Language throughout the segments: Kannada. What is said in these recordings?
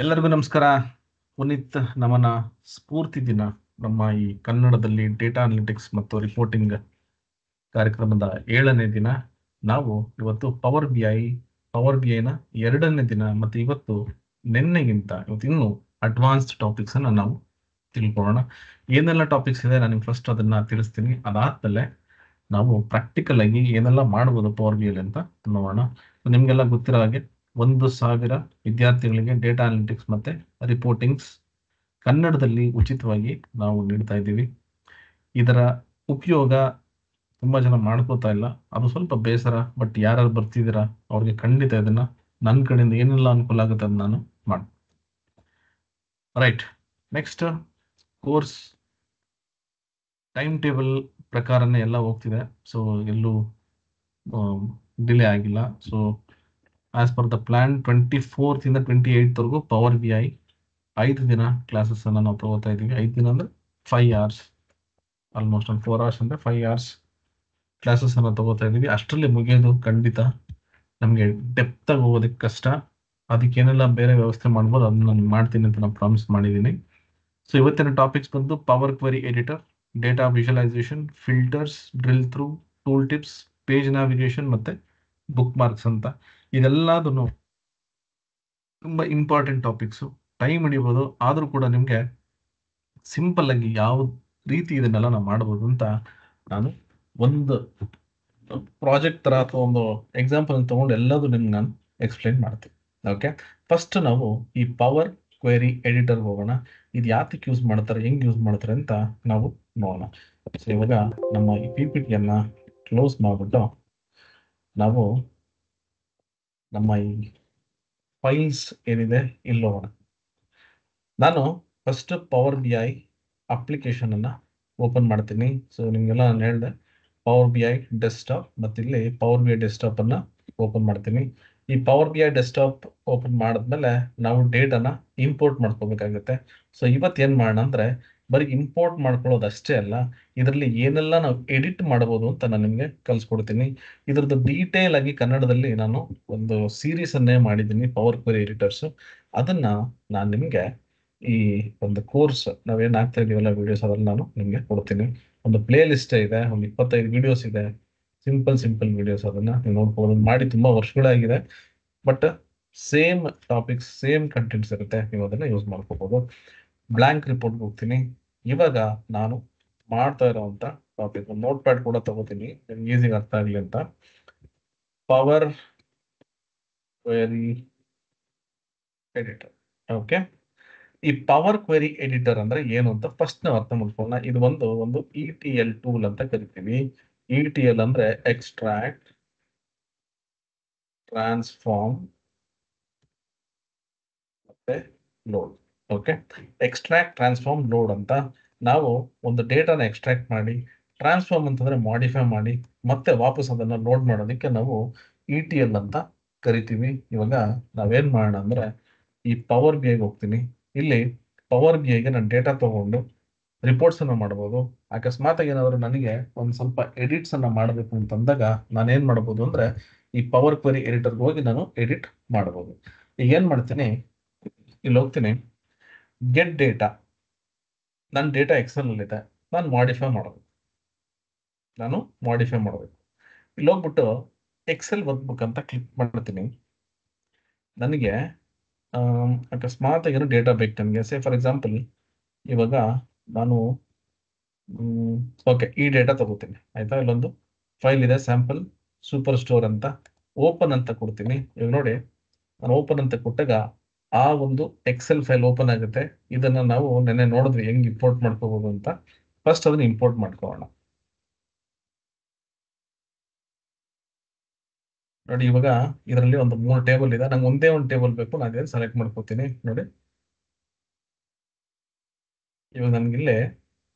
ಎಲ್ಲರಿಗೂ ನಮಸ್ಕಾರ. ಪುನೀತ್ ನಮನ ಸ್ಫೂರ್ತಿ ದಿನ ನಮ್ಮ ಈ ಕನ್ನಡದಲ್ಲಿ ಡೇಟಾ ಅನಾಲಿಟಿಕ್ಸ್ ಮತ್ತು ರಿಪೋರ್ಟಿಂಗ್ ಕಾರ್ಯಕ್ರಮದ 7ನೇ ದಿನ. ನಾವು ಇವತ್ತು ಪವರ್ ಬಿ ಐನ 2ನೇ ದಿನ ಮತ್ತು ಇವತ್ತು ಇವತ್ತು ಇನ್ನೂ ಅಡ್ವಾನ್ಸ್ಡ್ ಟಾಪಿಕ್ಸ್ ಅನ್ನ ನಾವು ತಿಳ್ಕೊಳ್ಳೋಣ. ಏನೆಲ್ಲ ಟಾಪಿಕ್ಸ್ ಇದೆ ನಾನು ಫಸ್ಟ್ ಅದನ್ನ ತಿಳಿಸ್ತೀನಿ. ಅದಾದ್ಮೇಲೆ ನಾವು ಪ್ರಾಕ್ಟಿಕಲ್ ಆಗಿ ಏನೆಲ್ಲ ಮಾಡ್ಬೋದು ಪವರ್ ಬಿ ಐ ಅಂತ ನೋಡೋಣ. ನಿಮ್ಗೆಲ್ಲ ಗೊತ್ತಿರೋ ಹಾಗೆ 1,000 ವಿದ್ಯಾರ್ಥಿಗಳಿಗೆ ಡೇಟಾ ಅನಾಲಿಟಿಕ್ಸ್ ಮತ್ತೆ ರಿಪೋರ್ಟಿಂಗ್ಸ್ ಕನ್ನಡದಲ್ಲಿ ಉಚಿತವಾಗಿ ನಾವು ನೀಡ್ತಾ ಇದ್ದೀವಿ. ಇದರ ಉಪಯೋಗ ತುಂಬಾ ಜನ ಮಾಡ್ಕೋತಾ ಇಲ್ಲ, ಅದು ಸ್ವಲ್ಪ ಬೇಸರ. ಬಟ್ ಯಾರು ಬರ್ತಿದ್ದೀರಾ ಅವ್ರಿಗೆ ಖಂಡಿತ ಇದನ್ನ ನನ್ನ ಕಡೆಯಿಂದ ಏನೆಲ್ಲ ಅನುಕೂಲ ಆಗುತ್ತೆ ಅದನ್ನ ನಾನು ಮಾಡಿ. Right, next course time table ಪ್ರಕಾರನೇ ಎಲ್ಲ ಹೋಗ್ತಿದೆ. ಸೊ ಎಲ್ಲೂ ಡಿಲೇ ಆಗಿಲ್ಲ. So as per the plan 24th ಇಂದ 28th ವರೆಗೂ ಪವರ್ ಬಿ ಐ 5 ದಿನ ಕ್ಲಾಸಸ್ ಅನ್ನ ನಾವು ತಗೋತಾ ಇದ್ದೀವಿ. 5 ದಿನ ಅಂದ್ರೆ 5 hours, ಆಲ್ಮೋಸ್ಟ್ 4 hours ಅಂದ್ರೆ 5 hours ಕ್ಲಾಸಸ್ ಅನ್ನ ತಗೋತಾ ಇದ್ದೀವಿ. ಅಷ್ಟರಲ್ಲಿ ಮುಗಿಯೋದು ಖಂಡಿತ ನಮಗೆ ಡೆಪ್ತ್ ಆಗಿ ಹೋಗೋದಕ್ಕೆ ಕಷ್ಟ. ಅದಕ್ಕೇನೆಲ್ಲ ಬೇರೆ ವ್ಯವಸ್ಥೆ ಮಾಡ್ಬೋದು ಅದನ್ನ ನಾನು ಮಾಡ್ತೀನಿ ಅಂತ ನಾನು ಪ್ರಾಮಿಸ್ ಮಾಡಿದ್ದೀನಿ. ಸೊ ಇವತ್ತಿನ ಟಾಪಿಕ್ಸ್ ಬಂದು power query editor, data visualisation, filters, drill through, tool tips, page navigation ಮತ್ತೆ ಬುಕ್ ಮಾರ್ಕ್ಸ್ ಅಂತ. ಇದೆಲ್ಲದನ್ನು ತುಂಬಾ ಇಂಪಾರ್ಟೆಂಟ್ ಟಾಪಿಕ್ಸು. ಟೈಮ್ ಹಿಡಿಬೋದು, ಆದ್ರೂ ಕೂಡ ನಿಮ್ಗೆ ಸಿಂಪಲ್ ಆಗಿ ಯಾವ ರೀತಿ ಇದನ್ನೆಲ್ಲ ನಾವು ಮಾಡ್ಬೋದು ಅಂತ ನಾನು ಒಂದು ಪ್ರಾಜೆಕ್ಟ್ ತರ ಅಥವಾ ಒಂದು ಎಕ್ಸಾಂಪಲ್ ತಗೊಂಡು ಎಲ್ಲದೂ ನಿಮ್ಗೆ ನಾನು ಎಕ್ಸ್ಪ್ಲೈನ್ ಮಾಡ್ತೀನಿ. ಓಕೆ, ಫಸ್ಟ್ ನಾವು ಈ ಪವರ್ ಕ್ವೆರಿ ಎಡಿಟರ್ ಹೋಗೋಣ. ಇದು ಯಾತಕ್ಕೆ ಯೂಸ್ ಮಾಡ್ತಾರೆ, ಹೆಂಗ್ ಯೂಸ್ ಮಾಡ್ತಾರೆ ಅಂತ ನಾವು ನೋಡೋಣ. ಸೊ ಇವಾಗ ನಮ್ಮ ಈ ಪಿ ಪಿ ಟಿಯನ್ನ ಕ್ಲೋಸ್ ಮಾಡ್ಬಿಟ್ಟು ನಾವು ನಮ್ಮ ಈ ಫೈಲ್ಸ್ ಏನಿದೆ ಇಲ್ಲಿ ಹೋಗೋಣ. ನಾನು first power B I application ಅನ್ನ ಓಪನ್ ಮಾಡ್ತೀನಿ. ಸೊ ನಿಮ್ಗೆಲ್ಲ ನಾನು ಹೇಳಿದೆ ಪವರ್ ಬಿ ಐ ಡೆಸ್ಕ್ಟಾಪ್, ಮತ್ತು ಇಲ್ಲಿ ಪವರ್ ಬಿ ಐ ಡೆಸ್ಕ್ಟಾಪ್ ಅನ್ನ ಓಪನ್ ಮಾಡ್ತೀನಿ. ಈ power B I desktop open ಮಾಡಿದ್ಮೇಲೆ ನಾವು ಡೇಟಾನ ಇಂಪೋರ್ಟ್ ಮಾಡ್ಕೋಬೇಕಾಗುತ್ತೆ. ಸೊ ಇವತ್ತು ಏನ್ ಮಾಡೋಣ ಅಂದ್ರೆ ಬರೀ ಇಂಪೋರ್ಟ್ ಮಾಡ್ಕೊಳ್ಳೋದು ಅಷ್ಟೇ ಅಲ್ಲ, ಇದರಲ್ಲಿ ಏನೆಲ್ಲ ನಾವು ಎಡಿಟ್ ಮಾಡಬಹುದು ಅಂತ ನಾನು ನಿಮ್ಗೆ ಕಲ್ಸ್ಕೊಡ್ತೀನಿ. ಇದ್ರದ್ದು ಡೀಟೇಲ್ ಆಗಿ ಕನ್ನಡದಲ್ಲಿ ನಾನು ಒಂದು ಸೀರೀಸ್ ಅನ್ನೇ ಮಾಡಿದ್ದೀನಿ, ಪವರ್ ಕ್ವೆರಿ ಎಡಿಟರ್ಸ್. ಅದನ್ನ ನಾನು ನಿಮ್ಗೆ ಈ ಒಂದು ಕೋರ್ಸ್ ನಾವೇನ್ ಆಗ್ತಾ ಇದೀವಲ್ಲ ವಿಡಿಯೋಸ್, ಅದ್ರಲ್ಲಿ ನಾನು ನಿಮ್ಗೆ ಕೊಡ್ತೀನಿ. ಒಂದು ಪ್ಲೇ ಲಿಸ್ಟ್ ಇದೆ, ಒಂದು 25 ವಿಡಿಯೋಸ್ ಇದೆ, ಸಿಂಪಲ್ ವಿಡಿಯೋಸ್. ಅದನ್ನ ನೀವು ನೋಡ್ಬೋದು. ಮಾಡಿ ತುಂಬಾ ವರ್ಷಗಳಾಗಿದೆ, but same topics, same contents ಇರುತ್ತೆ. ನೀವು ಅದನ್ನ ಯೂಸ್ ಮಾಡ್ಕೋಬಹುದು. ಬ್ಲಾಂಕ್ ರಿಪೋರ್ಟ್ ಹೋಗ್ತೀನಿ. ಇವಾಗ ನಾನು ಮಾಡ್ತಾ ಇರೋಂತ ಟಾಪಿಕ್ ನೋಟ್ ಪ್ಯಾಡ್ ಕೂಡ ತಗೋತೀನಿ, ನಿಮ್ಗೆ ಈಸಿಗೆ ಅರ್ಥ ಆಗ್ಲಿ ಅಂತ. Power query editor. ಓಕೆ, ಈ ಪವರ್ ಕ್ವೆರಿ ಎಡಿಟರ್ ಅಂದ್ರೆ ಏನು ಅಂತ ಫಸ್ಟ್ ನಾವು ಅರ್ಥ ಮಾಡ್ಕೊಳ್ಳೋಣ. ಇದು ಒಂದು ETL ಟೂಲ್ ಅಂತ ಕರಿತೀವಿ. ETL ಅಂದ್ರೆ ಎಕ್ಸ್ಟ್ರಾಕ್ಟ್, ಟ್ರಾನ್ಸ್ಫಾರ್ಮ್ ಮತ್ತೆ load. Okay, extract, transform, load ಅಂತ ನಾವು ಒಂದು ಡೇಟಾನ ಎಕ್ಸ್ಟ್ರಾಕ್ಟ್ ಮಾಡಿ, ಟ್ರಾನ್ಸ್ಫಾರ್ಮ್ ಅಂತಂದ್ರೆ ಮಾಡಿಫೈ ಮಾಡಿ, ಮತ್ತೆ ವಾಪಸ್ ಅದನ್ನ ಲೋಡ್ ಮಾಡೋದಕ್ಕೆ ನಾವು ETL ಅಂತ ಕರಿತೀವಿ. ಇವಾಗ ನಾವೇನ್ ಮಾಡೋಣ ಅಂದ್ರೆ ಈ ಪವರ್ ಬಿ ಐಗೆ ಹೋಗ್ತೀನಿ. ಇಲ್ಲಿ ಪವರ್ ಬಿ ಐಗೆ ನಾನು ಡೇಟಾ ತಗೊಂಡು ರಿಪೋರ್ಟ್ಸ್ ಅನ್ನ ಮಾಡ್ಬೋದು. ಅಕಸ್ಮಾತ್ ಏನಾದ್ರು ನನಗೆ ಒಂದ್ ಸ್ವಲ್ಪ ಎಡಿಟ್ಸ್ ಅನ್ನ ಮಾಡಬೇಕು ಅಂತಂದಾಗ ನಾನು ಏನ್ ಮಾಡ್ಬೋದು ಅಂದ್ರೆ ಈ ಪವರ್ ಕ್ವೆರಿ ಎಡಿಟರ್ಗೆ ಹೋಗಿ ನಾನು ಎಡಿಟ್ ಮಾಡ್ಬೋದು. ಈಗ ಏನ್ ಮಾಡ್ತೀನಿ, ಇಲ್ಲಿ ಹೋಗ್ತೀನಿ, ಗೆಟ್ ಡೇಟಾ. ನನ್ನ ಡೇಟಾ ಎಕ್ಸೆಲ್ ಅಲ್ಲಿ ಇದೆ, ನಾನು ಮಾಡಿಫೈ ಮಾಡಬೇಕು. ಇಲ್ಲಿ ಹೋಗ್ಬಿಟ್ಟು ಎಕ್ಸೆಲ್ ವರ್ಕ್ಬುಕ್ ಅಂತ ಕ್ಲಿಕ್ ಮಾಡ್ತೀನಿ. ನನಗೆ ಅಕಸ್ಮಾತ್ ಏನೋ ಡೇಟಾ ಬೇಕು ನನಗೆ. ಸೇ ಫಾರ್ ಎಕ್ಸಾಂಪಲ್ ಇವಾಗ ನಾನು ಓಕೆ ಈ ಡೇಟಾ ತಗೋತೀನಿ, ಆಯ್ತಾ. ಇಲ್ಲೊಂದು ಫೈಲ್ ಇದೆ, ಸ್ಯಾಂಪಲ್ ಸೂಪರ್ ಸ್ಟೋರ್ ಅಂತ. ಓಪನ್ ಅಂತ ಕೊಡ್ತೀನಿ. ಇವಾಗ ನೋಡಿ, ನಾನು ಓಪನ್ ಅಂತ ಕೊಟ್ಟಾಗ ಆ ಒಂದು ಎಕ್ಸೆಲ್ ಫೈಲ್ ಓಪನ್ ಆಗುತ್ತೆ. ಇದನ್ನ ನಾವು ನೆನ್ನೆ ನೋಡಿದ್ವಿ ಹೆಂಗ್ ಇಂಪೋರ್ಟ್ ಮಾಡ್ಕೋಬಹುದು ಅಂತ. ಫಸ್ಟ್ ಅದನ್ನ ಇಂಪೋರ್ಟ್ ಮಾಡ್ಕೊಳ್ಳೋಣ. ನೋಡಿ, ಇವಾಗ ಇದರಲ್ಲಿ ಒಂದು 3 ಟೇಬಲ್ ಇದೆ. ನಂಗೆ ಒಂದೇ ಒಂದು ಟೇಬಲ್ ಬೇಕು, ನಾನು ಇದನ್ನ ಸೆಲೆಕ್ಟ್ ಮಾಡ್ಕೋತೀನಿ. ನೋಡಿ, ಇವಾಗ ನನ್ಗಿಲ್ಲೇ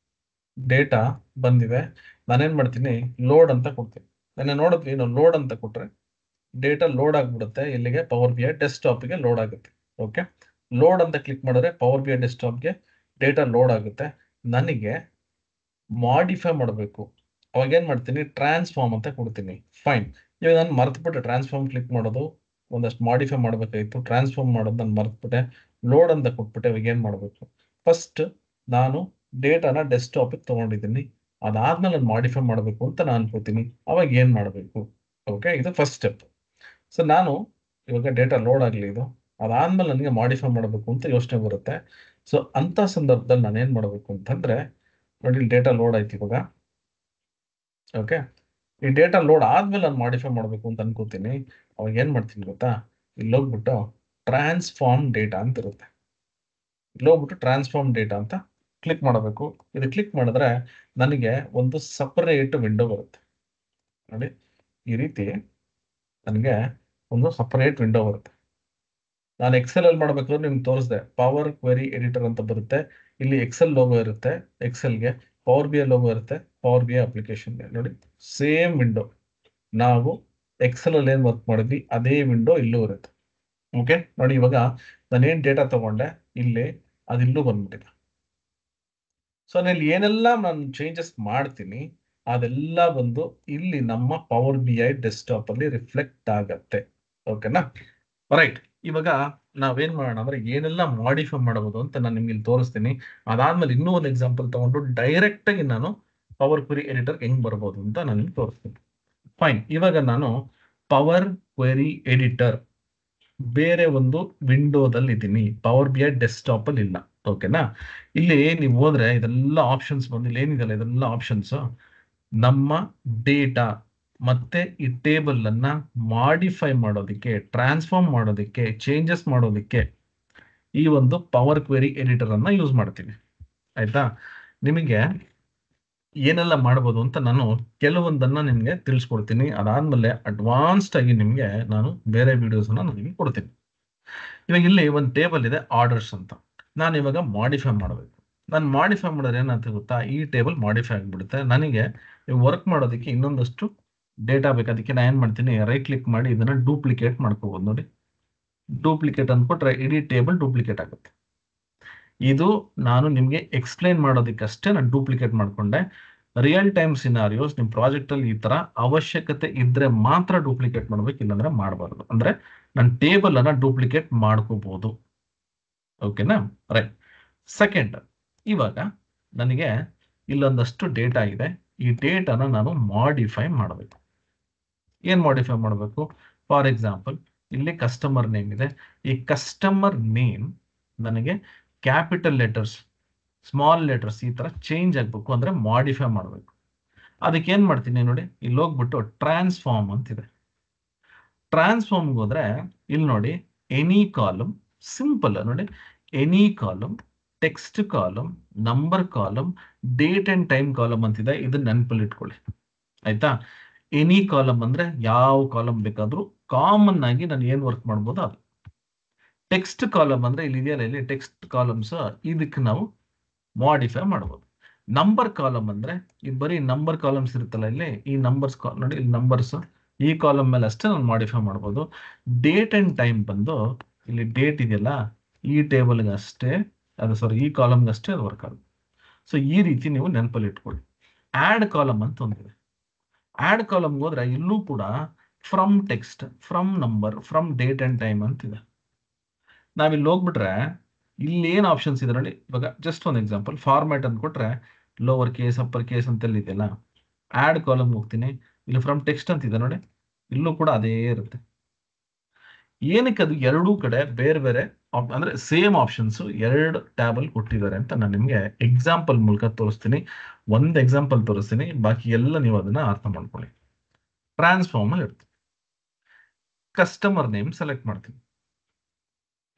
ಡೇಟಾ ಬಂದಿದೆ. ನಾನೇನ್ ಮಾಡ್ತೀನಿ, ಲೋಡ್ ಅಂತ ಕೊಡ್ತೀನಿ. ನೆನ್ನೆ ನೋಡಿದ್ವಿ ನಾವು ಲೋಡ್ ಅಂತ ಕೊಟ್ರೆ ಡೇಟಾ ಲೋಡ್ ಆಗ್ಬಿಡುತ್ತೆ. ಇಲ್ಲಿಗೆ ಪವರ್ ಬಿ ಐ ಡೆಸ್ಕ್ಟಾಪ್ಗೆ ಲೋಡ್ ಆಗುತ್ತೆ. ಓಕೆ, ಲೋಡ್ ಅಂತ ಕ್ಲಿಕ್ ಮಾಡಿದ್ರೆ ಪವರ್ ಬಿ ಐ ಡೆಸ್ಕ್ಟಾಪ್ಗೆ ಡೇಟಾ ಲೋಡ್ ಆಗುತ್ತೆ. ನನಗೆ ಮಾಡಿಫೈ ಮಾಡಬೇಕು, ಅವಾಗ ಏನ್ ಮಾಡ್ತೀನಿ, ಟ್ರಾನ್ಸ್ಫಾರ್ಮ್ ಅಂತ ಕೊಡ್ತೀನಿ. ಫೈನ್. ಇವಾಗ ನಾನು ಮರ್ತ್ಬಿಟ್ಟೆ ಟ್ರಾನ್ಸ್ಫಾರ್ಮ್ ಕ್ಲಿಕ್ ಮಾಡೋದು, ಒಂದಷ್ಟು ಮಾಡಿಫೈ ಮಾಡ್ಬೇಕಾಗಿತ್ತು. ಟ್ರಾನ್ಸ್ಫಾರ್ಮ್ ಮಾಡೋದು ನಾನು ಮರ್ತ್ಬಿಟ್ಟೆ. ಲೋಡ್ ಅಂತ ಕೊಟ್ಬಿಟ್ಟೆ ಇವಾಗ ಏನ್ ಮಾಡಬೇಕು, ಫಸ್ಟ್ ನಾನು ಡೇಟಾನ ಡೆಸ್ಕ್ಟಾಪಿಗೆ ತಗೊಂಡಿದ್ದೀನಿ, ಅದಾದ್ಮೇಲೆ ನಾನು ಮಾಡಿಫೈ ಮಾಡಬೇಕು ಅಂತ ನಾನು ಅನ್ಕೋತೀನಿ. ಅವಾಗ ಏನ್ ಮಾಡಬೇಕು? ಓಕೆ, ಇದು ಫಸ್ಟ್ ಸ್ಟೆಪ್. ಸೊ ನಾನು ಇವಾಗ ಡೇಟಾ ಲೋಡ್ ಆಗಲಿ, ಇದು ಅದಾದ್ಮೇಲೆ ನನಗೆ ಮಾಡಿಫೈ ಮಾಡಬೇಕು ಅಂತ ಯೋಚನೆ ಬರುತ್ತೆ. ಸೊ ಅಂತ ಸಂದರ್ಭದಲ್ಲಿ ನಾನು ಏನ್ ಮಾಡಬೇಕು ಅಂತಂದ್ರೆ, ನೋಡಿ ಡೇಟಾ ಲೋಡ್ ಆಯ್ತು ಇವಾಗ. ಓಕೆ, ಈ ಡೇಟಾ ಲೋಡ್ ಆದ್ಮೇಲೆ ನಾನು ಮಾಡಿಫೈ ಮಾಡಬೇಕು ಅಂತ ಅನ್ಕೋತೀನಿ. ಅವಾಗ ಏನ್ ಮಾಡ್ತೀನಿ ಗೊತ್ತಾ, ಇಲ್ಲಿ ಹೋಗ್ಬಿಟ್ಟು ಟ್ರಾನ್ಸ್ಫಾರ್ಮ್ ಡೇಟಾ ಅಂತ ಇರುತ್ತೆ, ಇಲ್ಲಿ ಹೋಗ್ಬಿಟ್ಟು ಟ್ರಾನ್ಸ್ಫಾರ್ಮ್ ಡೇಟಾ ಅಂತ ಕ್ಲಿಕ್ ಮಾಡಬೇಕು. ಇದು ಕ್ಲಿಕ್ ಮಾಡಿದ್ರೆ ನನಗೆ ಒಂದು ಸಪರೇಟ್ ವಿಂಡೋ ಬರುತ್ತೆ. ನೋಡಿ ಈ ರೀತಿ ನನಗೆ ಒಂದು ಸಪರೇಟ್ ವಿಂಡೋ ಬರುತ್ತೆ. ನಾನು ಎಕ್ಸೆಲ್ ಅಲ್ಲಿ ಮಾಡಬೇಕಾದ್ರೆ ನಿಮ್ಗೆ ತೋರಿಸಿದೆ, ಪವರ್ ಕ್ವೆರಿ ಎಡಿಟರ್ ಅಂತ ಬರುತ್ತೆ. ಇಲ್ಲಿ ಎಕ್ಸೆಲ್ ಲೋಗೋ ಇರುತ್ತೆ, ಎಕ್ಸೆಲ್ಗೆ ಪವರ್ ಬಿ ಐ ಲೋಗೋ ಇರುತ್ತೆ, ಪವರ್ ಬಿ ಐ ಅಪ್ಲಿಕೇಶನ್ಗೆ. ನೋಡಿ ಸೇಮ್ ವಿಂಡೋ, ನಾವು ಎಕ್ಸೆಲ್ ಅಲ್ಲಿ ಏನ್ ವರ್ಕ್ ಮಾಡಿದ್ವಿ ಅದೇ ವಿಂಡೋ ಇಲ್ಲೂ ಇರುತ್ತೆ. ಓಕೆ, ನೋಡಿ ಇವಾಗ ನಾನೇನ್ ಡೇಟಾ ತಗೊಂಡೆ ಇಲ್ಲಿ ಅದಿಲ್ಲೂ ಬಂದ್ಬಿಟ್ಟಿದೆ. ಸೊ ನಾನು ಏನೆಲ್ಲ ನಾನು ಚೇಂಜಸ್ ಮಾಡ್ತೀನಿ ಅದೆಲ್ಲ ಬಂದು ಇಲ್ಲಿ ನಮ್ಮ ಪವರ್ ಬಿ ಐ ಡೆಸ್ಕ್ಟಾಪ್ ಅಲ್ಲಿ ರಿಫ್ಲೆಕ್ಟ್ ಆಗತ್ತೆ. ಓಕೆನಾ? ರೈಟ್, ಇವಾಗ ನಾವೇನ್ ಮಾಡೋಣ ಅಂದ್ರೆ ಏನೆಲ್ಲ ಮಾಡಿಫೈ ಮಾಡಬಹುದು ಅಂತ ನಾನು ನಿಮ್ಗೆ ಇಲ್ಲಿ ತೋರಿಸ್ತೀನಿ. ಅದಾದ್ಮೇಲೆ ಇನ್ನೂ ಒಂದು ಎಕ್ಸಾಂಪಲ್ ತಗೊಂಡು ಡೈರೆಕ್ಟ್ ಆಗಿ ನಾನು ಪವರ್ ಕ್ವೆರಿ ಎಡಿಟರ್ ಹೆಂಗ್ ಬರ್ಬೋದು ಅಂತ ನಾನು ನಿಮ್ಗೆ ತೋರಿಸ್ತೀನಿ. ಫೈನ್, ಇವಾಗ ನಾನು ಪವರ್ ಕ್ವೆರಿ ಎಡಿಟರ್ ಬೇರೆ ಒಂದು ವಿಂಡೋದಲ್ಲಿ ಇದ್ದೀನಿ, ಪವರ್ ಬಿ ಐ ಡೆಸ್ಕ್ಟಾಪ್ ಅಲ್ಲಿ ಇಲ್ಲ. ಓಕೆನಾ? ಇಲ್ಲಿ ನೀವು ಹೋದ್ರೆ ಇದೆಲ್ಲ ಆಪ್ಷನ್ಸ್ ಬಂದು ಇಲ್ಲಿ ಏನಿದೆಲ್ಲ ಇದೆಲ್ಲ ಆಪ್ಷನ್ಸ್ ನಮ್ಮ ಡೇಟಾ ಮತ್ತೆ ಈ ಟೇಬಲ್ ಅನ್ನ ಮಾಡಿಫೈ ಮಾಡೋದಕ್ಕೆ, ಟ್ರಾನ್ಸ್ಫಾರ್ಮ್ ಮಾಡೋದಕ್ಕೆ, ಚೇಂಜಸ್ ಮಾಡೋದಕ್ಕೆ ಈ ಒಂದು ಪವರ್ ಕ್ವೆರಿ ಎಡಿಟರ್ ಅನ್ನ ಯೂಸ್ ಮಾಡ್ತೀವಿ. ಆಯ್ತಾ? ನಿಮಗೆ ಏನೆಲ್ಲ ಮಾಡ್ಬೋದು ಅಂತ ನಾನು ಕೆಲವೊಂದನ್ನ ನಿಮ್ಗೆ ತಿಳಿಸ್ಕೊಡ್ತೀನಿ. ಅದಾದ್ಮೇಲೆ ಅಡ್ವಾನ್ಸ್ಡ್ ಆಗಿ ನಿಮ್ಗೆ ನಾನು ಬೇರೆ ವಿಡಿಯೋಸ್ ಅನ್ನ ನಿಮ್ಗೆ ಕೊಡ್ತೀನಿ. ಇವಾಗ ಇಲ್ಲಿ ಒಂದು ಟೇಬಲ್ ಇದೆ ಆರ್ಡರ್ಸ್ ಅಂತ, ನಾನು ಇವಾಗ ಮಾಡಿಫೈ ಮಾಡಬೇಕು. ನಾನು ಮಾಡಿಫೈ ಮಾಡಿದ್ರೆ ಏನಂತ ಗೊತ್ತಾ, ಈ ಟೇಬಲ್ ಮಾಡಿಫೈ ಆಗಿಬಿಡುತ್ತೆ. ನನಗೆ ವರ್ಕ್ ಮಾಡೋದಕ್ಕೆ ಇನ್ನೊಂದಷ್ಟು ಡೇಟಾ ಬೇಕು. ಅದಕ್ಕೆ ನಾನು ಏನ್ ಮಾಡ್ತೀನಿ, ರೈಟ್ ಕ್ಲಿಕ್ ಮಾಡಿ ಇದನ್ನ ಡೂಪ್ಲಿಕೇಟ್ ಮಾಡ್ಕೋಬಹುದು. ನೋಡಿ ಡೂಪ್ಲಿಕೇಟ್ ಅಂದ್ಬಿಟ್ರೆ ಇಡೀ ಟೇಬಲ್ ಡೂಪ್ಲಿಕೇಟ್ ಆಗುತ್ತೆ. ಇದು ನಾನು ನಿಮ್ಗೆ ಎಕ್ಸ್ಪ್ಲೈನ್ ಮಾಡೋದಕ್ಕಷ್ಟೇ ನಾನು ಡೂಪ್ಲಿಕೇಟ್ ಮಾಡ್ಕೊಂಡೆ. ರಿಯಲ್ ಟೈಮ್ ಸಿನಾರಿಯೋಸ್ ನಿಮ್ ಪ್ರಾಜೆಕ್ಟ್ ಅಲ್ಲಿ ಈ ತರ ಅವಶ್ಯಕತೆ ಇದ್ರೆ ಮಾತ್ರ ಡೂಪ್ಲಿಕೇಟ್ ಮಾಡ್ಬೇಕು, ಇಲ್ಲಾಂದ್ರೆ ಮಾಡಬಾರ್ದು. ಅಂದ್ರೆ ನಾನು ಟೇಬಲ್ ಅನ್ನ ಡೂಪ್ಲಿಕೇಟ್ ಮಾಡ್ಕೋಬಹುದು. ಓಕೆನಾ? ರೈಟ್. ಸೆಕೆಂಡ್, ಇವಾಗ ನನಗೆ ಇಲ್ಲೊಂದಷ್ಟು ಡೇಟಾ ಇದೆ, ಈ ಡೇಟಾನ ನಾನು ಮಾಡಿಫೈ ಮಾಡಬೇಕು. ಏನ್ ಮಾಡಿಫೈ ಮಾಡಬೇಕು? ಫಾರ್ ಎಕ್ಸಾಂಪಲ್ ಇಲ್ಲಿ ಕಸ್ಟಮರ್ ನೇಮ್ ಇದೆ, ಈ ಕಸ್ಟಮರ್ ನೇಮ್ ನನಗೆ ಕ್ಯಾಪಿಟಲ್ ಲೆಟರ್ಸ್, ಸ್ಮಾಲ್ ಲೆಟರ್ಸ್ ಈ ತರ ಚೇಂಜ್ ಆಗ್ಬೇಕು ಅಂದ್ರೆ ಮಾಡಿಫೈ ಮಾಡಬೇಕು. ಅದಕ್ಕೆ ಏನ್ ಮಾಡ್ತೀನಿ ನೋಡಿ, ಇಲ್ಲಿ ಹೋಗ್ಬಿಟ್ಟು ಟ್ರಾನ್ಸ್ಫಾರ್ಮ್ ಅಂತಿದೆ. ಟ್ರಾನ್ಸ್ಫಾರ್ಮ್ಗೆ ಹೋದ್ರೆ ಇಲ್ಲಿ ನೋಡಿ ಎನಿ ಕಾಲಮ್, ಸಿಂಪಲ್ ನೋಡಿ, any column, text column, number column, date and time column ಅಂತಿದೆ. ಇದನ್ನ ನೆನಪಲ್ಲಿ ಇಟ್ಕೊಳ್ಳಿ. ಆಯ್ತಾ? ಎನಿ ಕಾಲಮ್ ಅಂದ್ರೆ ಯಾವ ಕಾಲಮ್ ಬೇಕಾದ್ರೂ ಕಾಮನ್ ಆಗಿ ನಾನು ಏನ್ ವರ್ಕ್ ಮಾಡ್ಬೋದು ಅದು. ಟೆಕ್ಸ್ಟ್ ಕಾಲಮ್ ಅಂದ್ರೆ ಇಲ್ಲಿ ಇದೆಯಲ್ಲ, ಇಲ್ಲಿ ಟೆಕ್ಸ್ಟ್ ಕಾಲಮ್ಸ್, ಇದಕ್ಕೆ ನಾವು ಮಾಡಿಫೈ ಮಾಡಬಹುದು. ನಂಬರ್ ಕಾಲಮ್ ಅಂದ್ರೆ ಇದು ಬರೀ ನಂಬರ್ ಕಾಲಮ್ಸ್ ಇರುತ್ತಲ್ಲ, ಇಲ್ಲಿ ಈ ನಂಬರ್ಸ್ ನೋಡಿ, ಇಲ್ಲಿ ನಂಬರ್ಸ್ ಈ ಕಾಲಮ್ ಮೇಲೆ ಅಷ್ಟೇ ನಾನು ಮಾಡಿಫೈ ಮಾಡ್ಬೋದು. ಡೇಟ್ ಅಂಡ್ ಟೈಮ್ ಬಂದು ಇಲ್ಲಿ ಡೇಟ್ ಇದೆಯಲ್ಲ, ಈ ಟೇಬಲ್ಗೆ ಅಷ್ಟೇ ಅದು, ಸಾರಿ ಈ ಕಾಲಮ್ಗೆ ಅಷ್ಟೇ ಅದು ವರ್ಕ್ ಆಗುತ್ತೆ. ಸೊ ಈ ರೀತಿ ನೀವು ನೆನಪಲ್ಲಿ ಇಟ್ಕೊಳ್ಳಿ. ಆಡ್ ಕಾಲಮ್ ಅಂತ ಒಂದಿದೆ. ಆಡ್ ಕಾಲಮ್ಗೆ ಹೋದ್ರೆ ಇಲ್ಲೂ ಕೂಡ from text, from number, from date and time ಅಂತಿದೆ. ನಾವಿಲ್ಲಿ ಹೋಗ್ಬಿಟ್ರೆ ಇಲ್ಲಿ ಏನ್ ಆಪ್ಷನ್ಸ್ ಇದೆ ನೋಡಿ. ಇವಾಗ ಜಸ್ಟ್ ಒಂದು ಎಕ್ಸಾಂಪಲ್, ಫಾರ್ಮ್ಯಾಟ್ ಅಂತ ಕೊಟ್ರೆ ಲೋವರ್ ಕೇಸ್, ಅಪ್ಪರ್ ಕೇಸ್ ಅಂತೆಲ್ಲ ಇದೆಯಲ್ಲ. ಆಡ್ ಕಾಲಮ್ ಹೋಗ್ತೀನಿ, ಇಲ್ಲಿ ಫ್ರಮ್ ಟೆಕ್ಸ್ಟ್ ಅಂತಿದೆ ನೋಡಿ, ಇಲ್ಲೂ ಕೂಡ ಅದೇ ಇರುತ್ತೆ. ಏನಕ್ಕೆ ಅದು ಎರಡೂ ಕಡೆ ಬೇರೆ ಬೇರೆ ಅಂದ್ರೆ ಸೇಮ್ ಆಪ್ಷನ್ಸ್ ಎರಡು ಟ್ಯಾಬ್ ಅಲ್ಲಿ ಕೊಟ್ಟಿದ್ದಾರೆ ಅಂತ ನಾನು ನಿಮ್ಗೆ ಎಕ್ಸಾಂಪಲ್ ಮೂಲಕ ತೋರಿಸ್ತೀನಿ. ಒಂದು ಎಕ್ಸಾಂಪಲ್ ತೋರಿಸ್ತೀನಿ, ಬಾಕಿ ಎಲ್ಲ ನೀವು ಅದನ್ನ ಅರ್ಥ ಮಾಡ್ಕೊಳ್ಳಿ. ಟ್ರಾನ್ಸ್ಫಾರ್ಮ್ ಅಲ್ಲಿ ಇರ್ತೀನಿ, ಕಸ್ಟಮರ್ ನೇಮ್ ಸೆಲೆಕ್ಟ್ ಮಾಡ್ತೀನಿ,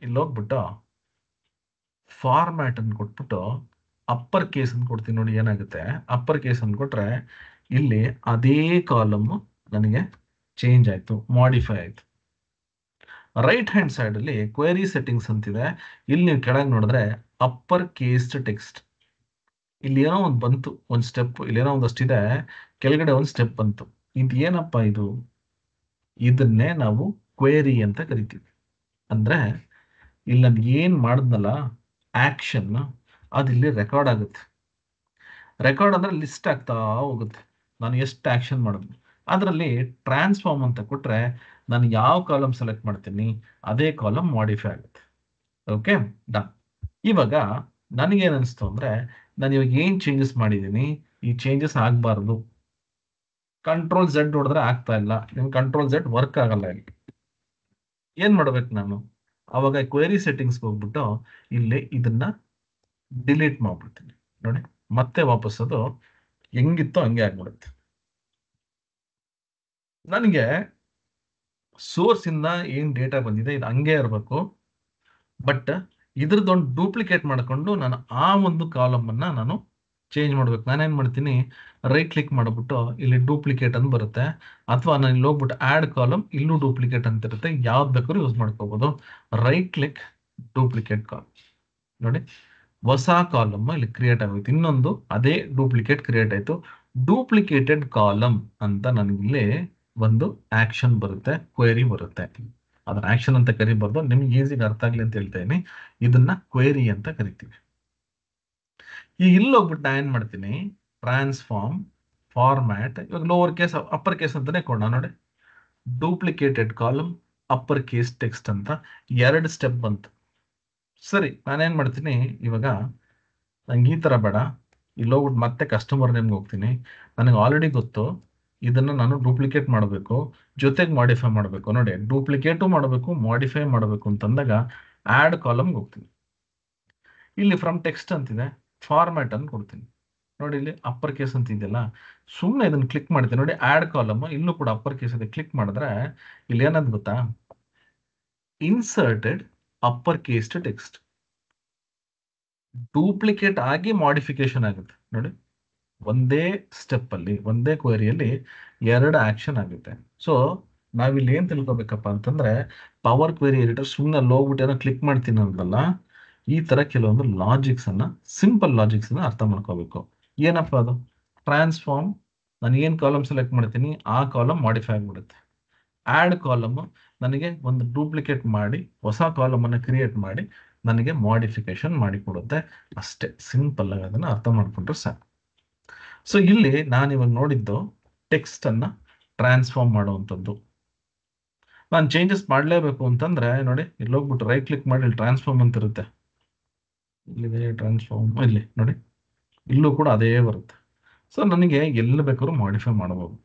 ಇಲ್ಲಿ ಹೋಗ್ಬಿಟ್ಟು ಫಾರ್ಮ್ಯಾಟ್ ಅಂತ ಕೊಟ್ಬಿಟ್ಟು ಅಪ್ಪರ್ ಕೇಸ್ ಅಂತ ಕೊಡ್ತೀನಿ. ನೋಡಿ ಏನಾಗುತ್ತೆ, ಅಪ್ಪರ್ ಕೇಸ್ ಅಂತ ಕೊಟ್ರೆ ಇಲ್ಲಿ ಅದೇ ಕಾಲಮ್ ನನಗೆ ಚೇಂಜ್ ಆಯ್ತು, ಮಾಡಿಫೈ ಆಯ್ತು. ರೈಟ್ ಹ್ಯಾಂಡ್ ಸೈಡ್ ಅಲ್ಲಿ ಕ್ವೆರಿ ಸೆಟ್ಟಿಂಗ್ಸ್ ಅಂತಿದೆ. ಇಲ್ಲಿ ನೀವು ಕೆಳಗೆ ನೋಡಿದ್ರೆ ಅಪ್ಪರ್ ಕೇಸ್ಡ್ ಟೆಕ್ಸ್ಟ್, ಇಲ್ಲಿ ಏನೋ ಒಂದು ಬಂತು, ಒಂದು ಸ್ಟೆಪ್, ಇಲ್ಲಿ ಏನೋ ಒಂದಷ್ಟಿದೆ, ಕೆಳಗಡೆ ಒಂದು ಸ್ಟೆಪ್ ಬಂತು. ಇದು ಏನಪ್ಪಾ ಇದು? ಇದನ್ನೇ ನಾವು ಕ್ವೆರಿ ಅಂತ ಕರಿತೀವಿ. ಅಂದ್ರೆ ಇಲ್ಲಿ ನಾನು ಏನ್ ಮಾಡಿದ್ನಲ್ಲ ಆಕ್ಷನ್, ಅದಿಲ್ಲಿ ರೆಕಾರ್ಡ್ ಆಗುತ್ತೆ. ರೆಕಾರ್ಡ್ ಅಂದ್ರೆ ಲಿಸ್ಟ್ ಆಗ್ತಾ ಹೋಗುತ್ತೆ, ನಾನು ಎಷ್ಟು ಆಕ್ಷನ್ ಮಾಡಿದ್ವಿ. ಅದರಲ್ಲಿ ಟ್ರಾನ್ಸ್ಫಾರ್ಮ್ ಅಂತ ಕೊಟ್ರೆ ನಾನು ಯಾವ ಕಾಲಮ್ ಸೆಲೆಕ್ಟ್ ಮಾಡ್ತೀನಿ ಅದೇ ಕಾಲಮ್ ಮಾಡಿಫೈ ಆಗುತ್ತೆ. Okay, done. ಇವಾಗ ನನಗೇನು ಅನಿಸ್ತು ಅಂದ್ರೆ, ನಾನು ಇವಾಗ ಏನು ಚೇಂಜಸ್ ಮಾಡಿದ್ದೀನಿ, ಈ ಚೇಂಜಸ್ ಆಗಬಾರ್ದು. ಕಂಟ್ರೋಲ್ ಝೆಡ್ ಹೊಡೆದ್ರೆ ಆಗ್ತಾ ಇಲ್ಲ. ನಿಮ್ ಕಂಟ್ರೋಲ್ ಝೆಡ್ ವರ್ಕ್ ಆಗಲ್ಲ. ಇಲ್ಲಿ ಏನ್ ಮಾಡ್ಬೇಕು ನಾನು? ಅವಾಗ ಕ್ವೆರಿ ಸೆಟ್ಟಿಂಗ್ಸ್ ಹೋಗ್ಬಿಟ್ಟು ಇಲ್ಲಿ ಇದನ್ನ ಡಿಲೀಟ್ ಮಾಡ್ಬಿಡ್ತೀನಿ. ನೋಡಿ, ಮತ್ತೆ ವಾಪಸ್ ಅದು ಹೆಂಗಿತ್ತೋ ಹಂಗೆ ಆಗ್ಬಿಡುತ್ತೆ. ನನಗೆ ಸೋರ್ಸ್ ಇಂದ ಏನ್ ಡೇಟಾ ಬಂದಿದೆ ಇದು ಹಂಗೆ ಇರಬೇಕು. ಬಟ್ ಇದ್ರದ್ದೊಂದು ಡೂಪ್ಲಿಕೇಟ್ ಮಾಡ್ಕೊಂಡು ನಾನು ಆ ಒಂದು ಕಾಲಮ್ ಅನ್ನ ನಾನು ಚೇಂಜ್ ಮಾಡ್ಬೇಕು. ನಾನೇನ್ ಮಾಡ್ತೀನಿ, ರೈಟ್ ಕ್ಲಿಕ್ ಮಾಡ್ಬಿಟ್ಟು ಇಲ್ಲಿ ಡೂಪ್ಲಿಕೇಟ್ ಅಂತ ಬರುತ್ತೆ, ಅಥವಾ ನಾನು ಇಲ್ಲಿ ಹೋಗ್ಬಿಟ್ಟು ಆಡ್ ಕಾಲಮ್, ಇಲ್ಲೂ ಡೂಪ್ಲಿಕೇಟ್ ಅಂತ ಇರುತ್ತೆ. ಯಾವ್ದು ಬೇಕಾದ್ರೂ ಯೂಸ್ ಮಾಡ್ಕೋಬಹುದು. Right click, duplicate column. ನೋಡಿ, ಹೊಸ ಕಾಲಮ್ ಇಲ್ಲಿ ಕ್ರಿಯೇಟ್ ಆಗೋಯ್ತು. ಇನ್ನೊಂದು ಅದೇ ಡೂಪ್ಲಿಕೇಟ್ ಕ್ರಿಯೇಟ್ ಆಯ್ತು. ಡೂಪ್ಲಿಕೇಟೆಡ್ ಕಾಲಮ್ ಅಂತ ನನಗಿಲ್ಲಿ ಒಂದು ಆಕ್ಷನ್ ಬರುತ್ತೆ, ಕ್ವೆರಿ ಬರುತ್ತೆ. ಅದನ್ನ ಆಕ್ಷನ್ ಅಂತ ಕರಿಬಾರ್ದು, ನಿಮ್ಗೆ ಈಸಿಗೆ ಅರ್ಥ ಆಗ್ಲಿ ಅಂತ ಹೇಳ್ತಾ ಇದೀನಿ. ಇದನ್ನ ಕ್ವೆರಿ ಅಂತ ಕರಿತೀವಿ. ಈಗ ಇಲ್ಲಿ ಹೋಗ್ಬಿಟ್ಟು ನಾ ಏನ್ ಮಾಡ್ತೀನಿ, ಟ್ರಾನ್ಸ್ಫಾರ್ಮ್ ಫಾರ್ಮ್ಯಾಟ್, ಇವಾಗ ಲೋವರ್ ಕೇಸ್ ಅಪ್ಪರ್ ಕೇಸ್ ಅಂತಾನೆ ಕೊಡೋಣ. ನೋಡಿ, ಡೂಪ್ಲಿಕೇಟೆಡ್ ಕಾಲಮ್ ಅಪ್ಪರ್ ಕೇಸ್ ಟೆಕ್ಸ್ಟ್ ಅಂತ 2 ಸ್ಟೆಪ್ ಬಂತು. ಸರಿ, ನಾನೇನ್ ಮಾಡ್ತೀನಿ ಇವಾಗ, ನಂಗೆ ಈ ತರ ಬೇಡ. ಇಲ್ಲಿ ಹೋಗ್ಬಿಟ್ಟು ಮತ್ತೆ ಕಸ್ಟಮರ್ ನೇಮ್ಗೆ ಹೋಗ್ತೀನಿ. ನನಗೆ ಆಲ್ರೆಡಿ ಗೊತ್ತು ಇದನ್ನ ನಾನು ಡೂಪ್ಲಿಕೇಟ್ ಮಾಡಬೇಕು, ಜೊತೆಗೆ ಮಾಡಿಫೈ ಮಾಡಬೇಕು. ನೋಡಿ, ಡೂಪ್ಲಿಕೇಟು ಮಾಡಬೇಕು, ಮಾಡಿಫೈ ಮಾಡಬೇಕು ಅಂತಂದಾಗ ಆಡ್ ಕಾಲಮ್ಗೆ ಹೋಗ್ತೀನಿ. ಇಲ್ಲಿ ಫ್ರಮ್ ಟೆಕ್ಸ್ಟ್ ಅಂತಿದೆ, ಫಾರ್ಮ್ಯಾಟ್ ಅಂತ ಕೊಡ್ತೀನಿ. ನೋಡಿ, ಇಲ್ಲಿ ಅಪ್ಪರ್ ಕೇಸ್ ಅಂತ ಇದೆಯಲ್ಲ, ಸುಮ್ಮನೆ ಇದನ್ನ ಕ್ಲಿಕ್ ಮಾಡ್ತೀನಿ. ನೋಡಿ, ಆಡ್ ಕಾಲಮ್ ಇಲ್ಲೂ ಕೂಡ ಅಪ್ಪರ್ ಕೇಸ್ ಇದೆ. ಕ್ಲಿಕ್ ಮಾಡಿದ್ರೆ ಇಲ್ಲಿ ಏನಂತ ಗೊತ್ತಾ, inserted upper case text. Duplicate ಆಗಿ ಮಾಡಿಫಿಕೇಶನ್ ಆಗುತ್ತೆ. ನೋಡಿ, ಒಂದೇ ಸ್ಟೆಪ್ ಅಲ್ಲಿ, ಒಂದೇ ಕ್ವೆರಿಯಲ್ಲಿ 2 ಆಕ್ಷನ್ ಆಗುತ್ತೆ. ಸೊ ನಾವಿಲ್ಲಿ ಏನ್ ತಿಳ್ಕೊಬೇಕಪ್ಪ ಅಂತಂದ್ರೆ, ಪವರ್ ಕ್ವೆರಿ ಎಡಿಟರ್ ಸುಮ್ಮನೆ ಹೋಗ್ಬಿಟ್ಟು ಏನೋ ಕ್ಲಿಕ್ ಮಾಡ್ತೀನಿ ಅಂದ್ರಲ್ಲ, ಈ ತರ ಕೆಲವೊಂದು ಲಾಜಿಕ್ಸ್ ಅನ್ನ, ಸಿಂಪಲ್ ಲಾಜಿಕ್ಸ್ ಅನ್ನ ಅರ್ಥ ಮಾಡ್ಕೋಬೇಕು. ಏನಪ್ಪ ಅದು? ಟ್ರಾನ್ಸ್ಫಾರ್ಮ್, ನಾನು ಏನ್ ಕಾಲಮ್ ಸೆಲೆಕ್ಟ್ ಮಾಡ್ತೀನಿ ಆ ಕಾಲಮ್ ಮಾಡಿಫೈ ಆಗ್ಬಿಡುತ್ತೆ. ಆಡ್ ಕಾಲಮ್ ನನಗೆ ಒಂದು ಡೂಪ್ಲಿಕೇಟ್ ಮಾಡಿ ಹೊಸ ಕಾಲಮ್ ಅನ್ನ ಕ್ರಿಯೇಟ್ ಮಾಡಿ ನನಗೆ ಮಾಡಿಫಿಕೇಶನ್ ಮಾಡಿ ಕೊಡುತ್ತೆ. ಅಷ್ಟೇ, ಸಿಂಪಲ್ ಆಗಿ ಅದನ್ನ ಅರ್ಥ ಮಾಡ್ಕೊಂಡ್ರೆ ಸಾಕು. ಸೊ ಇಲ್ಲಿ ನಾನು ಇವಾಗ ನೋಡಿದ್ದು ಟೆಕ್ಸ್ಟ್ ಅನ್ನ ಟ್ರಾನ್ಸ್ಫಾರ್ಮ್ ಮಾಡುವಂಥದ್ದು. ನಾನು ಚೇಂಜಸ್ ಮಾಡಲೇಬೇಕು ಅಂತಂದ್ರೆ ನೋಡಿ, ಇಲ್ಲಿ ಹೋಗ್ಬಿಟ್ಟು ರೈಟ್ ಕ್ಲಿಕ್ ಮಾಡಿ ಇಲ್ಲಿ ಟ್ರಾನ್ಸ್ಫಾರ್ಮ್ ಅಂತ ಇರುತ್ತೆ. ಇಲ್ಲಿದೆ ಟ್ರಾನ್ಸ್ಫಾರ್ಮ್, ಇಲ್ಲಿ ನೋಡಿ, ಇಲ್ಲೂ ಕೂಡ ಅದೇ ಬರುತ್ತೆ. ಸೊ ನನಗೆ ಎಲ್ಲಿ ಬೇಕಾದ್ರೂ ಮಾಡಿಫೈ ಮಾಡಬಹುದು.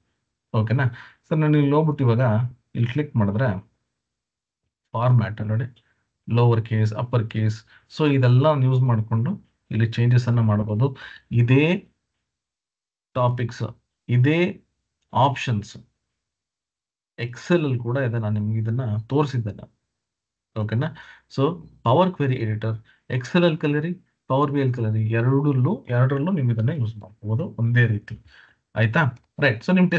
ಓಕೆನಾ? ಸೊ ನಾನು ಇಲ್ಲಿ ಹೋಗ್ಬಿಟ್ಟು ಇವಾಗ ಇಲ್ಲಿ ಕ್ಲಿಕ್ ಮಾಡಿದ್ರೆ ಫಾರ್ಮ್ಯಾಟ್ ನೋಡಿ, lower case, upper case, so ಇದೆಲ್ಲ ಯೂಸ್ ಮಾಡಿಕೊಂಡು ಇಲ್ಲಿ ಚೇಂಜಸ್ ಅನ್ನ ಮಾಡಬಹುದು. ಇದೇ ಟಾಪಿಕ್ಸ್, ಇದೇ ಆಪ್ಷನ್ಸ್ ಎಕ್ಸೆಲ್ ಅಲ್ಲಿ ಕೂಡ ಇದೆ. ನಾನು ನಿಮ್ಗೆ ಇದನ್ನ ತೋರಿಸಿದ್ದೇನೆ. ಓಕೆನಾ? So power query editor Excel ಅಲ್ಲಿ ಕಲಿರಿ, ಪವರ್ ಬಿ ಎಲ್ ಕಲಿರಿ, ಎರಡರಲ್ಲೂ ನೀವು ಇದನ್ನ ಯೂಸ್ ಮಾಡಬಹುದು ಒಂದೇ ರೀತಿ. ಆಯ್ತಾ? ರೈಟ್. ಸೊ ನಿಮ್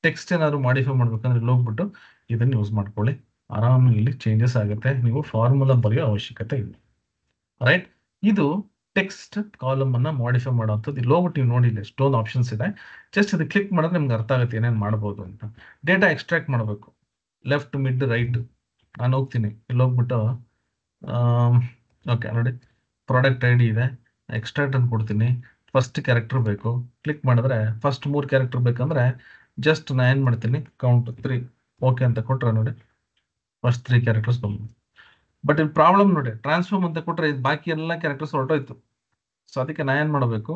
ಟೆಕ್ಸ್ಟ್ ಏನಾದ್ರು ಮಾಡಿಫೈ ಮಾಡ್ಬೇಕಂದ್ರೆ ಇಲ್ಲಿ ಹೋಗ್ಬಿಟ್ಟು ಇದನ್ನ ಯೂಸ್ ಮಾಡ್ಕೊಳ್ಳಿ. ಆರಾಮಾಗಿ ಇಲ್ಲಿ ಚೇಂಜಸ್ ಆಗುತ್ತೆ, ನೀವು ಫಾರ್ಮುಲಾ ಬರೆಯೋ ಅವಶ್ಯಕತೆ ಇಲ್ಲ. ರೈಟ್? ಇದು ಟೆಕ್ಸ್ಟ್ ಕಾಲಮ್ ಅನ್ನ ಮಾಡಿಫೈ ಮಾಡುವಂಥದ್ದು. ಇಲ್ಲಿ ಹೋಗ್ಬಿಟ್ಟು ನೀವು ನೋಡಿ, ಇಲ್ಲಿ ಎಷ್ಟೊಂದು ಆಪ್ಷನ್ಸ್ ಇದೆ. ಜಸ್ಟ್ ಇದು ಕ್ಲಿಕ್ ಮಾಡಿದ್ರೆ ನಿಮ್ಗೆ ಅರ್ಥ ಆಗುತ್ತೆ ಏನೇನು ಮಾಡ್ಬೋದು ಅಂತ. ಡೇಟಾ ಎಕ್ಸ್ಟ್ರಾಕ್ಟ್ ಮಾಡಬೇಕು, ಲೆಫ್ಟ್, ಮಿಡ್, ರೈಟ್. ನಾನು ಹೋಗ್ತೀನಿ, ಇಲ್ಲಿ ಹೋಗ್ಬಿಟ್ಟು ಓಕೆ ನೋಡಿ, ಪ್ರಾಡಕ್ಟ್ ಐ ಡಿ ಇದೆ, ಎಕ್ಸ್ಟ್ರಾಕ್ಟ್ ಅಂತ ಕೊಡ್ತೀನಿ. ಫಸ್ಟ್ ಕ್ಯಾರೆಕ್ಟರ್ ಬೇಕು, ಕ್ಲಿಕ್ ಮಾಡಿದ್ರೆ ಫಸ್ಟ್ 3 ಕ್ಯಾರೆಕ್ಟರ್ ಬೇಕಂದ್ರೆ ಜಸ್ಟ್ ನಾನು ಏನು ಮಾಡ್ತೀನಿ, ಕೌಂಟ್ 3 ಓಕೆ ಅಂತ ಕೊಟ್ರೆ ನೋಡಿ, ಫಸ್ಟ್ 3 ಕ್ಯಾರೆಕ್ಟರ್ಸ್ ಬಂದು. ಬಟ್ ಇಲ್ಲಿ ಪ್ರಾಬ್ಲಮ್ ನೋಡಿ, ಟ್ರಾನ್ಸ್ಫಾರ್ಮ್ ಅಂತ ಕೊಟ್ರೆ ಇದು ಬಾಕಿ ಎಲ್ಲ ಕ್ಯಾರೆಕ್ಟರ್ಸ್ ಹೊರಟೋಯ್ತು. ಸೊ ಅದಕ್ಕೆ ನಾನು ಏನು ಮಾಡಬೇಕು,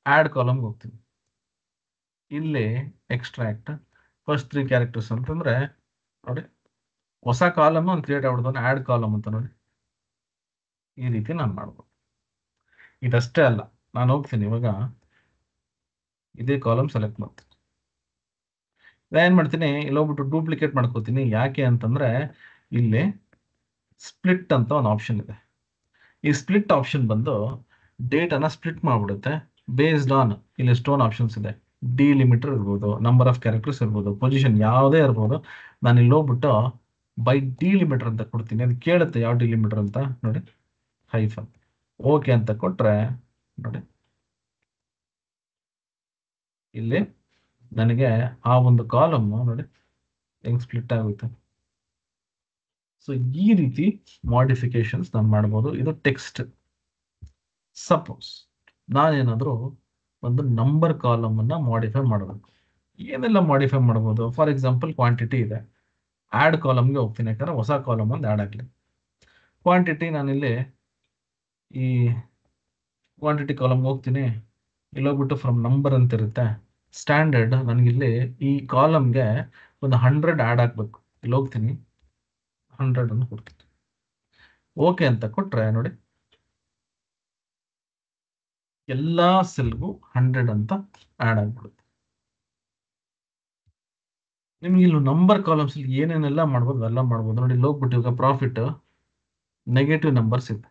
ಆಡ್ ಕಾಲಮ್ಗೆ ಹೋಗ್ತೀನಿ. ಇಲ್ಲಿ ಎಕ್ಸ್ಟ್ರಾಕ್ಟ್ ಫಸ್ಟ್ 3 ಕ್ಯಾರೆಕ್ಟರ್ಸ್ ಅಂತಂದ್ರೆ ನೋಡಿ, ಹೊಸ ಕಾಲಮ್ ಒಂದು ಕ್ರಿಯೇಟ್ ಆಗ್ಬಿಡ್ತಾನೆ, ಆಡ್ ಕಾಲಮ್ ಅಂತ ನೋಡಿ. ಈ ರೀತಿ ನಾನು ಮಾಡ್ಬೋದು. ಇದಷ್ಟೇ ಅಲ್ಲ, ನಾನು ಹೋಗ್ತೀನಿ ಇವಾಗ ಇದೇ ಕಾಲಮ್ ಸೆಲೆಕ್ಟ್ ಮಾಡ್ತೀನಿ. ಏನ್ ಮಾಡ್ತೀನಿ, ಇಲ್ಲಿ ಹೋಗ್ಬಿಟ್ಟು ಡೂಪ್ಲಿಕೇಟ್ ಮಾಡ್ಕೋತೀನಿ. ಯಾಕೆ ಅಂತಂದ್ರೆ ಇಲ್ಲಿ ಸ್ಪ್ಲಿಟ್ ಅಂತ ಒಂದು ಆಪ್ಷನ್ ಇದೆ. ಈ ಸ್ಪ್ಲಿಟ್ ಆಪ್ಷನ್ ಬಂದು ಡೇಟಾನ ಸ್ಪ್ಲಿಟ್ ಮಾಡ್ಬಿಡುತ್ತೆ ಬೇಸ್ಡ್ ಆನ್, ಇಲ್ಲಿ ಎಷ್ಟೊಂದು ಆಪ್ಷನ್ಸ್ ಇದೆ. ಡಿಲಿಮಿಟರ್ ಇರ್ಬೋದು, ನಂಬರ್ ಆಫ್ ಕ್ಯಾರೆಕ್ಟರ್ಸ್ ಇರ್ಬೋದು, ಪೊಸಿಷನ್ ಯಾವುದೇ ಇರ್ಬೋದು. ನಾನು ಇಲ್ಲಿ ಹೋಗ್ಬಿಟ್ಟು ಬೈ ಡಿಲಿಮಿಟರ್ ಅಂತ ಕೊಡ್ತೀನಿ. ಅದು ಕೇಳುತ್ತೆ ಯಾವ ಡಿಲಿಮಿಟರ್ ಅಂತ ನೋಡಿ, ಹೈಫನ್. ಓಕೆ ಅಂತ ಕೊಟ್ರೆ ನೋಡಿ, ಇಲ್ಲಿ ನನಗೆ ಆ ಒಂದು ಕಾಲಮ್ ನೋಡಿ ಹೆಂಗ್ ಸ್ಪ್ಲಿಟ್ ಆಗುತ್ತೆ. ಸೊ ಈ ರೀತಿ ಮಾಡಿಫಿಕೇಶನ್ಸ್ ನಾನು ಮಾಡ್ಬೋದು. ಇದು ಟೆಕ್ಸ್ಟ್. ಸಪೋಸ್ ನಾನೇನಾದರೂ ಒಂದು ನಂಬರ್ ಕಾಲಮ್ ಅನ್ನ ಮಾಡಿಫೈ ಮಾಡಬೇಕು, ಏನೆಲ್ಲ ಮಾಡಿಫೈ ಮಾಡ್ಬೋದು? ಫಾರ್ ಎಕ್ಸಾಂಪಲ್ ಕ್ವಾಂಟಿಟಿ ಇದೆ, ಆಡ್ ಕಾಲಮ್ಗೆ ಹೋಗ್ತೀನಿ, ಯಾಕಂದ್ರೆ ಹೊಸ ಕಾಲಮ್ ಒಂದು ಆಡ್ ಆಗಲಿ. ಕ್ವಾಂಟಿಟಿ ನಾನಿಲ್ಲಿ ಈ ಕ್ವಾಂಟಿಟಿ ಕಾಲಮ್ ಹೋಗ್ತೀನಿ, ಇಲ್ಲಿ ಹೋಗ್ಬಿಟ್ಟು ಫ್ರಮ್ ನಂಬರ್ ಅಂತ ಇರುತ್ತೆ. ಸ್ಟ್ಯಾಂಡರ್ಡ್ ನನಗಿಲ್ಲಿ ಈ ಕಾಲಮ್ಗೆ ಒಂದು 100 ಆ್ಯಡ್ ಆಗಬೇಕು. ಇಲ್ಲಿ ಹೋಗ್ತೀನಿ, 100 ಅನ್ನು ಕೊಡ್ತೀನಿ. ಓಕೆ ಅಂತ ಕೊಟ್ರೆ ನೋಡಿ, ಎಲ್ಲ ಸೆಲ್ಗೂ 100 ಅಂತ ಆ್ಯಡ್ ಆಗ್ಬಿಡುತ್ತೆ. ನಿಮ್ಗೆ ಇಲ್ಲಿ ನಂಬರ್ ಕಾಲಮ್ಸ್ ಏನೇನೆಲ್ಲ ಮಾಡ್ಬೋದು ಎಲ್ಲ ಮಾಡ್ಬೋದು. ನೋಡಿ, ಇಲ್ಲಿ ಹೋಗ್ಬಿಟ್ಟು ಇವಾಗ ಪ್ರಾಫಿಟ್ ನೆಗೆಟಿವ್ ನಂಬರ್ಸ್ ಇದೆ.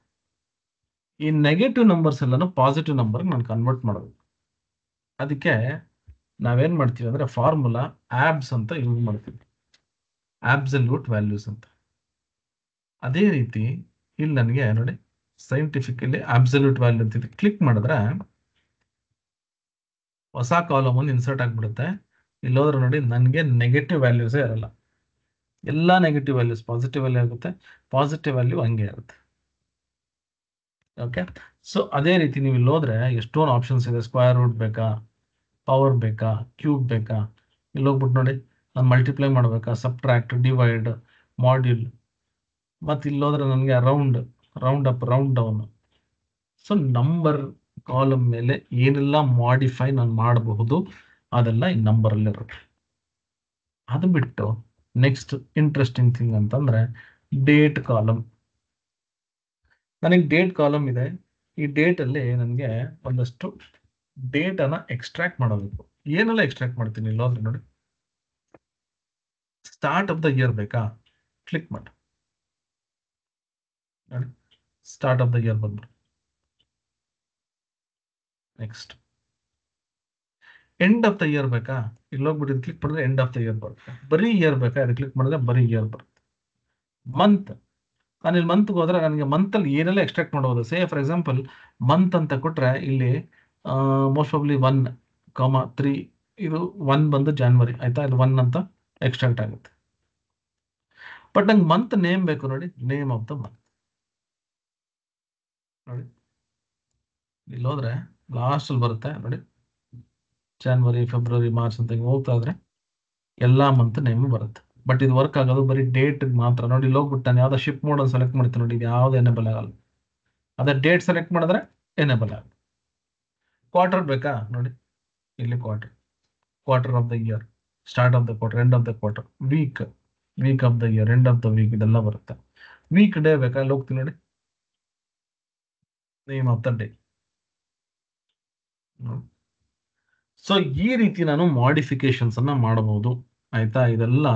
ಈ ನೆಗೆಟಿವ್ ನಂಬರ್ಸ್ ಎಲ್ಲಾನು ಪಾಸಿಟಿವ್ ನಂಬರ್ ನಾನು ಕನ್ವರ್ಟ್ ಮಾಡಬೇಕು. ಅದಕ್ಕೆ ನಾವೇನ್ ಮಾಡ್ತೀವಿ ಅಂದ್ರೆ ಫಾರ್ಮುಲಾ ಆಬ್ಸ್ ಅಂತ ಯೂಸ್ ಮಾಡ್ತೀವಿ, ಆಬ್ಸಲ್ಯೂಟ್ ವ್ಯಾಲ್ಯೂಸ್ ಅಂತ. ಅದೇ ರೀತಿ ಇಲ್ಲಿ ನನಗೆ ನೋಡಿ ಸೈಂಟಿಫಿಕಲಿ ಅಬ್ಸಲ್ಯೂಟ್ ವ್ಯಾಲ್ಯೂ ಅಂತ ಕ್ಲಿಕ್ ಮಾಡಿದ್ರೆ ಹೊಸ ಕಾಲಮ್ ಒಂದು ಇನ್ಸರ್ಟ್ ಆಗ್ಬಿಡುತ್ತೆ. ಇಲ್ಲಿ ಹೋದ್ರೆ ನೋಡಿ ನನಗೆ ನೆಗೆಟಿವ್ ವ್ಯಾಲ್ಯೂಸೇ ಇರಲ್ಲ, ಎಲ್ಲ ನೆಗೆಟಿವ್ ವ್ಯಾಲ್ಯೂಸ್ ಪಾಸಿಟಿವ್ ವ್ಯಾಲ್ಯೂ ಆಗುತ್ತೆ, ಪಾಸಿಟಿವ್ ವ್ಯಾಲ್ಯೂ ಹಂಗೆ ಇರುತ್ತೆ. ಓಕೆ, ಸೊ ಅದೇ ರೀತಿ ನೀವು ಇಲ್ಲಿ ಹೋದ್ರೆ ಎಷ್ಟೊಂದು ಆಪ್ಷನ್ಸ್ ಇದೆ. ಸ್ಕ್ವೇರ್ ರೂಟ್ ಬೇಕಾ, ಪವರ್ ಬೇಕಾ, ಕ್ಯೂಬ್ ಬೇಕಾ, ಇಲ್ಲಿ ಹೋಗ್ಬಿಟ್ಟು ನೋಡಿ ನಾನು ಮಲ್ಟಿಪ್ಲೈ ಮಾಡಬೇಕಾ, ಸಬ್ಟ್ರಾಕ್ಟ್, ಡಿವೈಡ್, ಮಾಡ್ಯೂಲ್, ಮತ್ತು ಇಲ್ಲಿ ಹೋದ್ರೆ ನನಗೆ round, round up, round down. So number column ಮೇಲೆ ಏನೆಲ್ಲ ಮಾಡಿಫೈ ನಾನು ಮಾಡಬಹುದು ಅದೆಲ್ಲ ಈ ನಂಬರಲ್ಲಿ ಇರುತ್ತೆ. ಅದು ಬಿಟ್ಟು ನೆಕ್ಸ್ಟ್ ಇಂಟ್ರೆಸ್ಟಿಂಗ್ ಥಿಂಗ್ ಅಂತಂದ್ರೆ ಡೇಟ್ ಕಾಲಮ್. ನನಗೆ ಡೇಟ್ ಕಾಲಮ್ ಇದೆ. ಈ ಡೇಟ್ ಅಲ್ಲಿ ನನಗೆ ಒಂದಷ್ಟು ಡೇಟ್ ಅನ್ನ ಎಕ್ಸ್ಟ್ರಾಕ್ಟ್ ಮಾಡಬೇಕು. ಏನೆಲ್ಲ ಎಕ್ಸ್ಟ್ರಾಕ್ಟ್ ಮಾಡ್ತೀನಿ ಇಲ್ಲಿ ಹೋದ್ರೆ ನೋಡಿ, ಸ್ಟಾರ್ಟ್ ಆಫ್ ದ ಇಯರ್ ಬೇಕಾ, ಕ್ಲಿಕ್ ಮಾಡಿ ನೋಡಿ, ಸ್ಟಾರ್ಟ್ ಆಫ್ ದ ಇಯರ್ ಬಂದ್ಬಿಟ್ಟು. Next end of the year ಬೇಕಾ, ಇಲ್ಲಿ ಹೋಗ್ಬಿಟ್ಟು ಕ್ಲಿಕ್ ಮಾಡಿದ್ರೆ ಎಂಡ್ ಆಫ್ ದ ಇಯರ್ ಬರುತ್ತೆ. ಬರೀ ಇಯರ್ ಬೇಕಾ, ಇದು ಕ್ಲಿಕ್ ಮಾಡಿದ್ರೆ ಬರೀ ಇಯರ್ ಬರುತ್ತೆ. ಮಂತ್, ನಾನು ಇಲ್ಲಿ ಮಂತ್ಗೆ ಹೋದ್ರೆ ನನಗೆ ಮಂತಲ್ಲಿ ಏನೆಲ್ಲ ಎಕ್ಸ್ಟ್ರಾಕ್ಟ್ ಮಾಡಬಹುದು. ಸೇ ಫಾರ್ ಎಕ್ಸಾಂಪಲ್ ಮಂತ್ ಅಂತ ಕೊಟ್ರೆ ಇಲ್ಲಿ ಮೋಸ್ಟ್ ಪ್ರಾಬಬ್ಲಿ 1,3 ಇದು 1 ಬಂದು ಜಾನ್ವರಿ ಆಯ್ತಾ, ಇದು 1 ಅಂತ ಎಕ್ಸ್ಟ್ರಾಕ್ಟ್ ಆಗುತ್ತೆ. ಬಟ್ ನಂಗೆ ಮಂತ್ ನೇಮ್ ಬೇಕು ನೋಡಿ, ನೇಮ್ ಆಫ್ ದ ಮಂತ್ ನೋಡಿ, ಇಲ್ಲಿ ಹೋದ್ರೆ ಲಾಸ್ಟ್ ಅಲ್ಲಿ ಬರುತ್ತೆ ನೋಡಿ, ಜಾನ್ವರಿ, ಫೆಬ್ರವರಿ, ಮಾರ್ಚ್ ಅಂತ ಹೋಗ್ತಾ ಇದ್ರೆ ಎಲ್ಲಾ ಮಂತ್ ನೇಮ್ ಬರುತ್ತೆ. ಬಟ್ ಇದು ವರ್ಕ್ ಆಗೋದು ಬರೀ ಡೇಟ್ ಮಾತ್ರ. ನೋಡಿ ಇಲ್ಲಿ ಹೋಗ್ಬಿಟ್ಟು ನಾನು ಯಾವ್ದೋ ಶಿಪ್ ಮೋಡ್ ಸೆಲೆಕ್ಟ್ ಮಾಡ್ತೀನಿ ನೋಡಿ, ಇದು ಯಾವ್ದು ಎನೇಬಲ್ ಆಗಲ್ಲ. ಅದೇ ಡೇಟ್ ಸೆಲೆಕ್ಟ್ ಮಾಡಿದ್ರೆ ಎನೇಬಲ್ ಆಗುತ್ತೆ. ಕ್ವಾರ್ಟರ್ ಬೇಕಾ ನೋಡಿ, ಇಲ್ಲಿ quarter of the year, start of the quarter, end of the quarter, week, week of the year, end of the week, ಇದೆಲ್ಲ ಬರುತ್ತೆ. ವೀಕ್ ಡೇ ಬೇಕಾ, ಅಲ್ಲಿ ಹೋಗ್ತೀನಿ ನೋಡಿ, name of the day. So ಈ ರೀತಿ ನಾನು ಮಾಡಿಫಿಕೇಶನ್ಸ್ ಅನ್ನ ಮಾಡಬಹುದು ಆಯ್ತಾ. ಇದೆಲ್ಲ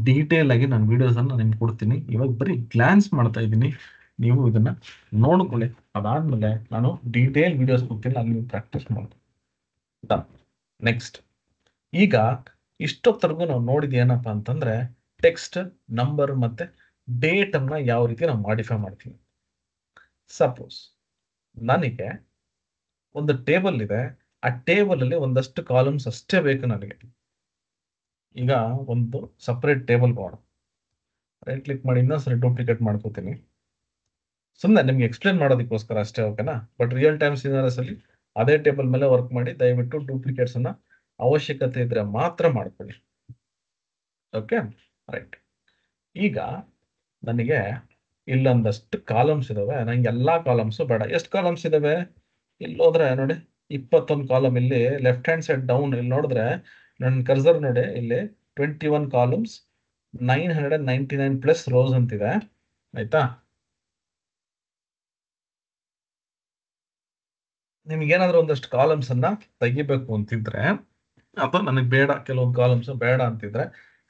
ಡೀಟೇಲ್ ಆಗಿ ನಾನು ವಿಡಿಯೋಸ್ ಅನ್ನ ನಿಮ್ಗೆ ಕೊಡ್ತೀನಿ. ಇವಾಗ ಬರೀ ಗ್ಲಾನ್ಸ್ ಮಾಡ್ತಾ ಇದ್ದೀನಿ, ನೀವು ಇದನ್ನ ನೋಡ್ಕೊಳ್ಳಿ. ಅದಾದ್ಮೇಲೆ ನಾನು ಡೀಟೇಲ್ ವಿಡಿಯೋಸ್ ಕೊಡ್ತೀನಿ, ಅಲ್ಲಿ ನೀವು ಪ್ರಾಕ್ಟೀಸ್ ಮಾಡಿ. ನೆಕ್ಸ್ಟ್, ಈಗ ಇಷ್ಟೊತ್ತರೆಗೂ ನಾವು ನೋಡಿದ ಏನಪ್ಪಾ ಅಂತಂದ್ರೆ ಟೆಕ್ಸ್ಟ್, ನಂಬರ್ ಮತ್ತೆ ಡೇಟ್ ಅನ್ನ ಯಾವ ರೀತಿ ನಾವು ಮಾಡಿಫೈ ಮಾಡ್ತೀವಿ. ಸಪೋಸ್ ನನಗೆ ಒಂದು ಟೇಬಲ್ ಇದೆ, ಆ ಟೇಬಲ್ ಅಲ್ಲಿ ಒಂದಷ್ಟು ಕಾಲಮ್ಸ್ ಅಷ್ಟೇ ಬೇಕು ನನಗೆ. ಈಗ ಒಂದು ಸಪರೇಟ್ ಟೇಬಲ್ ಮಾಡೋಣ, ರೈಟ್ ಕ್ಲಿಕ್ ಮಾಡಿ ಇನ್ನೊಂದ್ಸರಿ ಡೂಪ್ಲಿಕೇಟ್ ಮಾಡ್ಕೋತೀನಿ, ಸುಮ್ಮನೆ ನಿಮ್ಗೆ ಎಕ್ಸ್ಪ್ಲೇನ್ ಮಾಡೋದಕ್ಕೋಸ್ಕರ ಅಷ್ಟೇ, ಓಕೆನಾ. ಬಟ್ ರಿಯಲ್ ಟೈಮ್ ಸಿನಾರಿಯೋಸ್ ಅಲ್ಲಿ ಅದೇ ಟೇಬಲ್ ಮೇಲೆ ವರ್ಕ್ ಮಾಡಿ. ದಯವಿಟ್ಟು ಡೂಪ್ಲಿಕೇಟ್ಸ್ ಅನ್ನ ಅವಶ್ಯಕತೆ ಇದ್ರೆ ಮಾತ್ರ ಮಾಡ್ಕೊಳ್ಳಿ, ಓಕೆ ರೈಟ್. ಈಗ ನನಗೆ ಇಲ್ಲೊಂದಷ್ಟು ಕಾಲಮ್ಸ್ ಇದಾವೆ, ನಂಗೆ ಎಲ್ಲಾ ಕಾಲಮ್ಸ್ ಬೇಡ. ಎಷ್ಟು ಕಾಲಮ್ಸ್ ಇದಾವೆ, ಇಲ್ಲಿ ಹೋದ್ರೆ ನೋಡಿ 21 ಕಾಲಮ್. ಇಲ್ಲಿ ಲೆಫ್ಟ್ ಹ್ಯಾಂಡ್ ಸೈಡ್ ಡೌನ್ ಇಲ್ಲಿ ನೋಡಿದ್ರೆ ನನ್ನ ಕರ್ಸರ್ ನೋಡಿ, ಇಲ್ಲಿ 21 ಕಾಲಮ್ಸ್, 999 ಪ್ಲಸ್ ರೋಸ್ ಅಂತಿದೆ ಆಯ್ತಾ. ನಿಮ್ಗೇನಾದ್ರೂ ಒಂದಷ್ಟು ಕಾಲಮ್ಸ್ ಅನ್ನ ತೆಗಿಬೇಕು ಅಂತಿದ್ರೆ, ಅಥವಾ ನನಗೆ ಬೇಡ ಕೆಲವೊಂದು ಕಾಲಮ್ಸ್ ಬೇಡ ಅಂತಿದ್ರೆ,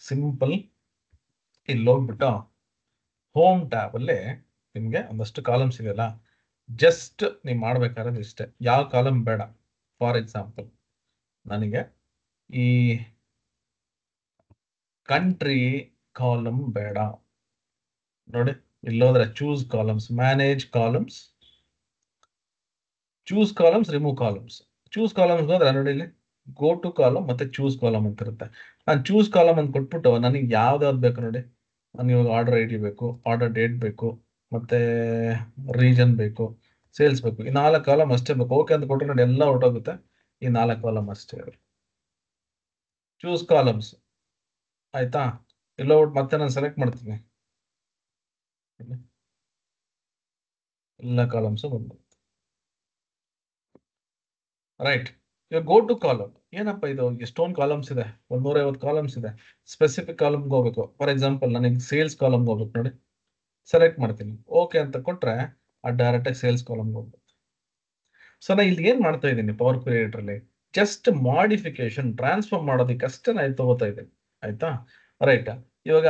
ಸಿಂಪಲ್ ಇಲ್ಲಿ ಹೋಗ್ಬಿಟ್ಟು ಹೋಮ್ ಟ್ಯಾಬ್ ಅಲ್ಲಿ ನಿಮ್ಗೆ ಒಂದಷ್ಟು ಕಾಲಮ್ಸ್ ಇದೆಯಲ್ಲ, ಜಸ್ಟ್ ನೀವು ಮಾಡ್ಬೇಕಾದ್ರೆ ಇಷ್ಟೇ, ಯಾವ ಕಾಲಮ್ ಬೇಡ. ಫಾರ್ ಎಕ್ಸಾಂಪಲ್ ನನಗೆ ಈ ಕಂಟ್ರಿ ಕಾಲಮ್ ಬೇಡ ನೋಡಿ, ಇಲ್ಲೋದ್ರೆ choose columns, manage columns, choose columns, remove columns. Choose columns ಹೋದ್ರೆ ನೋಡಿ, ಇಲ್ಲಿ ಗೋ ಟು ಕಾಲಮ್ ಮತ್ತೆ ಚೂಸ್ ಕಾಲಮ್ ಅಂತ ಇರುತ್ತೆ. ನಾನು ಚೂಸ್ ಕಾಲಮ್ ಅಂತ ಕೊಟ್ಬಿಟ್ಟು ನನಗೆ ಯಾವ್ದಾವ್ದು ಬೇಕು ನೋಡಿ, ನನಗೆ ಇವಾಗ ಆರ್ಡರ್ ಐ ಡಿ ಬೇಕು, ಆರ್ಡರ್ ಡೇಟ್ ಬೇಕು, ಮತ್ತೆ ರೀಜನ್ ಬೇಕು, ಸೇಲ್ಸ್ ಬೇಕು. ಈ 4 ಕಾಲಮ್ ಅಷ್ಟೇ ಬೇಕು. ಓಕೆ ಅಂತ ಕೊಟ್ಟರೆ ನೋಡಿ ಎಲ್ಲ ಹೊರಟೋಗುತ್ತೆ. ಈ 4 ಕಾಲಮ್ ಅಷ್ಟೇ. ಚೂಸ್ ಕಾಲಮ್ಸ್ ಆಯ್ತಾ. ಇಲ್ಲ ಮತ್ತೆ ನಾನು ಸೆಲೆಕ್ಟ್ ಮಾಡ್ತೀನಿ, ಎಲ್ಲ ಕಾಲಮ್ಸ್ ಬಂದ್ಬಿಡುತ್ತೆ. ರೈಟ್, ಇವಾಗ ಗೋ ಟು ಕಾಲಮ್. ಏನಪ್ಪ ಇದು, ಎಷ್ಟೊಂದು ಕಾಲಮ್ಸ್ ಇದೆ, 150 ಕಾಲಮ್ಸ್ ಇದೆ. ಸ್ಪೆಸಿಫಿಕ್ ಕಾಲಮ್ಗೆ ಹೋಗ್ಬೇಕು. ಫಾರ್ ಎಕ್ಸಾಂಪಲ್ ನನಗೆ ಸೇಲ್ಸ್ ಕಾಲಮ್ಗೆ ಹೋಗ್ಬೇಕು ನೋಡಿ. ಸೆಲೆಕ್ಟ್ ಮಾಡ್ತೀನಿ, ಓಕೆ ಅಂತ ಕೊಟ್ರೆ ಆ ಡೈರೆಕ್ಟ್ ಆಗಿ ಸೇಲ್ಸ್ ಕಾಲಮ್ಗೆ ಹೋಗ್ಬೇಕು. ಸೊ ನಾ ಇಲ್ಲಿ ಏನ್ ಮಾಡ್ತಾ ಇದ್ದೀನಿ ಪವರ್ ಕ್ರಿಯೇಟರ್ ಅಲ್ಲಿ, ಜಸ್ಟ್ ಮಾಡಿಫಿಕೇಶನ್ ಟ್ರಾನ್ಸ್ಫಾರ್ಮ್ ಮಾಡೋದಕ್ಕೆ ಅಷ್ಟೇ ನಾನು ತಗೋತಾ ಇದ್ದೀನಿ. ಆಯ್ತಾ, ರೈಟ್. ಇವಾಗ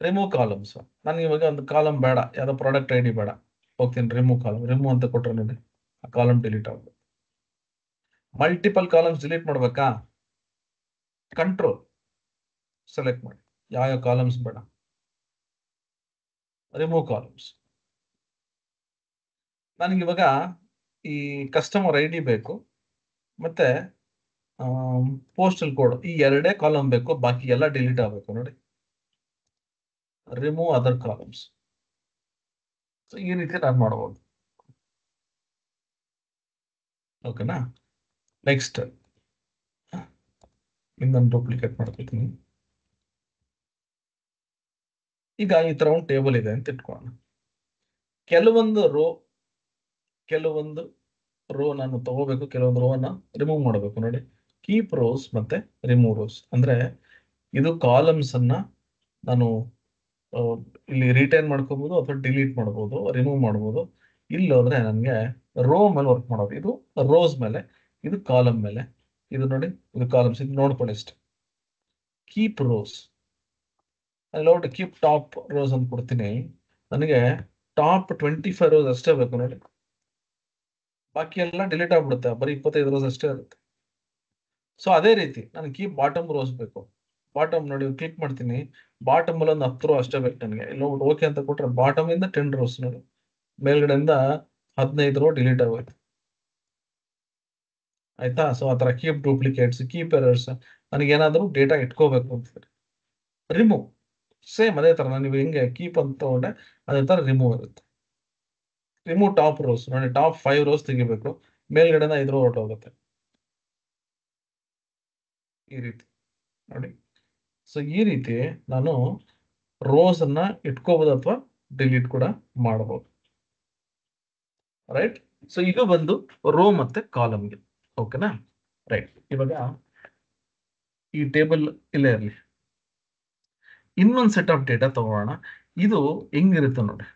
ರಿಮೂವ್ ಕಾಲಮ್ಸ್. ನನಗೆ ಇವಾಗ ಒಂದು ಕಾಲಮ್ ಬೇಡ, ಯಾವ್ದೋ ಪ್ರಾಡಕ್ಟ್ ಐ ಡಿ ಬೇಡ, ಹೋಗ್ತೀನಿ ರಿಮೂವ್ ಕಾಲಮ್. ರಿಮೂವ್ ಅಂತ ಕೊಟ್ರೆ ನೋಡಿ ಆ ಕಾಲಮ್ ಡಿಲೀಟ್ ಆಗುತ್ತೆ. ಮಲ್ಟಿಪಲ್ ಕಾಲಮ್ಸ್ ಡಿಲೀಟ್ ಮಾಡ್ಬೇಕಾ, ಕಂಟ್ರೋಲ್ ಸೆಲೆಕ್ಟ್ ಮಾಡಿ, ಯಾವ ಕಾಲಮ್ಸ್ ಬೇಡ, ರಿಮೂವ್ ಕಾಲಮ್ಸ್. ನನಗೆ ಇವಾಗ ಈ ಕಸ್ಟಮರ್ ಐ ಡಿ ಬೇಕು, ಮತ್ತೆ ಪೋಸ್ಟಲ್ ಕೋಡ್, ಈ ಎರಡೇ ಕಾಲಮ್ ಬೇಕು, ಬಾಕಿ ಎಲ್ಲ ಡಿಲೀಟ್ ಆಗಬೇಕು ನೋಡಿ. Remove other columns. ಈ ರೀತಿ ನಾನು ಮಾಡಬಹುದು. ಓಕೆನಾ. ನೆಕ್ಸ್ಟ್ ಇನ್ನೊಂದು ಡೂಪ್ಲಿಕೇಟ್ ಮಾಡ್ಕೊತೀನಿ. ಈಗ ಈ ತರ ಒಂದು ಟೇಬಲ್ ಇದೆ ಅಂತ ಇಟ್ಕೊಳ್ಳೋಣ. ಕೆಲವೊಂದು ರೋ ನಾನು ತಗೋಬೇಕು, ಕೆಲವೊಂದು ರೋ ಅನ್ನ ರಿಮೂವ್ ಮಾಡಬೇಕು ನೋಡಿ. ಕೀಪ್ ರೋಸ್ ಮತ್ತೆ ರಿಮೂವ್ ರೋಸ್ ಅಂದ್ರೆ ಇದು ಕಾಲಮ್ಸ್ ಅನ್ನ ನಾನು ಇಲ್ಲಿ ರಿಟೈನ್ ಮಾಡ್ಕೋಬಹುದು ಅಥವಾ ಡಿಲೀಟ್ ಮಾಡಬಹುದು, ರಿಮೂವ್ ಮಾಡಬಹುದು. ಇಲ್ಲಿ ಹೋದ್ರೆ ನನಗೆ ರೋ ಮೇಲೆ ವರ್ಕ್ ಮಾಡೋದು, ಇದು ರೋಸ್ ಮೇಲೆ, ಇದು ಕಾಲಮ್ ಮೇಲೆ. ಇದು ನೋಡಿ, ಇದು ಕಾಲಮ್ಸ್, ಇದು ನೋಡ್ಕೊಳ್ಳಿ ಅಷ್ಟೇ. ಕೀಪ್ ರೋಸ್, ಅಲ್ಲಿ ಕೀಪ್ ಟಾಪ್ ರೋಸ್ ಅಂತ ಕೊಡ್ತೀನಿ. ನನಗೆ ಟಾಪ್ 25 ರೋಸ್ ಅಷ್ಟೇ ಬೇಕು ನೋಡಿ, ಬಾಕಿ ಎಲ್ಲ ಡಿಲೀಟ್ ಆಗ್ಬಿಡುತ್ತೆ, ಬರೀ 25 ರೋಸ್ ಅಷ್ಟೇ ಇರುತ್ತೆ. ಸೊ ಅದೇ ರೀತಿ ನನಗೆ ಕೀಪ್ ಬಾಟಮ್ ರೋಸ್ ಬೇಕು. ಬಾಟಮ್ ನೋಡಿ, ಕ್ಲಿಕ್ ಮಾಡ್ತೀನಿ, ಬಾಟಮ್ ಅಲ್ಲಿ ಒಂದು 10 ರೋ ಅಷ್ಟೇ ಬೇಕು ನನಗೆ. ಇಲ್ಲಿ ಓಕೆ ಅಂತ ಕೊಟ್ರೆ ಬಾಟಮ್ ಇಂದ 10 ರೋಸ್ ನೋಡಿ, ಮೇಲ್ಗಡೆಯಿಂದ 15 ರೋ ಡಿಲೀಟ್ ಆಗೋಯ್ತು. ಆಯ್ತಾ. ಸೊ ಆತರ ಕೀಪ್ ಡೂಪ್ಲಿಕೇಟ್ಸ್, ಕೀಪ್ ಎರರ್ಸ್, ನನಗೆ ಏನಾದರೂ ಡೇಟಾ ಇಟ್ಕೋಬೇಕು ಅಂತ. ರಿಮೂವ್ ಸೇಮ್ ಅದೇ ತರ, ನೀವು ಹೆಂಗೆ ಕೀಪ್ ಅಂತ ತಗೊಂಡೆ ಅದೇ ತರ ರಿಮೂವ್ ಇರುತ್ತೆ. ರಿಮೂವ್ ಟಾಪ್ ರೋಸ್ ನೋಡಿ, ಟಾಪ್ 5 ರೋಸ್ ತೆಗಿಬೇಕು, ಮೇಲ್ಗಡೆನ 5 ರೋ ಹೊರಟೋಗುತ್ತೆ ಈ ರೀತಿ ನೋಡಿ. ಸೊ ಈ ರೀತಿ ನಾನು ರೋಸ್ ಅನ್ನ ಇಟ್ಕೋಬಹುದು ಅಥವಾ ಡಿಲೀಟ್ ಕೂಡ ಮಾಡಬಹುದು. ರೈಟ್. ಸೊ ಇದು ಬಂದು ರೋ ಮತ್ತೆ ಕಾಲಮ್ಗೆ. ಓಕೆನಾ. ರೈಟ್. ಇವಾಗ ಈ ಟೇಬಲ್ ಇಲ್ಲೇ ಇರಲಿ, ಇನ್ನೊಂದು ಸೆಟ್ ಆಫ್ ಡೇಟಾ ತಗೋಣ. ಇದು ಹೆಂಗಿರುತ್ತೆ ನೋಡಿ.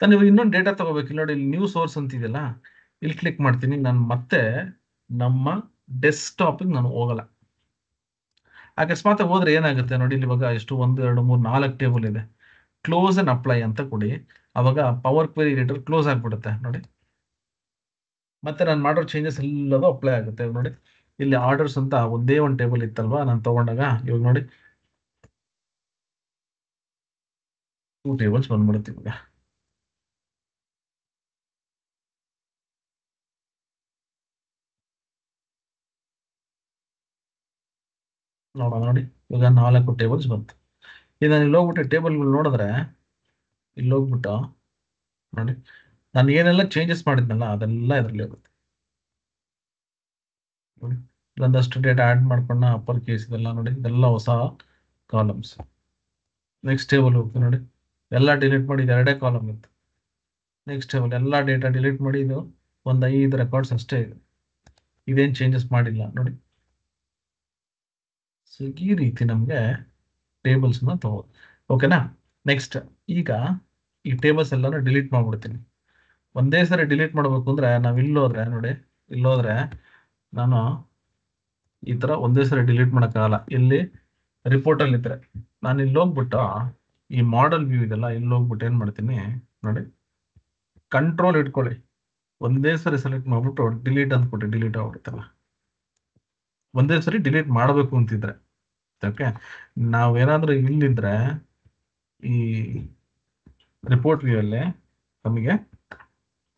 ನಾನು ಇನ್ನೊಂದು ಡೇಟಾ ತಗೋಬೇಕು. ನೋಡಿ, ಇಲ್ಲಿ ನ್ಯೂ ಸೋರ್ಸ್ ಅಂತಿದೆಯಲ್ಲ, ಇಲ್ಲಿ ಕ್ಲಿಕ್ ಮಾಡ್ತೀನಿ. ನಾನು ಮತ್ತೆ ನಮ್ಮ ಡೆಸ್ಕ್ಟಾಪ್ ನಾನು ಹೋಗಲ್ಲ. ಅಕಸ್ಮಾತ್ ಹೋದ್ರೆ ಏನಾಗುತ್ತೆ ನೋಡಿ, ಇಲ್ಲಿ ಇವಾಗ ಎಷ್ಟು 1 2 3 4 ಟೇಬಲ್ ಇದೆ. ಕ್ಲೋಸ್ ಅಂಡ್ ಅಪ್ಲೈ ಅಂತ ಕೊಡಿ, ಅವಾಗ ಪವರ್ ಕ್ವೆರಿ ಎಡಿಟರ್ ಕ್ಲೋಸ್ ಆಗ್ಬಿಡುತ್ತೆ ನೋಡಿ. ಮತ್ತೆ ನಾನು ಮಾಡೋ ಚೇಂಜಸ್ ಎಲ್ಲದೂ ಅಪ್ಲೈ ಆಗುತ್ತೆ ನೋಡಿ. ಇಲ್ಲಿ ಆರ್ಡರ್ಸ್ ಅಂತ ಒಂದೇ ಒಂದು ಟೇಬಲ್ ಇತ್ತಲ್ವಾ ನಾನು ತಗೊಂಡಾಗ, ಇವಾಗ ನೋಡಿ 2 ಟೇಬಲ್ಸ್ ಬಂದ್ಬಿಡುತ್ತೆ ಇವಾಗ. ನೋಡೋಣ ನೋಡಿ, ಇವಾಗ 4 ಟೇಬಲ್ಸ್ ಬಂತು. ಈಗ ನಾನು ಇಲ್ಲಿ ಹೋಗ್ಬಿಟ್ಟು ಟೇಬಲ್ಗಳು ನೋಡಿದ್ರೆ, ಇಲ್ಲಿ ಹೋಗ್ಬಿಟ್ಟು ನೋಡಿ, ನಾನು ಏನೆಲ್ಲ ಚೇಂಜಸ್ ಮಾಡಿದ್ನಲ್ಲ ಅದೆಲ್ಲ ಇದರಲ್ಲಿ ಹೋಗುತ್ತೆ ನೋಡಿ. ಒಂದಷ್ಟು ಡೇಟಾ ಆಡ್ ಮಾಡ್ಕೊಂಡ ಅಪ್ಪರ್ ಕೇಸ್ ಇದೆಲ್ಲ ನೋಡಿ, ಇದೆಲ್ಲ ಹೊಸ ಕಾಲಮ್ಸ್. ನೆಕ್ಸ್ಟ್ ಟೇಬಲ್ ಹೋಗ್ತೀನಿ ನೋಡಿ, ಎಲ್ಲ ಡಿಲೀಟ್ ಮಾಡಿ, ಇದು 2 ಕಾಲಮ್ ಇತ್ತು. ನೆಕ್ಸ್ಟ್ ಟೇಬಲ್ ಎಲ್ಲ ಡೇಟಾ ಡಿಲೀಟ್ ಮಾಡಿ, ಇದು ಒಂದು 5 ರೆಕಾರ್ಡ್ಸ್ ಅಷ್ಟೇ ಇದೆ, ಇದೇನು ಚೇಂಜಸ್ ಮಾಡಿಲ್ಲ ನೋಡಿ. ಸೊ ಈ ರೀತಿ ನಮಗೆ ಟೇಬಲ್ಸ್ನ ತಗೋದು. ಓಕೆನಾ. ನೆಕ್ಸ್ಟ್ ಈಗ ಈ ಟೇಬಲ್ಸ್ ಎಲ್ಲಾನು ಡಿಲೀಟ್ ಮಾಡ್ಬಿಡ್ತೀನಿ. ಒಂದೇ ಸರಿ ಡಿಲೀಟ್ ಮಾಡಬೇಕು ಅಂದ್ರೆ ನಾವು ಇಲ್ಲೋದ್ರೆ ನೋಡಿ, ಇಲ್ಲೋದ್ರೆ ನಾನು ಈ ತರ ಒಂದೇ ಸರಿ ಡಿಲೀಟ್ ಮಾಡೋಕ್ಕಾಗಲ್ಲ. ಇಲ್ಲಿ ರಿಪೋರ್ಟ್ ಅಲ್ಲಿ ಇದ್ರೆ ನಾನು ಇಲ್ಲಿ ಹೋಗ್ಬಿಟ್ಟು ಈ ಮಾಡೆಲ್ ವ್ಯೂ ಇದೆಲ್ಲ, ಇಲ್ಲಿ ಹೋಗ್ಬಿಟ್ಟು ಏನ್ ಮಾಡ್ತೀನಿ ನೋಡಿ, ಕಂಟ್ರೋಲ್ ಇಟ್ಕೊಳ್ಳಿ, ಒಂದೇ ಸರಿ ಸೆಲೆಕ್ಟ್ ಮಾಡ್ಬಿಟ್ಟು ಡಿಲೀಟ್ ಅಂದ್ಬಿಟ್ಟು ಡಿಲೀಟ್ ಆಗ್ಬಿಡುತ್ತಲ್ಲ. ಒಂದೇ ಸರಿ ಡಿಲೀಟ್ ಮಾಡಬೇಕು ಅಂತಿದ್ರೆ, ಓಕೆ. ನಾವೇನಾದ್ರೂ ಇಲ್ಲಿದ್ರೆ ಈ ರಿಪೋರ್ಟ್ ವ್ಯೂ ಅಲ್ಲಿ ನಮಗೆ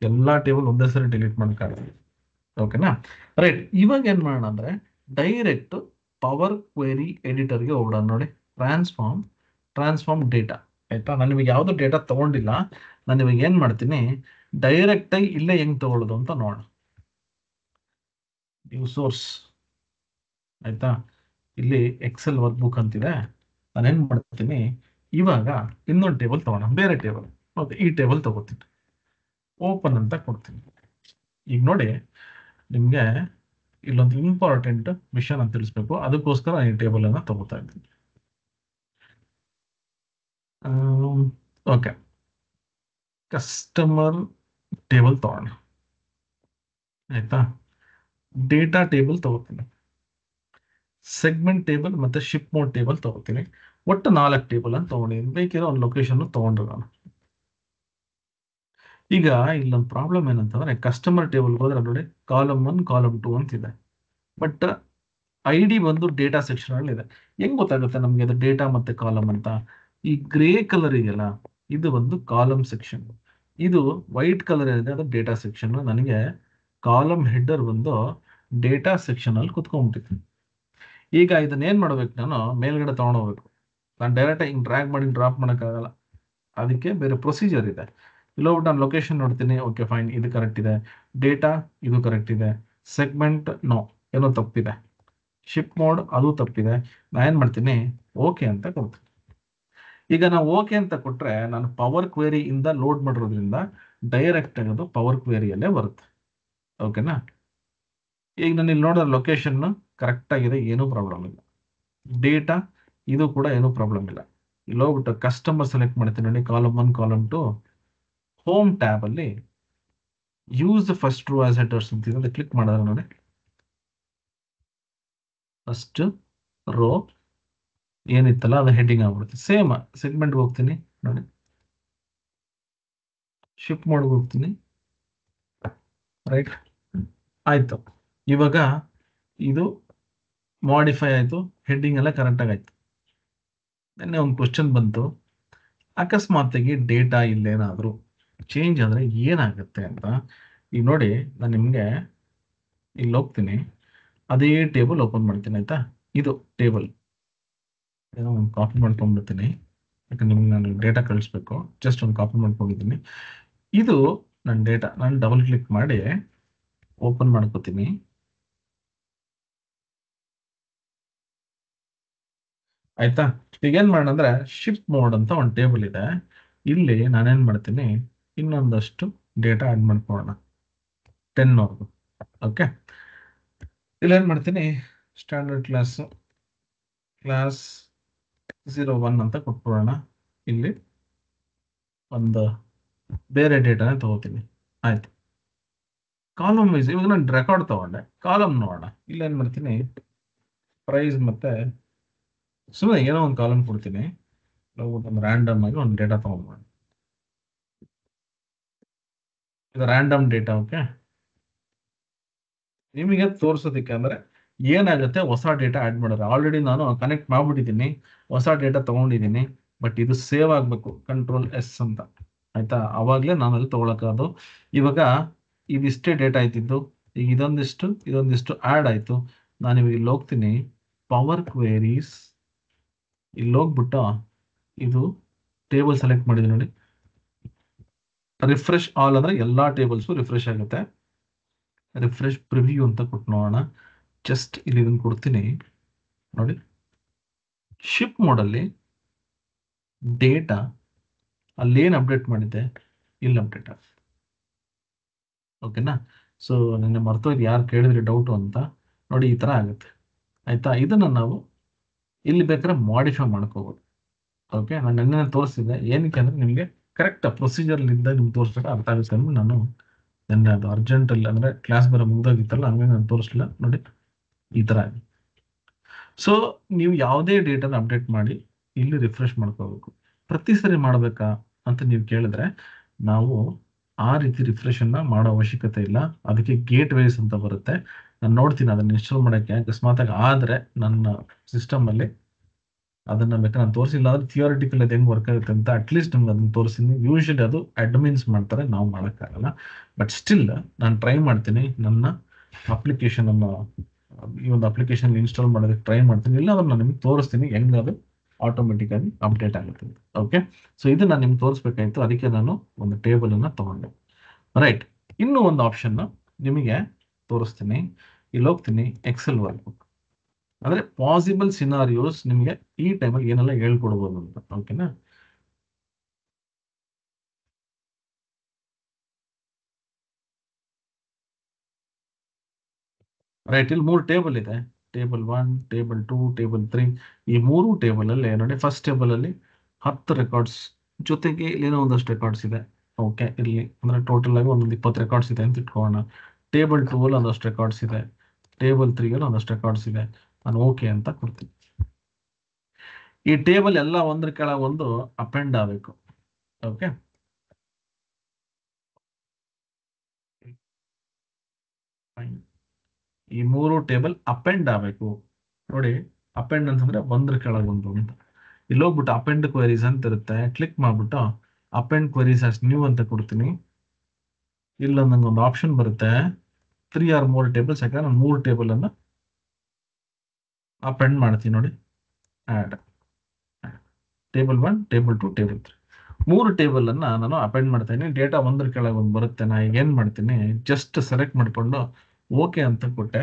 ಎಲ್ಲಾ ಟೇಬಲ್ ಒಂದೇ ಸರಿ ಡಿಲೀಟ್ ಮಾಡೋಕ್ಕಾಗಲ್ಲ. ಓಕೆನಾ. ರೈಟ್. ಇವಾಗ ಏನ್ ಮಾಡೋಣ ಅಂದ್ರೆ ಡೈರೆಕ್ಟ್ ಪವರ್ ಕ್ವೆರಿ ಎಡಿಟರ್ಗೆ ಹೋಗೋಣ ನೋಡಿ. Transform data. ಆಯ್ತಾ, ನಾನು ಇವಾಗ ಯಾವ್ದು ಡೇಟಾ ತಗೊಂಡಿಲ್ಲ. ನಾನು ಇವಾಗ ಏನ್ ಮಾಡ್ತೀನಿ, ಡೈರೆಕ್ಟ್ ಆಗಿ ಇಲ್ಲೇ ಹೆಂಗ್ ತಗೊಳ್ಳೋದು ಅಂತ ನೋಡೋಣ. New source. ಆಯ್ತಾ, ಇಲ್ಲಿ ಎಕ್ಸೆಲ್ ವರ್ಕ್ ಬುಕ್ ಅಂತಿದೆ. ನಾನೇನ್ ಮಾಡ್ತೀನಿ, ಇವಾಗ ಇನ್ನೊಂದು ಟೇಬಲ್ ತಗೋಣ, ಬೇರೆ ಟೇಬಲ್. ಓಕೆ, ಈ ಟೇಬಲ್ ತಗೋತೀನಿ, ಓಪನ್ ಅಂತ ಕೊಡ್ತೀನಿ. ಈಗ ನೋಡಿ, ನಿಮಗೆ ಇಲ್ಲೊಂದು ಇಂಪಾರ್ಟೆಂಟ್ ವಿಷಯ ನಾನು ತಿಳಿಸ್ಬೇಕು, ಅದಕ್ಕೋಸ್ಕರ ಈ ಟೇಬಲ್ ಅನ್ನ ತಗೋತಾ ಇದ್ದೀನಿ. ಓಕೆ, ಕಸ್ಟಮರ್ ಟೇಬಲ್ ತಗೋಣ, ಆಯ್ತಾ. ಡೇಟಾ ಟೇಬಲ್ ತಗೋತೀನಿ, ಸೆಗ್ಮೆಂಟ್ ಟೇಬಲ್ ಮತ್ತೆ ಶಿಪ್ ಮೋಡ್ ಟೇಬಲ್ ತಗೋತೀನಿ. ಒಟ್ಟು 4 ಟೇಬಲ್ ಅಂತ ತಗೊಂಡಿದ್ದೀನಿ. ಬೇಕಿರೋ ಒಂದು ಲೊಕೇಶನ್ ತಗೊಂಡ್ರು ನಾನು. ಈಗ ಇಲ್ಲೊಂದು ಪ್ರಾಬ್ಲಮ್ ಏನಂತಂದ್ರೆ, ಕಸ್ಟಮರ್ ಟೇಬಲ್ ಹೋದ್ರೆ ನೋಡಿ ಕಾಲಮ್ 1 ಕಾಲಮ್ 2 ಅಂತಿದೆ, ಬಟ್ ಐ ಡಿ ಬಂದು ಡೇಟಾ ಸೆಕ್ಷನ್ ಅಲ್ಲಿ ಇದೆ. ಹೆಂಗ್ ಗೊತ್ತಾಗುತ್ತೆ ನಮ್ಗೆ ಅದು ಡೇಟಾ ಮತ್ತೆ ಕಾಲಮ್ ಅಂತ? ಈ ಗ್ರೇ ಕಲರ್ ಇದೆಯಲ್ಲ, ಇದು ಒಂದು ಕಾಲಮ್ ಸೆಕ್ಷನ್, ಇದು ವೈಟ್ ಕಲರ್ ಇದೆ ಅದು ಡೇಟಾ ಸೆಕ್ಷನ್. ನನಗೆ ಕಾಲಮ್ ಹೆಡರ್ ಬಂದು ಡೇಟಾ ಸೆಕ್ಷನ್ ಅಲ್ಲಿ ಕುತ್ಕೊಂಡ್ಬಿಟ್ಟಿದ್ದೀನಿ. ಈಗ ಇದನ್ನ ಏನ್ ಮಾಡ್ಬೇಕು, ನಾನು ಮೇಲ್ಗಡೆ ತಗೊಂಡೋಗ್ಬೇಕು. ನಾನು ಡೈರೆಕ್ಟ್ ಹಿಂಗ್ ಡ್ರ್ಯಾಗ್ ಮಾಡಿ ಡ್ರಾಪ್ ಮಾಡೋಕ್ಕಾಗಲ್ಲ, ಅದಕ್ಕೆ ಬೇರೆ ಪ್ರೊಸೀಜರ್ ಇದೆ. ಇಲ್ಲೋಗ್ಬಿಟ್ಟು ನಾನು ಲೊಕೇಶನ್ ನೋಡ್ತೀನಿ, ಓಕೆ ಫೈನ್, ಇದು ಕರೆಕ್ಟ್ ಇದೆ. ಡೇಟಾ ಇದು ಕರೆಕ್ಟ್ ಇದೆ. ಸೆಗ್ಮೆಂಟ್ ನೋ, ಏನೋ ತಪ್ಪಿದೆ. ಶಿಪ್ ಮೋಡ್ ಅದು ತಪ್ಪಿದೆ. ನಾನು ಏನ್ ಮಾಡ್ತೀನಿ, ಓಕೆ ಅಂತ ಕೊಡ್ತೀನಿ. ಈಗ ನಾವು ಓಕೆ ಅಂತ ಕೊಟ್ರೆ ನಾನು ಪವರ್ ಕ್ವೇರಿ ಇಂದ ಲೋಡ್ ಮಾಡಿರೋದ್ರಿಂದ ಡೈರೆಕ್ಟ್ ಆಗೋದು ಪವರ್ ಕ್ವೇರಿಯಲ್ಲೇ ಬರುತ್ತೆ. ಓಕೆನಾ? ಈಗ ನಾನು ಇಲ್ಲಿ ನೋಡಿದ್ರೆ ಲೊಕೇಶನ್ ಕರೆಕ್ಟ್ ಆಗಿದೆ, ಏನೂ ಪ್ರಾಬ್ಲಮ್ ಇಲ್ಲ. ಡೇಟಾ ಇದು ಕೂಡ ಏನೂ ಪ್ರಾಬ್ಲಮ್ ಇಲ್ಲ. ಇಲ್ಲಿ ಹೋಗ್ಬಿಟ್ಟು ಕಸ್ಟಮರ್ ಸೆಲೆಕ್ಟ್ ಮಾಡ್ತೀನಿ ನೋಡಿ, ಕಾಲಮ್ 1 ಕಾಲಮ್ 2, ಹೋಮ್ ಟ್ಯಾಬ್ ಅಲ್ಲಿ use first row as headers ಅಂತ ಕ್ಲಿಕ್ ಮಾಡಿದ್ರೆ ನೋಡಿ, ಫಸ್ಟ್ ರೋ ಏನಿತ್ತಲ್ಲ ಅದು ಹೆಡ್ಡಿಂಗ್ ಆಗ್ಬಿಡುತ್ತೆ. ಸೇಮ್ ಸೆಗ್ಮೆಂಟ್ ಹೋಗ್ತೀನಿ ನೋಡಿ, ಶಿಪ್ ಮೋಡ್ ಹೋಗ್ತೀನಿ, ರೈಟ್ ಆಯ್ತು. ಇವಾಗ ಇದು ಮಾಡಿಫೈ ಆಯ್ತು, ಹೆಡ್ಡಿಂಗ್ ಎಲ್ಲ ಕರೆಕ್ಟ್ ಆಗಾಯ್ತು. ನಿನ್ನೆ ಒಂದು ಕ್ವಶನ್ ಬಂತು, ಅಕಸ್ಮಾತ್ತಾಗಿ ಡೇಟಾ ಇಲ್ಲೇನಾದ್ರು ಚೇಂಜ್ ಆದ್ರೆ ಏನಾಗುತ್ತೆ ಅಂತ. ಈಗ ನೋಡಿ, ನಾನು ನಿಮ್ಗೆ ಇಲ್ಲಿ ಹೋಗ್ತೀನಿ, ಅದೇ ಟೇಬಲ್ ಓಪನ್ ಮಾಡ್ತೀನಿ, ಆಯ್ತಾ. ಇದು ಟೇಬಲ್ ಏನೋ ಒಂದು ಕಾಪಿ ಮಾಡ್ಕೊಂಡ್ಬಿಡ್ತೀನಿ, ಯಾಕಂದ್ರೆ ನಿಮ್ಗೆ ನಾನು ಡೇಟಾ ಕಳಿಸ್ಬೇಕು. ಜಸ್ಟ್ ಒಂದು ಕಾಪಿ ಮಾಡ್ಕೊಂಡಿದ್ದೀನಿ. ಇದು ನನ್ನ ಡೇಟಾ. ನಾನು ಡಬಲ್ ಕ್ಲಿಕ್ ಮಾಡಿ ಓಪನ್ ಮಾಡ್ಕೋತೀನಿ. ಆಯ್ತಾ. ಈಗ ಏನ್ ಮಾಡೋಣ ಅಂದ್ರೆ, ಶಿಪ್ ಮೋಡ್ ಅಂತ ಒಂದು ಟೇಬಲ್ ಇದೆ, ಇಲ್ಲಿ ನಾನೇನ್ ಮಾಡ್ತೀನಿ, ಇನ್ನೊಂದಷ್ಟು ಡೇಟಾ ಆಡ್ ಮಾಡ್ಕೊಳ್ಳೋಣ, 10 ಓಕೆ. ಇಲ್ಲಿ ಏನ್ ಮಾಡ್ತೀನಿ, ಸ್ಟ್ಯಾಂಡರ್ಡ್ ಕ್ಲಾಸ್ 01 ಅಂತ ಕೊಟ್ಬಿಡೋಣ. ಇಲ್ಲಿ ಒಂದು ಬೇರೆ ಡೇಟಾನೇ ತಗೋತೀನಿ, ಆಯ್ತು. ಕಾಲಮ್ ವೈಸ್ ಇವಾಗ ನಾನು ರೆಕಾರ್ಡ್ ತಗೊಂಡೆ, ಕಾಲಮ್ ನೋಡೋಣ. ಇಲ್ಲಿ ಏನ್ ಮಾಡ್ತೀನಿ, ಪ್ರೈಸ್ ಮತ್ತೆ ಸುಮ್ಮನೆ ಏನೋ ಒಂದು ಕಾಲಮ್ ಕೊಡ್ತೀನಿ, ಒಂದು ರ್ಯಾಂಡಮ್ ಆಗಿ ಒಂದು ಡೇಟಾ ತಗೊಂಡ್ಬಿಡೋಣ. ಇದು ರ್ಯಾಂಡಮ್ ಡೇಟಾ, ಓಕೆ. ನಿಮಗೆ ತೋರಿಸೋದಕ್ಕೆ ಅಂದ್ರೆ ಏನಾಗುತ್ತೆ, ಹೊಸ ಡೇಟಾ ಆಡ್ ಮಾಡಿದ್ರೆ ಆಲ್ರೆಡಿ ನಾನು ಕನೆಕ್ಟ್ ಮಾಡ್ಬಿಟ್ಟಿದ್ದೀನಿ, ಹೊಸ ಡೇಟಾ ತಗೊಂಡಿದ್ದೀನಿ, ಬಟ್ ಇದು ಸೇವ್ ಆಗಬೇಕು, Ctrl+S ಅಂತ, ಆಯ್ತಾ. ಅವಾಗಲೇ ನಾನು ಅಲ್ಲಿ ತಗೊಳಕ್ಕಾದ್ರು. ಇವಾಗ ಇದಿಷ್ಟೇ ಡೇಟಾ ಆಯ್ತಿದ್ದು, ಈಗ ಇದೊಂದಿಷ್ಟು ಆಡ್ ಆಯ್ತು. ನಾನು ಇವಾಗ ಇಲ್ಲಿ ಹೋಗ್ತೀನಿ, ಪವರ್ ಕ್ವೇರೀಸ್, ಇಲ್ಲಿ ಹೋಗ್ಬಿಟ್ಟು ಇದು ಟೇಬಲ್ ಸೆಲೆಕ್ಟ್ ಮಾಡಿದ್ದೀನಿ ನೋಡಿ, ರಿಫ್ರೆಶ್ ಆಲ್ ಅಂದ್ರೆ ಎಲ್ಲಾ ಟೇಬಲ್ಸು ರಿಫ್ರೆಶ್ ಆಗುತ್ತೆ. ರಿಫ್ರೆಶ್ ಪ್ರಿವ್ಯೂ ಅಂತ ಕೊಟ್ಟು ನೋಡೋಣ. ಜಸ್ಟ್ ಇಲ್ಲಿ ಇದನ್ನು ಕೊಡ್ತೀನಿ ನೋಡಿ, ಶಿಪ್ ಮೋಡಲ್ಲಿ ಡೇಟಾ ಅಲ್ಲೇನು ಅಪ್ಡೇಟ್ ಮಾಡಿದ್ದೆ, ಇಲ್ಲಿ ಅಪ್ಡೇಟ್ ಆಗುತ್ತೆ. ಓಕೆನಾ? ಸೊ ನಿನ್ನೆ ಮರ್ತೋಯ್ತು, ಯಾರು ಕೇಳಿದ್ರಿ ಡೌಟು ಅಂತ ನೋಡಿ, ಈ ತರ ಆಗುತ್ತೆ, ಆಯ್ತಾ. ಇದನ್ನ ನಾವು ಇಲ್ಲಿ ಬೇಕಾದ್ರೆ ಮಾಡಿಫೈ ಮಾಡ್ಕೋಬಹುದು. ಓಕೆ, ನಾನು ನಿನ್ನೆ ತೋರಿಸಿದ್ದೆ, ಏನಕ್ಕೆ ಅಂದ್ರೆ ನಿಮಗೆ ಕರೆಕ್ಟ್ ಪ್ರೊಸೀಜರ್ ಇದ್ದಾಗ ನಿಮ್ಗೆ ತೋರಿಸ್ಬೇಕು, ಅರ್ಥ ಆಗುತ್ತೆ ಅಂದ್ರೆ. ನಾನು ನಿನ್ನೆ ಅದು ಅರ್ಜೆಂಟ್ ಅಲ್ಲಿ ಅಂದ್ರೆ ಕ್ಲಾಸ್ ಬರೋ ಮುಗ್ದೋಗಿತ್ತಲ್ಲ, ಹಂಗಾಗಿ ನಾನು ತೋರಿಸ್ಲಿಲ್ಲ ನೋಡಿ, ಈ ತರ ಆಗಿದೆ. ಸೊ ನೀವು ಯಾವುದೇ ಡೇಟಾನ ಅಪ್ಡೇಟ್ ಮಾಡಿ ಇಲ್ಲಿ ರಿಫ್ರೆಶ್ ಮಾಡ್ಕೋಬೇಕು. ಪ್ರತಿ ಸರಿ ಮಾಡಬೇಕಾ ಅಂತ ನೀವು ಕೇಳಿದ್ರೆ, ನಾವು ಆ ರೀತಿ ರಿಫ್ರೆಶ್ ಅನ್ನ ಮಾಡೋ ಅವಶ್ಯಕತೆ ಇಲ್ಲ. ಅದಕ್ಕೆ ಗೇಟ್ ವೇಸ್ ಅಂತ ಬರುತ್ತೆ, ನಾನು ನೋಡ್ತೀನಿ ಅದನ್ನ ಇನ್ಸ್ಟಾಲ್ ಮಾಡೋಕ್ಕೆ. ಅಕಸ್ಮಾತ್ ಆದ್ರೆ ನನ್ನ ಸಿಸ್ಟಮ್ ಅಲ್ಲಿ ಅದನ್ನ ಬೇಕಾದ್ರೆ ನಾನು ತೋರಿಸಿಲ್ಲ ಅಂದ್ರೆ ಥಿಯೋರಿಟಿಕಲ್ ಅದು ಹೆಂಗ್ ವರ್ಕ್ ಆಗುತ್ತೆ ಅಂತ ಅಟ್ಲೀಸ್ಟ್ ನಿಮ್ಗೆ ಅದನ್ನ ತೋರಿಸ್ತೀನಿ. ಯೂಶಲಿ ಅದು ಅಡ್ಮಿನ್ಸ್ ಮಾಡ್ತಾರೆ, ನಾವು ಮಾಡೋಕ್ಕಾಗಲ್ಲ. ಬಟ್ ಸ್ಟಿಲ್ ನಾನು ಟ್ರೈ ಮಾಡ್ತೀನಿ, ನನ್ನ ಅಪ್ಲಿಕೇಶನ್ ಅನ್ನು ಈ ಒಂದು ಅಪ್ಲಿಕೇಶನ್ ಇನ್ಸ್ಟಾಲ್ ಮಾಡೋದಕ್ಕೆ ಟ್ರೈ ಮಾಡ್ತೀನಿ. ಇಲ್ಲ ಅಂದ್ರೆ ನಾನು ನಿಮ್ಗೆ ತೋರಿಸ್ತೀನಿ ಹೆಂಗ್ ಅದು ಆಟೋಮೆಟಿಕ್ ಆಗಿ ಅಪ್ಡೇಟ್ ಆಗುತ್ತೆ. ಓಕೆ, ಸೊ ಇದು ನಾನು ನಿಮ್ಗೆ ತೋರಿಸ್ಬೇಕಾಯ್ತು, ಅದಕ್ಕೆ ನಾನು ಒಂದು ಟೇಬಲ್ ಅನ್ನ ತಗೊಂಡೆ. ರೈಟ್, ಇನ್ನೂ ಒಂದು ಆಪ್ಷನ್ ನಿಮಗೆ ತೋರಿಸ್ತೀನಿ. ಇಲ್ಲಿ ಹೋಗ್ತೀನಿ, ಎಕ್ಸೆಲ್ ವರ್ಕ್ಬುಕ್, ಅಂದ್ರೆ ಪಾಸಿಬಲ್ ಸಿನಾರಿಯೋಸ್ ನಿಮಗೆ ಈ ಟೈಮಲ್ಲಿ ಏನೆಲ್ಲ ಹೇಳ್ಕೊಡ್ಬೋದು ಅಂತ. ಓಕೆನಾ? ರೈಟ್. ಇಲ್ಲಿ 3 ಟೇಬಲ್ ಇದೆ. Table 1, table 2, table 3. ಈ 3 ಟೇಬಲ್ ಅಲ್ಲಿ ನೋಡಿ, ಫಸ್ಟ್ ಟೇಬಲ್ ಅಲ್ಲಿ 10 ರೆಕಾರ್ಡ್ಸ್ ಜೊತೆಗೆ ಇಲ್ಲೇನೋ ಒಂದಷ್ಟು ರೆಕಾರ್ಡ್ಸ್ ಇದೆ. ಓಕೆ, ಇಲ್ಲಿ ಅಂದ್ರೆ ಟೋಟಲ್ ಆಗಿ ಒಂದೊಂದು 20 ರೆಕಾರ್ಡ್ಸ್ ಇದೆ ಅಂತ ಇಟ್ಕೊಳ್ಳೋಣ. ಟೇಬಲ್ 2 ಅಲ್ಲಿ ಒಂದಷ್ಟು ರೆಕಾರ್ಡ್ಸ್ ಇದೆ. ಟೇಬಲ್ 3 ಅಲ್ಲಿ ಒಂದಷ್ಟು ರೆಕಾರ್ಡ್ಸ್ ಇದೆ. ನಾನು ಓಕೆ ಅಂತ ಕೊಡ್ತೀನಿ. ಈ ಟೇಬಲ್ ಎಲ್ಲ ಒಂದ್ರ ಕೆಳಗೆ ಒಂದು ಅಪೆಂಡ್ ಆಗಬೇಕು. ಓಕೆ, ಈ 3 ಟೇಬಲ್ ಅಪೆಂಡ್ ಆಗಬೇಕು. ನೋಡಿ, ಅಪೆಂಡ್ ಅಂತಂದ್ರೆ ಒಂದ್ರ ಕೆಳಗೆ ಒಂದು ಅಂತ. ಇಲ್ಲಿ ಹೋಗ್ಬಿಟ್ಟು ಅಪೆಂಡ್ ಕ್ವೆರೀಸ್ ಅಂತ ಇರುತ್ತೆ, ಕ್ಲಿಕ್ ಮಾಡ್ಬಿಟ್ಟು ಅಪೆಂಡ್ ಕ್ವೆರೀಸ್ ಅಸ್ ನ್ಯೂ ಅಂತ ಕೊಡ್ತೀನಿ. ಇಲ್ಲೊಂದು ನಂಗೆ ಒಂದು ಆಪ್ಷನ್ ಬರುತ್ತೆ, 3 ಆರ್ ಮೋರ್ ಟೇಬಲ್ಸ್. ಯಾಕಂದ್ರೆ ನಾನು 3 ಟೇಬಲ್ ಅನ್ನ ಅಪೆಂಡ್ ಮಾಡ್ತೀನಿ. ನೋಡಿ, add table 1, table 2, table 3. 3 table ಅನ್ನ ನಾನು ಅಪೆಂಡ್ ಮಾಡ್ತಾ ಇದ್ದೀನಿ. ಡೇಟಾ ಒಂದ್ರ ಕೆಳಗೆ ಒಂದು ಬರುತ್ತೆ. ನಾ ಈಗ ಏನ್ ಮಾಡ್ತೀನಿ, ಜಸ್ಟ್ ಸೆಲೆಕ್ಟ್ ಮಾಡಿಕೊಂಡು ಓಕೆ ಅಂತ ಕೊಟ್ಟೆ.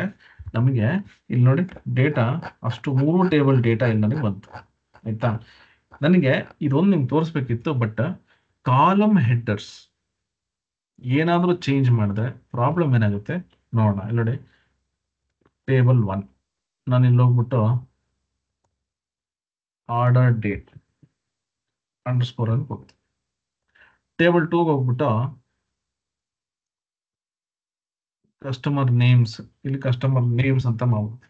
ನಮಗೆ ಇಲ್ಲಿ ನೋಡಿ, ಡೇಟಾ ಅಷ್ಟು 3 ಟೇಬಲ್ ಡೇಟಾ ಇಲ್ಲಿ ನನಗೆ ಬಂತು. ಆಯ್ತಾ? ನನಗೆ ಇದೊಂದು ನಿಮ್ಗೆ ತೋರಿಸ್ಬೇಕಿತ್ತು, ಬಟ್ ಕಾಲಮ್ ಹೆಡ್ಡರ್ಸ್ ಏನಾದರೂ ಚೇಂಜ್ ಮಾಡಿದ್ರೆ ಪ್ರಾಬ್ಲಮ್ ಏನಾಗುತ್ತೆ ನೋಡೋಣ. ಇಲ್ಲಿ ನೋಡಿ, ಟೇಬಲ್ 1 ನಾನು ಇಲ್ಲಿ ಹೋಗ್ಬಿಟ್ಟು ಆರ್ಡರ್ ಡೇಟ್ ಅಂಡರ್ಸ್ಕೋರ್ ಅಂತ ಕೊಡ್ತೀನಿ. ಟೇಬಲ್ 2 ಹೋಗ್ಬಿಟ್ಟು ಕಸ್ಟಮರ್ ನೇಮ್ಸ್, ಇಲ್ಲಿ ಕಸ್ಟಮರ್ ನೇಮ್ಸ್ ಅಂತ ಮಾಡ್ಬೋದು.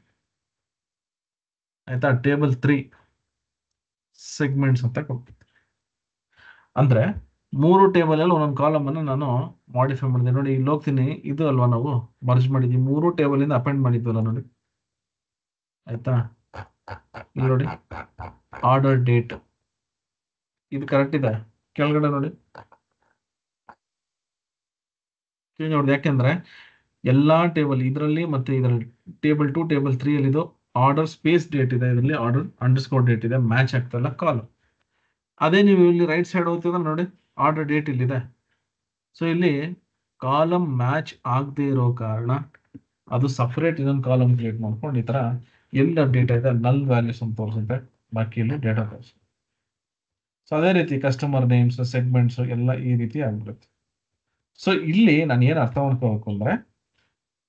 ಆಯ್ತಾ? ಟೇಬಲ್ 3 ಸೆಗ್ಮೆಂಟ್ಸ್ ಅಂತ ಕೊಡ್ತೀನಿ. ಅಂದ್ರೆ 3 ಟೇಬಲ್ ಅಲ್ಲಿ ಒಂದೊಂದು ಕಾಲಮ್ ಅನ್ನು ನಾನು ಮಾಡಿಫೈ ಮಾಡಿದೆ. ನೋಡಿ, ಇಲ್ಲಿ ಹೋಗ್ತೀನಿ, ಇದು ಅಲ್ವಾ ನಾವು ಮರ್ಜ್ ಮಾಡಿದ್ವಿ, 3 ಟೇಬಲ್ ಇಂದ ಅಪೆಂಡ್ ಮಾಡಿದ್ವಲ್ಲ. ನೋಡಿ, ಆಯ್ತಾ? ಇಲ್ಲಿ ನೋಡಿ, ಆರ್ಡರ್ ಡೇಟ್ ಇದು ಕರೆಕ್ಟ್ ಇದೆ. ಕೆಳಗಡೆ ನೋಡಿ ಚೇಂಜ್ ಮಾಡೋದು. ಯಾಕೆಂದ್ರೆ ಎಲ್ಲಾ ಟೇಬಲ್ ಇದರಲ್ಲಿ ಮತ್ತೆ ಇದರಲ್ಲಿ ಟೇಬಲ್ 2, ಟೇಬಲ್ 3 ಅಲ್ಲಿ ಇದು ಆರ್ಡರ್ ಸ್ಪೇಸ್ ಡೇಟ್ ಇದೆ, ಇದರಲ್ಲಿ ಆರ್ಡರ್ ಅಂಡರ್ಸ್ಕೋರ್ ಡೇಟ್ ಇದೆ, ಮ್ಯಾಚ್ ಆಗ್ತಲ್ಲ ಕಾಲಮ್. ಅದೇ ನೀವು ಇಲ್ಲಿ ರೈಟ್ ಸೈಡ್ ಹೋಗ್ತಿದ್ರೆ ನೋಡಿ, ಆರ್ಡರ್ ಡೇಟ್ ಇಲ್ಲಿದೆ. ಸೊ ಇಲ್ಲಿ ಕಾಲಮ್ ಮ್ಯಾಚ್ ಆಗದೆ ಇರೋ ಕಾರಣ ಅದು ಸಪರೇಟ್ ಇನ್ನೊಂದು ಕಾಲಮ್ ಕ್ರಿಯೇಟ್ ಮಾಡ್ಕೊಂಡು ಈ ತರ ಎಲ್ಲ ಡೇಟಾ ಇದೆ ನಲ್ ವ್ಯಾಲ್ಯೂಸ್ ಅಂತ ತೋರಿಸುತ್ತೆ, ಬಾಕಿ ಇಲ್ಲಿ ಡೇಟಾ ತೋರಿಸುತ್ತೆ. ಸೊ ಅದೇ ರೀತಿ ಕಸ್ಟಮರ್ ನೇಮ್ಸ್, ಸೆಗ್ಮೆಂಟ್ಸ್ ಎಲ್ಲ ಈ ರೀತಿ ಆಗ್ಬಿಡುತ್ತೆ. ಸೊ ಇಲ್ಲಿ ನಾನು ಏನು ಅರ್ಥ ಮಾಡ್ಕೋಬೇಕು ಅಂದ್ರೆ,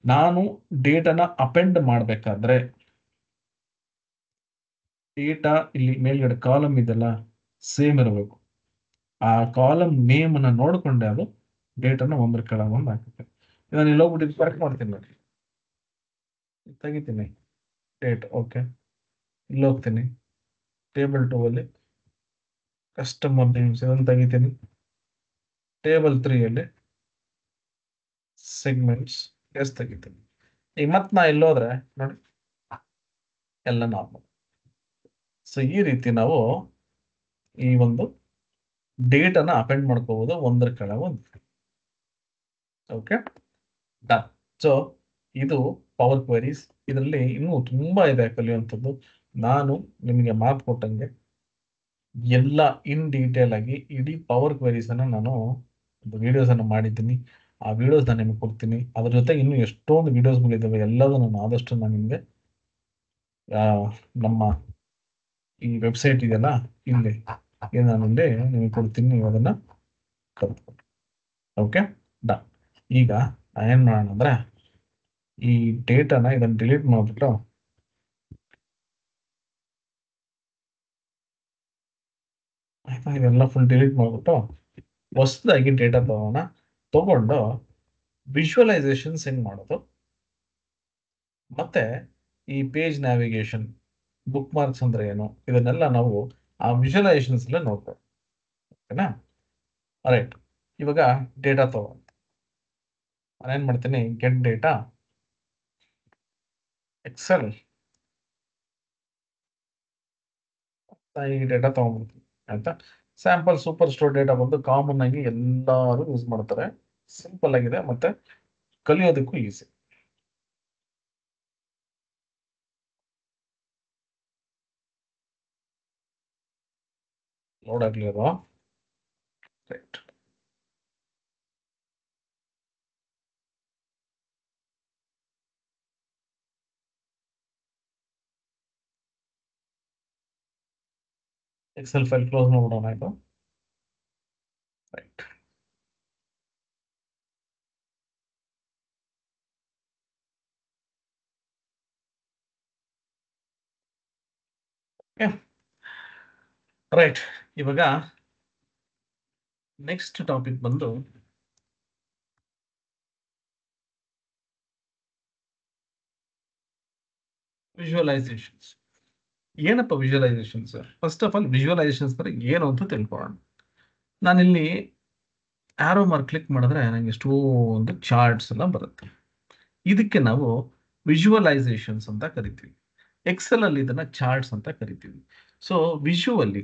ನಾನು ಡೇಟಾನ ಅಪೆಂಡ್ ಮಾಡಬೇಕಾದ್ರೆ ಡೇಟಾ ಇಲ್ಲಿ ಮೇಲ್ಗಡೆ ಕಾಲಮ್ ಇದೆಲ್ಲ ಸೇಮ್ ಇರಬೇಕು. ಆ ಕಾಲಮ್ ನೇಮ್ ಅನ್ನ ನೋಡ್ಕೊಂಡೆ ಅದು ಡೇಟಾನ ಒಂದ್ರ ಕೆಳಗೆ ಒಂದು ಹಾಕುತ್ತೆ. ನಾನು ಇಲ್ಲಿ ಹೋಗ್ಬಿಟ್ಟು ಕರೆಕ್ಟ್ ಮಾಡ್ತೀನಿ. ನೋಡಿ, ತೆಗಿತೀನಿ ಡೇಟ್. ಓಕೆ, ಇಲ್ಲಿ ಹೋಗ್ತೀನಿ, ಟೇಬಲ್ 2 ಅಲ್ಲಿ ಕಸ್ಟಮರ್ ನೇಮ್ಸ್ ಇದನ್ನು ತೆಗಿತೀನಿ. ಟೇಬಲ್ 3 ಅಲ್ಲಿ ಸೆಗ್ಮೆಂಟ್ಸ್ ತೆಗಿತೀನಿ. ಈಗ ಮತ್ತೆ ನಾ ಇಲ್ಲಿ ಹೋದ್ರೆ ನೋಡಿ, ಎಲ್ಲ ನಾರ್ಮಲ್. ಸೊ ಈ ರೀತಿ ನಾವು ಈ ಒಂದು ಡೇಟನ ಅಪೆಂಡ್ ಮಾಡ್ಕೋಬಹುದು ಒಂದ್ರ ಕೆಳಗೆ ಒಂದು. Okay, done. ಸೊ ಇದು ಪವರ್ ಕ್ವೆರೀಸ್. ಇದರಲ್ಲಿ ಇನ್ನೂ ತುಂಬಾ ಇದೆ ಕಲಿಯುವಂಥದ್ದು. ನಾನು ನಿಮಗೆ ಮಾತು ಕೊಟ್ಟಂಗೆ ಎಲ್ಲ ಇನ್ ಡೀಟೇಲ್ ಆಗಿ ಇಡೀ ಪವರ್ ಕ್ವೆರೀಸ್ ಅನ್ನ ನಾನು ಒಂದು ವಿಡಿಯೋಸ್ ಅನ್ನು ಮಾಡಿದ್ದೀನಿ. ಆ ವಿಡಿಯೋಸ್ ನಾನು ನಿಮಗೆ ಕೊಡ್ತೀನಿ. ಅದ್ರ ಜೊತೆ ಇನ್ನೂ ಎಷ್ಟೊಂದು ವಿಡಿಯೋಸ್ಗಳಿದ್ದಾವೆ. ಎಲ್ಲದೂ ನಾನು ಆದಷ್ಟು ನಾನು ನಿಮಗೆ ನಮ್ಮ ಈ ವೆಬ್ಸೈಟ್ ಇದೆಯಲ್ಲ, ಇಲ್ಲಿ ನಾನು ಇಲ್ಲಿ ನಿಮಗೆ ಕೊಡ್ತೀನಿ. ನೀವು ಅದನ್ನ ಕಲ್ತ್ಕೊಂಡು. Okay, done. ಈಗ ಏನ್ ಮಾಡೋಣ ಅಂದ್ರೆ, ಈ ಡೇಟಾನ ಇದನ್ನ ಡಿಲೀಟ್ ಮಾಡ್ಬಿಟ್ಟು ಆಯ್ತಾ, ಇದೆಲ್ಲ ಫುಲ್ ಡಿಲೀಟ್ ಮಾಡ್ಬಿಟ್ಟು ಹೊಸದಾಗಿ ಡೇಟಾ ತಗೊಂಡು ವಿಜುವಲೈಸೇಷನ್ಸ್ ಹೆಂಗ್ ಮಾಡೋದು, ಮತ್ತೆ ಈ ಪೇಜ್ ನ್ಯಾವಿಗೇಷನ್, ಬುಕ್ ಮಾರ್ಕ್ಸ್ ಅಂದ್ರೆ ಏನು, ಇದನ್ನೆಲ್ಲ ನಾವು ಆ ವಿಜುವಲೈಸೇಷನ್ಸ್ ಅಲ್ಲೇ ನೋಡ್ಬೋದು. ಓಕೆನಾ? ರೈಟ್. ಇವಾಗ ಡೇಟಾ ನಾನೇನ್ ಮಾಡ್ತೀನಿ, ಗೆಟ್ ಡೇಟಾ ಎಕ್ಸೆಲ್. ಈ ಡೇಟಾ ತಗೊಂಡ್ಬಿಡ್ತೀನಿ. ಆಯ್ತಾ? ಸ್ಯಾಂಪಲ್ ಸೂಪರ್ ಸ್ಟೋರ್ ಡೇಟಾ ಬಂದು ಕಾಮನ್ ಆಗಿ ಎಲ್ಲರೂ ಯೂಸ್ ಮಾಡ್ತಾರೆ. ಸಿಂಪಲ್ ಆಗಿದೆ, ಮತ್ತೆ ಕಲಿಯೋದಕ್ಕೂ ಈಸಿ. ಲೋಡ್ ಆಗ್ಲಿ ಅದು. ರೈಟ್. ಎಕ್ಸೆಲ್ ಫೈಲ್ ಕ್ಲೋಸ್ ಮಾಡ್ಬಿಡೋಣ. ಆಯ್ತು. ರೈಟ್. ರೈಟ್, ಇವಾಗ ನೆಕ್ಸ್ಟ್ ಟಾಪಿಕ್ ಬಂದು ವಿಜುವಲೈಸೇಷನ್ಸ್. ಏನಪ್ಪ visualisations? First of all visualisations ಅಂದ್ರೆ ಏನು ಅಂತ ತಿಳ್ಕೊಳ್ಳೋಣ. ನಾನಿಲ್ಲಿ ಆರೋ ಮಾರ್ಕ್ ಕ್ಲಿಕ್ ಮಾಡಿದ್ರೆ ನಂಗೆ ಎಷ್ಟೊಂದು ಚಾರ್ಟ್ಸ್ ಎಲ್ಲ ಬರುತ್ತೆ. ಇದಕ್ಕೆ ನಾವು ವಿಜುವಲೈಸೇಷನ್ಸ್ ಅಂತ ಕರಿತೀವಿ. ಎಕ್ಸೆಲ್ ಅಲ್ಲಿ ಇದನ್ನ ಚಾರ್ಟ್ಸ್ ಅಂತ ಕರಿತೀವಿ. ಸೊ ವಿಜುವಲಿ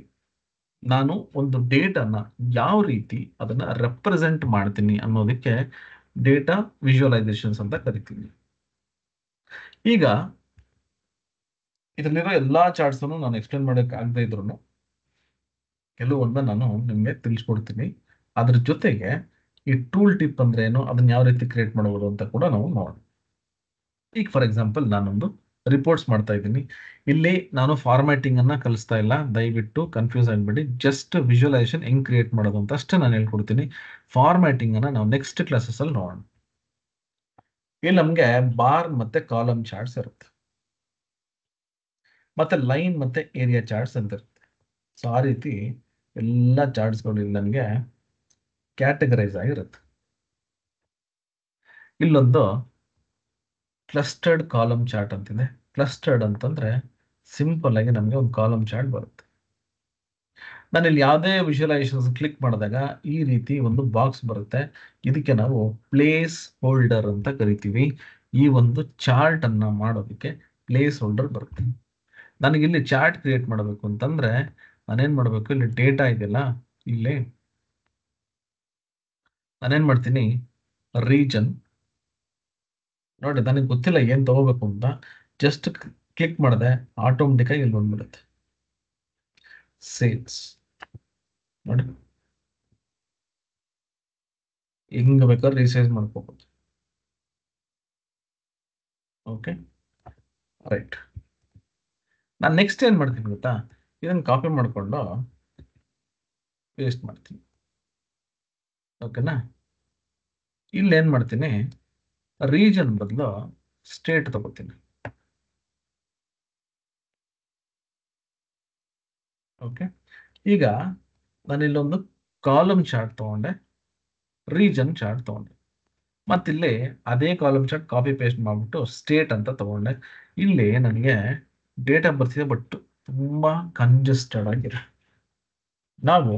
ನಾನು ಒಂದು ಡೇಟಾನ ಯಾವ ರೀತಿ ಅದನ್ನ ರೆಪ್ರೆಸೆಂಟ್ ಮಾಡ್ತೀನಿ ಅನ್ನೋದಕ್ಕೆ ಡೇಟಾ ವಿಜುವಲೈಸೇಷನ್ಸ್ ಅಂತ ಕರಿತೀವಿ. ಈಗ ಇದರಲ್ಲಿರೋ ಎಲ್ಲಾ ಚಾರ್ಟ್ಸ್ ನಾನು ಎಕ್ಸ್ಪ್ಲೇನ್ ಮಾಡಕ್ ಆಗದೆ ಇದ್ರು ಕೆಲವೊಂದ ನಾನು ನಿಮ್ಗೆ ತಿಳಿಸ್ಕೊಡ್ತೀನಿ. ಅದ್ರ ಜೊತೆಗೆ ಈ ಟೂಲ್ ಟಿಪ್ ಅಂದ್ರೆ ಏನು, ಅದನ್ನ ಯಾವ ರೀತಿ ಕ್ರಿಯೇಟ್ ಮಾಡಬಹುದು ಅಂತ ಕೂಡ ನಾವು ನೋಡೋಣ. ಈಗ ಫಾರ್ ಎಕ್ಸಾಂಪಲ್ ನಾನೊಂದು ರಿಪೋರ್ಟ್ಸ್ ಮಾಡ್ತಾ ಇದ್ದೀನಿ. ಇಲ್ಲಿ ನಾನು ಫಾರ್ಮ್ಯಾಟಿಂಗ್ ಅನ್ನ ಕಲಿಸ್ತಾ ಇಲ್ಲ, ದಯವಿಟ್ಟು ಕನ್ಫ್ಯೂಸ್ ಆಗ್ಬೇಡಿ. ಜಸ್ಟ್ ವಿಜುವಲೈಸೇಷನ್ ಹೆಂಗ್ ಕ್ರಿಯೇಟ್ ಮಾಡೋದು ಅಂತ ಅಷ್ಟೇ ನಾನು ಹೇಳ್ಕೊಡ್ತೀನಿ. ಫಾರ್ಮ್ಯಾಟಿಂಗ್ ಅನ್ನ ನಾವು ನೆಕ್ಸ್ಟ್ ಕ್ಲಾಸಸ್ ಅಲ್ಲಿ ನೋಡೋಣ. ಇಲ್ಲಿ ನಮ್ಗೆ ಬಾರ್ ಮತ್ತೆ ಕಾಲಮ್ ಚಾರ್ಟ್ಸ್ ಇರುತ್ತೆ, ಮತ್ತೆ ಲೈನ್ ಮತ್ತೆ ಏರಿಯಾ ಚಾರ್ಟ್ಸ್ ಅಂತ ಇರುತ್ತೆ. ಸೊ ಆ ರೀತಿ ಎಲ್ಲ ಚಾರ್ಟ್ಸ್ಗಳು ಇಲ್ಲಿ ನನಗೆ ಕ್ಯಾಟಗರೈಸ್ ಆಗಿರುತ್ತೆ. ಇಲ್ಲೊಂದು ಕ್ಲಸ್ಟರ್ಡ್ ಕಾಲಮ್ ಚಾರ್ಟ್ ಅಂತಿದೆ. ಕ್ಲಸ್ಟರ್ಡ್ ಅಂತಂದ್ರೆ ಸಿಂಪಲ್ ಆಗಿ ನಮಗೆ ಒಂದು ಕಾಲಮ್ ಚಾರ್ಟ್ ಬರುತ್ತೆ. ನಾನು ಇಲ್ಲಿ ಯಾವುದೇ ವಿಜುವಲೈಸೇಷನ್ಸ್ ಕ್ಲಿಕ್ ಮಾಡಿದಾಗ ಈ ರೀತಿ ಒಂದು ಬಾಕ್ಸ್ ಬರುತ್ತೆ. ಇದಕ್ಕೆ ನಾವು ಪ್ಲೇಸ್ ಹೋಲ್ಡರ್ ಅಂತ ಕರಿತೀವಿ. ಈ ಒಂದು ಚಾರ್ಟ್ ಅನ್ನ ಮಾಡೋದಕ್ಕೆ ಪ್ಲೇಸ್ ಹೋಲ್ಡರ್ ಬರುತ್ತೆ. ನನಗೆ ಇಲ್ಲಿ ಚಾರ್ಟ್ ಕ್ರಿಯೇಟ್ ಮಾಡಬೇಕು ಅಂತಂದ್ರೆ ನಾನೇನ್ ಮಾಡಬೇಕು, ಇಲ್ಲಿ ಡೇಟಾ ಇದೆಯಲ್ಲ, ಇಲ್ಲಿ ನಾನೇನ್ ಮಾಡ್ತೀನಿ, ರೀಜನ್ ನೋಡಿ, ನನಗೆ ಗೊತ್ತಿಲ್ಲ ಏನ್ ತಗೋಬೇಕು ಅಂತ, ಜಸ್ಟ್ ಕ್ಲಿಕ್ ಮಾಡಿದೆ, ಆಟೋಮೆಟಿಕ್ ಆಗಿ ಇಲ್ಲಿ ಬಂದ್ಬಿಡುತ್ತೆ ಸೇಲ್ಸ್. ನೋಡಿ, ಹಿಂಗ ಬೇಕಾದ್ರೆ ರಿಸೈಸ್ ಮಾಡ್ಕೋಬಹುದು. Okay, right. ನಾನು ನೆಕ್ಸ್ಟ್ ಏನ್ ಮಾಡ್ತೀನಿ ಗೊತ್ತಾ, ಇದನ್ನ ಕಾಪಿ ಮಾಡ್ಕೊಂಡು ಪೇಸ್ಟ್ ಮಾಡ್ತೀನಿ. ಓಕೆನಾ? ಇಲ್ಲಿ ಏನ್ ಮಾಡ್ತೀನಿ, ರೀಜನ್ ಬದಲು ಸ್ಟೇಟ್ ತಗೋತೀನಿ. ಓಕೆ, ಈಗ ನಾನು ಇಲ್ಲೊಂದು ಕಾಲಮ್ ಚಾರ್ಟ್ ತಗೊಂಡೆ, ರೀಜನ್ ಚಾರ್ಟ್ ತಗೊಂಡೆ, ಮತ್ತಿಲ್ಲಿ ಅದೇ ಕಾಲಮ್ ಚಾರ್ಟ್ ಕಾಪಿ ಪೇಸ್ಟ್ ಮಾಡ್ಬಿಟ್ಟು ಸ್ಟೇಟ್ ಅಂತ ತಗೊಂಡೆ. ಇಲ್ಲಿ ನನಗೆ ಡೇಟಾ ಬರ್ತಿದೆ, ಬಟ್ ತುಂಬಾ ಕಂಜೆಸ್ಟೆಡ್ ಆಗಿದೆ. ನಾವು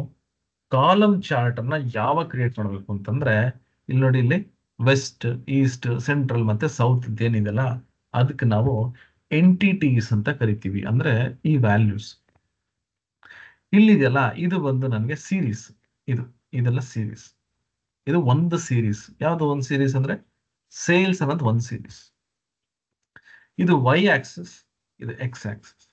ಕಾಲಮ್ ಚಾರ್ಟ್ ಅನ್ನ ಯಾವಾಗ ಕ್ರಿಯೇಟ್ ಮಾಡಬೇಕು ಅಂತಂದ್ರೆ, ಇಲ್ಲಿ ನೋಡಿ, ಇಲ್ಲಿ ವೆಸ್ಟ್, ಈಸ್ಟ್, ಸೆಂಟ್ರಲ್ ಮತ್ತೆ ಸೌತ್ ಏನಿದೆಲ್ಲ, ಅದಕ್ಕೆ ನಾವು ಎಂಟಿಟೀಸ್ ಅಂತ ಕರಿತೀವಿ. ಅಂದ್ರೆ ಈ ವ್ಯಾಲ್ಯೂಸ್ ಇಲ್ಲಿದೆಯಲ್ಲ, ಇದು ಬಂದು ನನಗೆ ಸೀರೀಸ್. ಇದೆಲ್ಲ ಸೀರೀಸ್. ಇದು ಒಂದು ಸೀರೀಸ್. ಯಾವ್ದು ಒಂದು ಸೀರೀಸ್ ಅಂದ್ರೆ ಸೇಲ್ಸ್ ಅನ್ನೋದು ಒಂದು ಸೀರೀಸ್. ಇದು ವೈ ಆಕ್ಸಿಸ್, ಇದು ಎಕ್ಸ್ ಆಕ್ಸಿಸ್.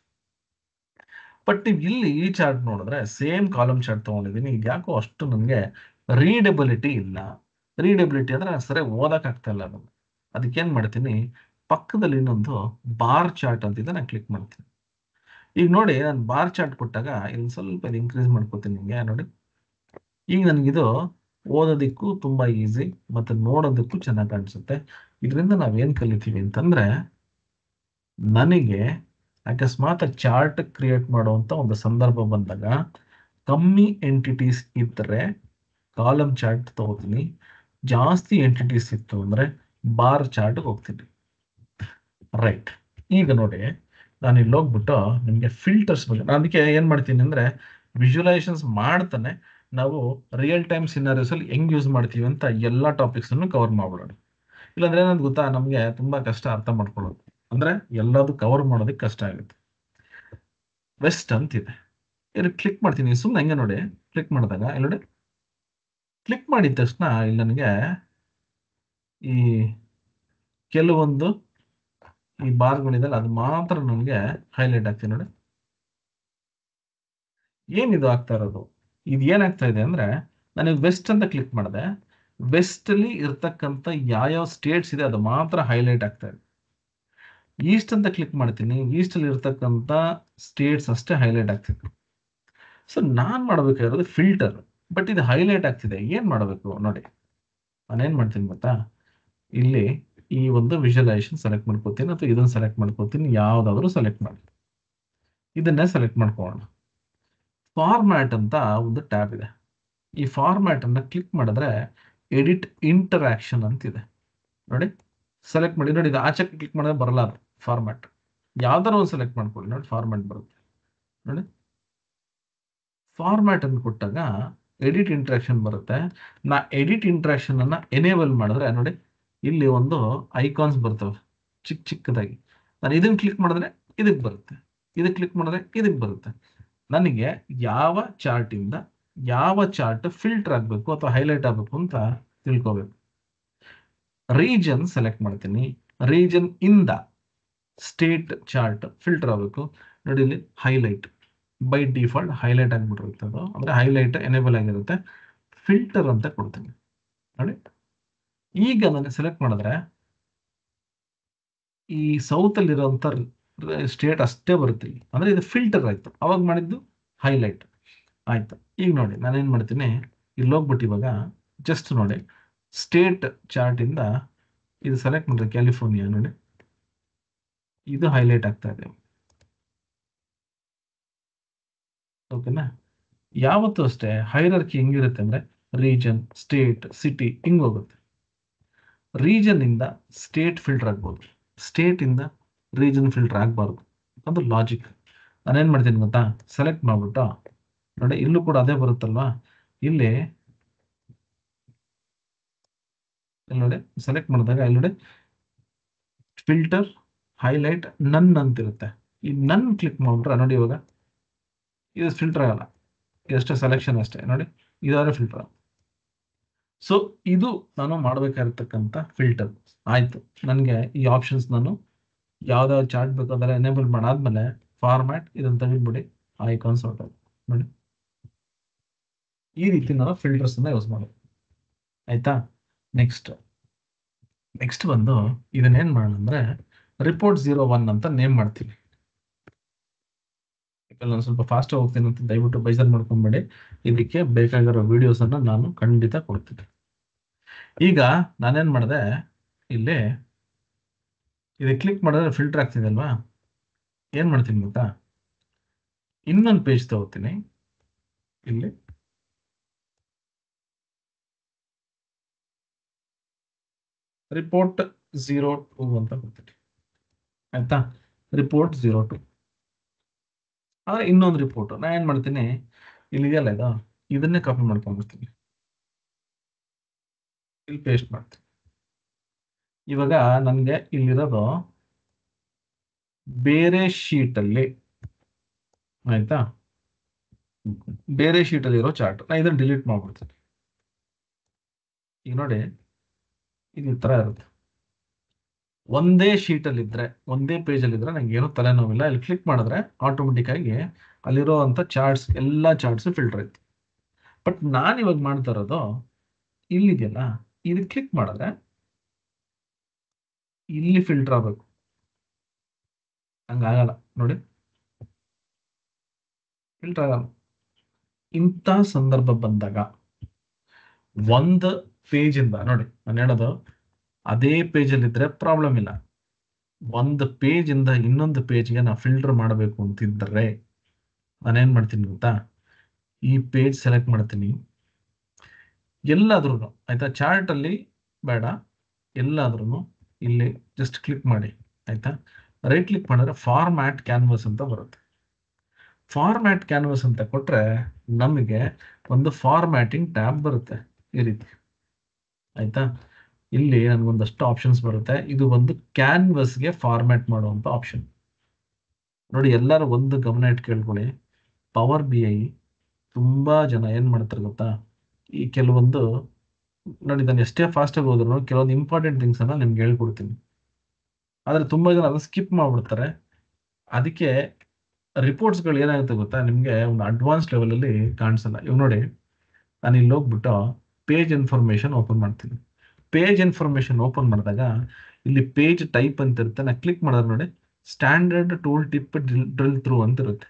ಬಟ್ ನೀವು ಇಲ್ಲಿ ಈ ಚಾರ್ಟ್ ನೋಡಿದ್ರೆ ಸೇಮ್ ಕಾಲಮ್ ಚಾರ್ಟ್ ತಗೊಂಡಿದ್ದೀನಿ. ಇದು ಯಾಕೋ ಅಷ್ಟು ನನಗೆ ರೀಡಬಿಲಿಟಿ ಇಲ್ಲ. ರೀಡಬಿಲಿಟಿ ಅಂದ್ರೆ ಸರಿ ಓದಕ್ ಆಗ್ತಾ ಇಲ್ಲ ಅದನ್ನು. ಅದಕ್ಕೇನ್ ಮಾಡ್ತೀನಿ, ಪಕ್ಕದಲ್ಲಿ ಇನ್ನೊಂದು ಬಾರ್ ಚಾರ್ಟ್ ಅಂತಿದೆ, ನಾನು ಕ್ಲಿಕ್ ಮಾಡ್ತೀನಿ. ಈಗ ನೋಡಿ, ನಾನು ಬಾರ್ ಚಾರ್ಟ್ ಕೊಟ್ಟಾಗ ಇಲ್ಲಿ ಸ್ವಲ್ಪ ಇನ್ಕ್ರೀಸ್ ಮಾಡ್ಕೋತೀನಿ. ನಿಮಗೆ ನೋಡಿ, ಈಗ ನನಗಿದು ಓದೋದಿಕ್ಕೂ ತುಂಬಾ ಈಸಿ ಮತ್ತೆ ನೋಡೋದಕ್ಕೂ ಚೆನ್ನಾಗಿ ಕಾಣಿಸುತ್ತೆ. ಇದರಿಂದ ನಾವೇನ್ ಕಲಿತೀವಿ ಅಂತಂದ್ರೆ, ನನಗೆ ಅಕಸ್ಮಾತ್ ಚಾರ್ಟ್ ಕ್ರಿಯೇಟ್ ಮಾಡುವಂತ ಒಂದು ಸಂದರ್ಭ ಬಂದಾಗ ಕಮ್ಮಿ ಎಂಟಿಟೀಸ್ ಇದ್ದರೆ ಕಾಲಮ್ ಚಾರ್ಟ್ ತಗೋತೀನಿ, ಜಾಸ್ತಿ ಎಂಟಿಟೀಸ್ ಇತ್ತು ಅಂದ್ರೆ ಬಾರ್ ಚಾರ್ಟ್ ಹೋಗ್ತೀನಿ. ರೈಟ್, ಈಗ ನೋಡಿ, ನಾನು ಇಲ್ಲಿ ಹೋಗ್ಬಿಟ್ಟು ನಿಮಗೆ ಫಿಲ್ಟರ್ಸ್ ಬಗ್ಗೆ, ನಾನು ಅದಕ್ಕೆ ಏನ್ ಮಾಡ್ತೀನಿ ಅಂದ್ರೆ, ವಿಜುವಲೈಸೇಷನ್ಸ್ ಮಾಡ್ತಾನೆ ನಾವು ರಿಯಲ್ ಟೈಮ್ ಸಿನಾರಿಯೋಸ್ ಅಲ್ಲಿ ಹೆಂಗ್ ಯೂಸ್ ಮಾಡ್ತೀವಿ ಅಂತ ಎಲ್ಲಾ ಟಾಪಿಕ್ಸ್ ಅನ್ನು ಕವರ್ ಮಾಡ್ಬಿಡೋಣ. ಇಲ್ಲಾಂದ್ರೆ ಏನಂತ ಗೊತ್ತಾ, ನಮ್ಗೆ ತುಂಬಾ ಕಷ್ಟ ಅರ್ಥ ಮಾಡ್ಕೊಳ್ಳೋದು. ಅಂದ್ರೆ ಎಲ್ಲದೂ ಕವರ್ ಮಾಡೋದಕ್ಕೆ ಕಷ್ಟ ಆಗುತ್ತೆ. ವೆಸ್ಟ್ ಅಂತಿದೆ, ಇಲ್ಲಿ ಕ್ಲಿಕ್ ಮಾಡ್ತೀನಿ. ಸುಮ್ಮನೆ ಹಂಗೆ ನೋಡಿ, ಕ್ಲಿಕ್ ಮಾಡಿದಾಗ ಇಲ್ಲಿ ನೋಡಿ, ಕ್ಲಿಕ್ ಮಾಡಿದ ತಕ್ಷಣ ಇಲ್ಲಿ ನನಗೆ ಈ ಕೆಲವೊಂದು ಈ ಬಾರ್ಗಳಿದೆಲ್ಲ ಅದು ಮಾತ್ರ ನನಗೆ ಹೈಲೈಟ್ ಆಗ್ತೀನಿ. ನೋಡಿ, ಏನಿದು ಆಗ್ತಾ ಇರೋದು, ಇದು ಏನಾಗ್ತಾ ಇದೆ ಅಂದ್ರೆ, ನನಗೆ ವೆಸ್ಟ್ ಅಂತ ಕ್ಲಿಕ್ ಮಾಡಿದೆ, ವೆಸ್ಟ್ ಅಲ್ಲಿ ಇರ್ತಕ್ಕಂಥ ಯಾವ ಸ್ಟೇಟ್ಸ್ ಇದೆ ಅದು ಮಾತ್ರ ಹೈಲೈಟ್ ಆಗ್ತಾ ಇದೆ. ಈಸ್ಟ್ ಅಂತ ಕ್ಲಿಕ್ ಮಾಡ್ತೀನಿ, ಈಸ್ಟ್ ಅಲ್ಲಿ ಇರ್ತಕ್ಕಂಥ ಸ್ಟೇಟ್ಸ್ ಅಷ್ಟೇ ಹೈಲೈಟ್ ಆಗ್ತಿದೆ. ಸೊ ನಾನ್ ಮಾಡ್ಬೇಕಾಗಿರೋದು ಫಿಲ್ಟರ್, ಬಟ್ ಇದು ಹೈಲೈಟ್ ಆಗ್ತಿದೆ. ಏನ್ ಮಾಡಬೇಕು ನೋಡಿ, ನಾನೇನ್ ಮಾಡ್ತೀನಿ ಗೊತ್ತಾ, ಇಲ್ಲಿ ಈ ಒಂದು ವಿಜುವಲೈಸೇಷನ್ ಸೆಲೆಕ್ಟ್ ಮಾಡ್ಕೋತೀನಿ, ಅಥವಾ ಇದನ್ನ ಸೆಲೆಕ್ಟ್ ಮಾಡ್ಕೋತೀನಿ, ಯಾವ್ದಾದ್ರು ಸೆಲೆಕ್ಟ್ ಮಾಡಿ, ಇದನ್ನೇ ಸೆಲೆಕ್ಟ್ ಮಾಡ್ಕೊಳ್ಳೋಣ. ಫಾರ್ಮ್ಯಾಟ್ ಅಂತ ಒಂದು ಟ್ಯಾಬ್ ಇದೆ. ಈ ಫಾರ್ಮ್ಯಾಟ್ ಅನ್ನ ಕ್ಲಿಕ್ ಮಾಡಿದ್ರೆ ಎಡಿಟ್ ಇಂಟರಾಕ್ಷನ್ ಅಂತಿದೆ ನೋಡಿ. ಸೆಲೆಕ್ಟ್ ಮಾಡಿ ನೋಡಿ, ಇದು ಆಚೆ ಕ್ಲಿಕ್ ಮಾಡಿದ್ರೆ ಬರಲ್ಲ ಅದು ಫಾರ್ಮ್ಯಾಟ್. ಯಾವ್ದಾರ ಒಂದು ಸೆಲೆಕ್ಟ್ ಮಾಡ್ಕೊಳ್ಳಿ ನೋಡಿ, ಫಾರ್ಮ್ಯಾಟ್ ಬರುತ್ತೆ ನೋಡಿ. ಫಾರ್ಮ್ಯಾಟ್ ಅನ್ನು ಕೊಟ್ಟಾಗ ಎಡಿಟ್ ಇಂಟ್ರಾಕ್ಷನ್ ಬರುತ್ತೆ. ನಾ ಎಡಿಟ್ ಇಂಟ್ರಾಕ್ಷನ್ ಅನ್ನ ಎನೇಬಲ್ ಮಾಡಿದ್ರೆ ನೋಡಿ, ಇಲ್ಲಿ ಒಂದು ಐಕಾನ್ಸ್ ಬರ್ತವೆ ಚಿಕ್ಕ ಚಿಕ್ಕದಾಗಿ. ನಾನು ಇದನ್ನ ಕ್ಲಿಕ್ ಮಾಡಿದ್ರೆ ಇದಕ್ಕೆ ಬರುತ್ತೆ, ಇದಕ್ಕೆ ಕ್ಲಿಕ್ ಮಾಡಿದ್ರೆ ಇದಕ್ಕೆ ಬರುತ್ತೆ. ನನಗೆ ಯಾವ ಚಾರ್ಟ್ ಇಂದ ಯಾವ ಚಾರ್ಟ್ ಫಿಲ್ಟರ್ ಆಗಬೇಕು ಅಥವಾ ಹೈಲೈಟ್ ಆಗಬೇಕು ಅಂತ ತಿಳ್ಕೋಬೇಕು. ರೀಜನ್ ಸೆಲೆಕ್ಟ್ ಮಾಡ್ತೀನಿ. ರೀಜನ್ ಇಂದ ಸ್ಟೇಟ್ ಚಾರ್ಟ್ ಫಿಲ್ಟರ್ ಆಗಬೇಕು ನೋಡಿ. ಇಲ್ಲಿ ಹೈಲೈಟ್ ಬೈ ಡಿಫಾಲ್ಟ್ ಹೈಲೈಟ್ ಆಗಿಬಿಟ್ಟಿರುತ್ತೆ, ಅದು ಅಂದ್ರೆ ಹೈಲೈಟ್ ಎನೇಬಲ್ ಆಗಿರುತ್ತೆ. ಫಿಲ್ಟರ್ ಅಂತ ಕೊಡ್ತೀನಿ ನೋಡಿ. ಈಗ ನಾನು ಸೆಲೆಕ್ಟ್ ಮಾಡಿದ್ರೆ ಈ ಸೌತ್ ಅಲ್ಲಿ ಇರುವಂತ ಸ್ಟೇಟ್ ಅಷ್ಟೇ ಬರುತ್ತೆ, ಅಂದ್ರೆ ಇದು ಫಿಲ್ಟರ್ ಆಯ್ತು. ಅವಾಗ ಮಾಡಿದ್ದು ಹೈಲೈಟ್ ಆಯ್ತು. ಈಗ ನೋಡಿ ನಾನೇನ್ ಮಾಡ್ತೀನಿ, ಇಲ್ಲಿ ಹೋಗ್ಬಿಟ್ಟು ಇವಾಗ ಜಸ್ಟ್ ನೋಡಿ ಸ್ಟೇಟ್ ಚಾರ್ಟ್ ಇಂದ ಇದು ಸೆಲೆಕ್ಟ್ ಮಾಡಿದ್ರೆ ಕ್ಯಾಲಿಫೋರ್ನಿಯಾ ನೋಡಿ, ಇದು ಹೈಲೈಟ್ ಆಗ್ತಾ ಇದೆ. ಓಕೆನಾ? ಯಾವತ್ತೂ ಅಷ್ಟೇ ಹೈರಾರ್ಕಿ ಹೆಂಗಿರುತ್ತೆ ಅಂದ್ರೆ ರೀಜನ್, ಸ್ಟೇಟ್, ಸಿಟಿ ಹಿಂಗ್ ಹೋಗುತ್ತೆ. ರೀಜನ್ ಇಂದ ಸ್ಟೇಟ್ ಫಿಲ್ಟರ್ ಆಗ್ಬೋದು, ಸ್ಟೇಟ್ ಇಂದ ರೀಜನ್ ಫಿಲ್ಟರ್ ಆಗ್ಬಾರ್ದು. ಅದು ಲಾಜಿಕ್. ನಾನೇನ್ ಮಾಡ್ತೀನಿ ಗೊತ್ತಾ, ಸೆಲೆಕ್ಟ್ ಮಾಡ್ಬಿಟ್ಟು ನೋಡಿ, ಇಲ್ಲೂ ಕೂಡ ಅದೇ ಬರುತ್ತಲ್ವಾ. ಇಲ್ಲಿ ನೋಡಿ ಸೆಲೆಕ್ಟ್ ಮಾಡಿದಾಗ ಇಲ್ಲಿ ನೋಡಿ ಫಿಲ್ಟರ್ ಹೈಲೈಟ್ ನನ್ ಅಂತಿರುತ್ತೆ. ಈ ನನ್ ಕ್ಲಿಕ್ ಮಾಡ್ಬಿಟ್ರೆ ನೋಡಿ ಇವಾಗ ಇದು ಫಿಲ್ಟರ್ ಆಗಲ್ಲ, ಇದಷ್ಟೇ ಸೆಲೆಕ್ಷನ್ ಅಷ್ಟೇ ನೋಡಿ, ಇದಾದ್ರೆ ಫಿಲ್ಟರ್. ಸೊ ಇದು ನಾನು ಮಾಡಬೇಕಾಗಿರ್ತಕ್ಕಂಥ ಫಿಲ್ಟರ್ ಆಯ್ತು. ನನಗೆ ಈ ಆಪ್ಷನ್ಸ್ ನಾನು ಯಾವ್ದಾವ ಚಾರ್ಟ್ ಬೇಕು ಅದೆಲ್ಲ ಎನೇಬಲ್ ಮಾಡಾದ್ಮೇಲೆ ಫಾರ್ಮ್ಯಾಟ್ ಇದನ್ನ ತೆಗೆದ್ಬಿಡಿ, ಐಕಾನ್ಸ್ ಹೊರಟು ನೋಡಿ. ಈ ರೀತಿ ನಾನು ಫಿಲ್ಟರ್ಸ್ ಅನ್ನ ಯೂಸ್ ಮಾಡೋದು ಆಯ್ತಾ. ನೆಕ್ಸ್ಟ್ ಬಂದು ಇದನ್ನೇನ್ ಮಾಡೋಣ ಅಂದ್ರೆ ರಿಪೋರ್ಟ್ 01 ಅಂತ ನೇಮ್ ಮಾಡ್ತೀನಿ. ನಾನು ಸ್ವಲ್ಪ ಫಾಸ್ಟ್ ಹೋಗ್ತೀನಿ ಅಂತ ದಯವಿಟ್ಟು ಬೇಜಾರು ಮಾಡ್ಕೊಂಬೇಡಿ. ಇದಕ್ಕೆ ಬೇಕಾಗಿರೋ ವಿಡಿಯೋಸ್ ಅನ್ನ ನಾನು ಖಂಡಿತ ಕೊಡ್ತೀನಿ. ಈಗ ನಾನೇನ್ ಮಾಡಿದೆ, ಇಲ್ಲಿ ಇದಕ್ಕೆ ಕ್ಲಿಕ್ ಮಾಡಿದ್ರೆ ಫಿಲ್ಟರ್ ಆಗ್ತಿದೆ ಅಲ್ವಾ. ಏನ್ ಮಾಡ್ತೀನಿ ಗೊತ್ತಾ, ಇನ್ನೊಂದು ಪೇಜ್ ತಗೋತೀನಿ. ಇಲ್ಲಿ ರಿಪೋರ್ಟ್ 02 ಅಂತ ಕೊಡ್ತೀನಿ ಆಯ್ತಾ. ರಿಪೋರ್ಟ್ 02 ಆದ್ರೆ ಇನ್ನೊಂದು ರಿಪೋರ್ಟ್ ನಾ ಏನ್ ಮಾಡ್ತೀನಿ, ಇಲ್ಲಿದೆಯಲ್ಲ ಇದು, ಇದನ್ನೇ ಕಾಪಿ ಮಾಡ್ಕೊಂಡ್ಬಿಡ್ತೀನಿ, ಇಲ್ಲಿ ಪೇಸ್ಟ್ ಮಾಡ್ತೀನಿ. ಇವಾಗ ನನ್ಗೆ ಇಲ್ಲಿರೋದು ಬೇರೆ ಶೀಟ್ ಅಲ್ಲಿ ಆಯ್ತಾ, ಬೇರೆ ಶೀಟ್ ಅಲ್ಲಿ ಇರೋ ಚಾರ್ಟ್ ನಾ ಇದನ್ನ ಡಿಲೀಟ್ ಮಾಡ್ಬಿಡ್ತೀನಿ. ಈಗ ನೋಡಿ ಇದು ಈ ತರ ಇರುತ್ತೆ. ಒಂದೇ ಶೀಟ್ ಅಲ್ಲಿ ಇದ್ರೆ, ಒಂದೇ ಪೇಜ್ ಅಲ್ಲಿ ಇದ್ರೆ ನಂಗೆ ಏನೂ ತಲೆನೋವಿಲ್ಲ. ಇಲ್ಲಿ ಕ್ಲಿಕ್ ಮಾಡಿದ್ರೆ ಆಟೋಮೆಟಿಕ್ ಆಗಿ ಅಲ್ಲಿರೋ ಅಂತ ಚಾರ್ಟ್ಸ್ ಎಲ್ಲಾ ಚಾರ್ಟ್ಸ್ ಫಿಲ್ಟರ್ ಐತಿ. ಬಟ್ ನಾನು ಇವಾಗ ಮಾಡ್ತಾ ಇರೋದು ಇಲ್ಲಿದೆಯಲ್ಲ, ಇದು ಕ್ಲಿಕ್ ಮಾಡಿದ್ರೆ ಇಲ್ಲಿ ಫಿಲ್ಟರ್ ಆಗಬೇಕು, ಹಂಗಾಗಲ್ಲ ನೋಡಿ, ಫಿಲ್ಟರ್ ಆಗಲ್ಲ. ಇಂಥ ಸಂದರ್ಭ ಬಂದಾಗ ಒಂದು ಪೇಜ್ ಇಂದ ನೋಡಿ, ನಾನು ಹೇಳೋದು ಅದೇ ಪೇಜ್ ಅಲ್ಲಿ ಇದ್ರೆ ಪ್ರಾಬ್ಲಮ್ ಇಲ್ಲ. ಒಂದು ಪೇಜ್ ಇಂದ ಇನ್ನೊಂದು ಪೇಜ್ಗೆ ನಾ ಫಿಲ್ಟರ್ ಮಾಡಬೇಕು ಅಂತಿದ್ರೆ ನಾನೇನ್ ಮಾಡ್ತೀನಿ ಗೊತ್ತಾ, ಈ ಪೇಜ್ ಸೆಲೆಕ್ಟ್ ಮಾಡ್ತೀನಿ. ಎಲ್ಲಾದ್ರೂ ಆಯ್ತಾ, ಚಾರ್ಟ್ ಅಲ್ಲಿ ಬೇಡ, ಎಲ್ಲಾದ್ರೂ ಇಲ್ಲಿ ಜಸ್ಟ್ ಕ್ಲಿಕ್ ಮಾಡಿ ಆಯ್ತಾ. ರೈಟ್ ಕ್ಲಿಕ್ ಮಾಡಿದ್ರೆ ಫಾರ್ಮ್ಯಾಟ್ ಕ್ಯಾನ್ವಸ್ ಅಂತ ಬರುತ್ತೆ. ಫಾರ್ಮ್ಯಾಟ್ ಕ್ಯಾನ್ವಸ್ ಅಂತ ಕೊಟ್ರೆ ನಮಗೆ ಒಂದು ಫಾರ್ಮ್ಯಾಟಿಂಗ್ ಟ್ಯಾಬ್ ಬರುತ್ತೆ ಈ ರೀತಿ ಆಯ್ತಾ. ಇಲ್ಲಿ ನನ್ಗೊಂದಷ್ಟು ಆಪ್ಷನ್ಸ್ ಬರುತ್ತೆ. ಇದು ಒಂದು ಕ್ಯಾನ್ವಸ್ಗೆ ಫಾರ್ಮ್ಯಾಟ್ ಮಾಡುವಂತ ಆಪ್ಷನ್ ನೋಡಿ. ಎಲ್ಲರೂ ಒಂದು ಗಮನ ಇಟ್ಟು ಕೇಳ್ಕೊಳ್ಳಿ, ಪವರ್ BI ತುಂಬಾ ಜನ ಏನ್ ಮಾಡ್ತಾರೆ ಗೊತ್ತಾ, ಈ ಕೆಲವೊಂದು ನೋಡಿ, ನಾನು ಎಷ್ಟೇ ಫಾಸ್ಟ್ ಆಗಿ ಹೋದ್ರು ಕೆಲವೊಂದು ಇಂಪಾರ್ಟೆಂಟ್ ಥಿಂಗ್ಸ್ ಅನ್ನ ನಿಮ್ಗೆ ಹೇಳ್ಕೊಡ್ತೀನಿ, ಆದ್ರೆ ತುಂಬಾ ಜನ ಅದನ್ನ ಸ್ಕಿಪ್ ಮಾಡ್ಬಿಡ್ತಾರೆ. ಅದಕ್ಕೆ ರಿಪೋರ್ಟ್ಸ್ ಗಳು ಏನಾಗುತ್ತೆ ಗೊತ್ತಾ, ನಿಮ್ಗೆ ಒಂದು ಅಡ್ವಾನ್ಸ್ ಲೆವೆಲ್ ಅಲ್ಲಿ ಕಾಣಿಸಲ್ಲ. ಇವಾಗ ನೋಡಿ, ನಾನು ಇಲ್ಲಿ ಹೋಗ್ಬಿಟ್ಟು ಪೇಜ್ ಇನ್ಫಾರ್ಮೇಶನ್ ಓಪನ್ ಮಾಡ್ತೀನಿ. ಪೇಜ್ ಇನ್ಫಾರ್ಮೇಶನ್ ಓಪನ್ ಮಾಡಿದಾಗ ಇಲ್ಲಿ ಪೇಜ್ ಟೈಪ್ ಅಂತ ಇರುತ್ತೆ. ನಾ ಕ್ಲಿಕ್ ಮಾಡಿದ್ರೆ ನೋಡಿ standard tool tip drill through ಅಂತ ಇರುತ್ತೆ.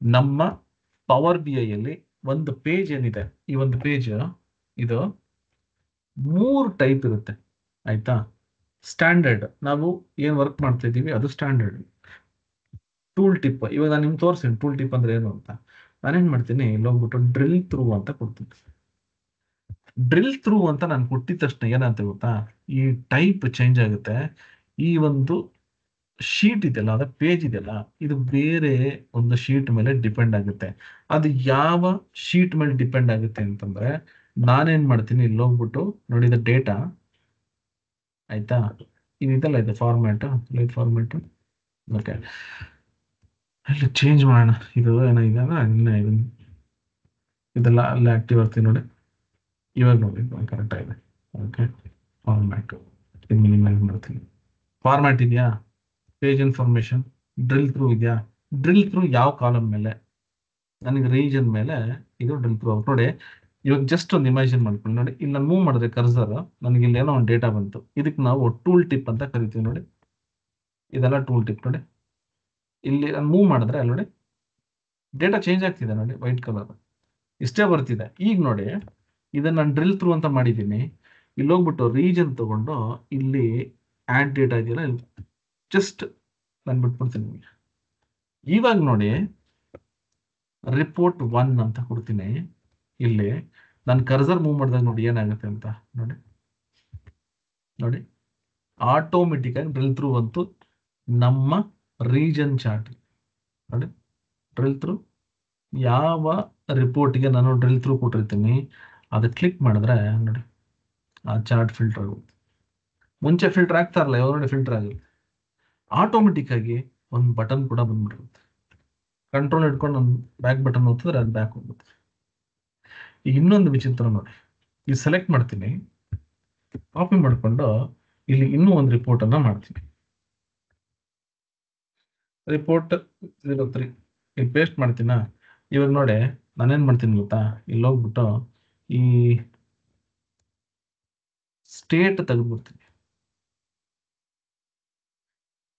ನಮ್ಮ ಪವರ್ BI ಅಲ್ಲಿ ಒಂದು ಪೇಜ್ ಏನಿದೆ, ಈ ಒಂದು ಪೇಜ್ ಇದು 3 ಟೈಪ್ ಇರುತ್ತೆ ಆಯ್ತಾ. ಸ್ಟ್ಯಾಂಡರ್ಡ್ ನಾವು ಏನ್ ವರ್ಕ್ ಮಾಡ್ತಾ ಇದೀವಿ ಅದು ಸ್ಟ್ಯಾಂಡರ್ಡ್. ಟೂಲ್ ಟಿಪ್ ಇವಾಗ ನಾನು ನಿಮ್ಗೆ ತೋರಿಸ್ತೀನಿ ಟೂಲ್ ಟಿಪ್ ಅಂದ್ರೆ ಏನು ಅಂತ. ನಾನೇನ್ ಮಾಡ್ತೀನಿ, ಇಲ್ಲಿ ಹೋಗ್ಬಿಟ್ಟು ಡ್ರಿಲ್ ಥ್ರೂ ಅಂತ ಕೊಡ್ತೀನಿ. ಡ್ರಿಲ್ ಥ್ರೂ ಅಂತ ನಾನು ಕೊಟ್ಟಿದ ತಕ್ಷಣ ಏನಂತ ಗೊತ್ತಾ, ಈ ಟೈಪ್ ಚೇಂಜ್ ಆಗುತ್ತೆ. ಈ ಒಂದು ಶೀಟ್ ಇದೆಯಲ್ಲ, ಅದ ಪೇಜ್ ಇದೆಯಲ್ಲ, ಇದು ಬೇರೆ ಒಂದು ಶೀಟ್ ಮೇಲೆ ಡಿಪೆಂಡ್ ಆಗುತ್ತೆ. ಅದು ಯಾವ ಶೀಟ್ ಮೇಲೆ ಡಿಪೆಂಡ್ ಆಗುತ್ತೆ ಅಂತಂದ್ರೆ, ನಾನೇನ್ ಮಾಡ್ತೀನಿ, ಇಲ್ಲಿ ಹೋಗ್ಬಿಟ್ಟು ನೋಡಿದ ಡೇಟಾ ಆಯ್ತಾ, ಇದೆಲ್ಲ ಇದೆ ಫಾರ್ಮ್ಯಾಟ್, ಫಾರ್ಮ್ಯಾಟ್. ಓಕೆ, ಇಲ್ಲಿ ಚೇಂಜ್ ಮಾಡೋಣ. ಇದು ಏನಾಗಿದೆ ಅಂದ್ರೆ ಇದೆಲ್ಲ ಅಲ್ಲಿ ಆಕ್ಟಿವ್ ಆಗ್ತೀವಿ ನೋಡಿ. ಇವಾಗ ನೋಡಿ ಕರೆಕ್ಟ್ ಆಗಿದೆ. ಓಕೆ, ಫಾರ್ಮ್ಯಾಟ್ ಇದು ಮಿನಿಮೈಸ್ ಮಾಡ್ತೀನಿ. ಫಾರ್ಮ್ಯಾಟ್ ಇದೆಯಾ, ಪೇಜ್ ಇನ್ಫಾರ್ಮೇಶನ್, ಡ್ರಿಲ್ ಥ್ರೂ ಇದೆಯಾ. ಡ್ರಿಲ್ ಥ್ರೂ ಯಾವ ಕಾಲಮ್ ಮೇಲೆ, ನನಗೆ ರೀಜನ್ ಮೇಲೆ ಇದು ಡ್ರಿಲ್ ಥ್ರೂ ನೋಡಿ. ಇವಾಗ ಜಸ್ಟ್ ಒಂದು ಇಮ್ಯಾಜಿನ್ ಮಾಡ್ಕೊಂಡು ನೋಡಿ, ಇಲ್ಲಿ ನಾನು ಮೂವ್ ಮಾಡಿದ್ರೆ ಕರ್ಸರ್, ನನಗೆ ಇಲ್ಲಿ ಏನೋ ಒಂದು ಡೇಟಾ ಬಂತು. ಇದಕ್ಕೆ ನಾವು ಟೂಲ್ ಟಿಪ್ ಅಂತ ಕರಿತೀವಿ ನೋಡಿ. ಇದೆಲ್ಲ ಟೂಲ್ ಟಿಪ್ ನೋಡಿ. ಇಲ್ಲಿ ನಾನು ಮೂವ್ ಮಾಡಿದ್ರೆ ಅಲ್ಲಿ ನೋಡಿ ಡೇಟಾ ಚೇಂಜ್ ಆಗ್ತಿದೆ ನೋಡಿ, ವೈಟ್ ಕಲರ್ ಇಷ್ಟೇ ಬರ್ತಿದೆ. ಈಗ ನೋಡಿ, ಇದನ್ನ ನಾನು ಡ್ರಿಲ್ ಥ್ರೂ ಅಂತ ಮಾಡಿದ್ದೀನಿ. ಇಲ್ಲಿ ಹೋಗ್ಬಿಟ್ಟು ರೀಜನ್ ತಗೊಂಡು ಇಲ್ಲಿ ಆಡ್ ಡೇಟಾ ಇದೆಯಲ್ಲ, ಜಸ್ಟ್ ನಾನು ಬಿಟ್ಬಿಡ್ತೀನಿ ನಿಮಗೆ. ಇವಾಗ ನೋಡಿ, ರಿಪೋರ್ಟ್ 1 ಅಂತ ಕೊಡ್ತೀನಿ. ಇಲ್ಲಿ ನಾನು ಕರ್ಸರ್ ಮೂವ್ ಮಾಡಿದಾಗ ನೋಡಿ ಏನಾಗುತ್ತೆ ಅಂತ ನೋಡಿ. ನೋಡಿ, ಆಟೋಮೆಟಿಕ್ ಆಗಿ ಡ್ರಿಲ್ ಥ್ರೂ ಅಂತೂ ನಮ್ಮ ರೀಜನ್ ಚಾರ್ಟ್ ನೋಡಿ. ಡ್ರಿಲ್ ಥ್ರೂ ಯಾವ ರಿಪೋರ್ಟ್ಗೆ ನಾನು ಡ್ರಿಲ್ ಥ್ರೂ ಕೊಟ್ಟಿರ್ತೀನಿ, ಅದು ಕ್ಲಿಕ್ ಮಾಡಿದ್ರೆ ನೋಡಿ ಆ ಚಾರ್ಟ್ ಫಿಲ್ಟರ್ ಆಗುತ್ತೆ. ಮುಂಚೆ ಫಿಲ್ಟರ್ ಆಗ್ತಾರಲ್ಲ, ಯಾವ ನೋಡಿ ಫಿಲ್ಟರ್ ಆಗುತ್ತೆ. ಆಟೋಮೆಟಿಕ್ ಆಗಿ ಒಂದು ಬಟನ್ ಕೂಡ ಬಂದ್ಬಿಟ್ಟಿರುತ್ತೆ. ಕಂಟ್ರೋಲ್ ಇಟ್ಕೊಂಡು ಒಂದು ಬ್ಯಾಕ್ ಬಟನ್ ಒತ್ತಿದ್ರೆ ಅದು ಬ್ಯಾಕ್ ಹೋಗುತ್ತೆ. ಈಗ ಇನ್ನೊಂದು ವಿಚಿತ್ರ ನೋಡಿ, ಇಲ್ಲಿ ಸೆಲೆಕ್ಟ್ ಮಾಡ್ತೀನಿ, ಕಾಪಿ ಮಾಡಿಕೊಂಡು ಇಲ್ಲಿ ಇನ್ನೂ ಒಂದು ರಿಪೋರ್ಟ್ ಅನ್ನ ಮಾಡ್ತೀನಿ. ರಿಪೋರ್ಟ್ 03 ಇಲ್ಲಿ ಪೇಸ್ಟ್ ಮಾಡ್ತೀನ. ಇವಾಗ ನೋಡಿ ನಾನೇನ್ ಮಾಡ್ತೀನಿ ಗೊತ್ತಾ, ಇಲ್ಲಿ ಹೋಗ್ಬಿಟ್ಟು ಈ ಸ್ಟೇಟ್ ತೆಗೆದ್ಬಿಡ್ತೀನಿ.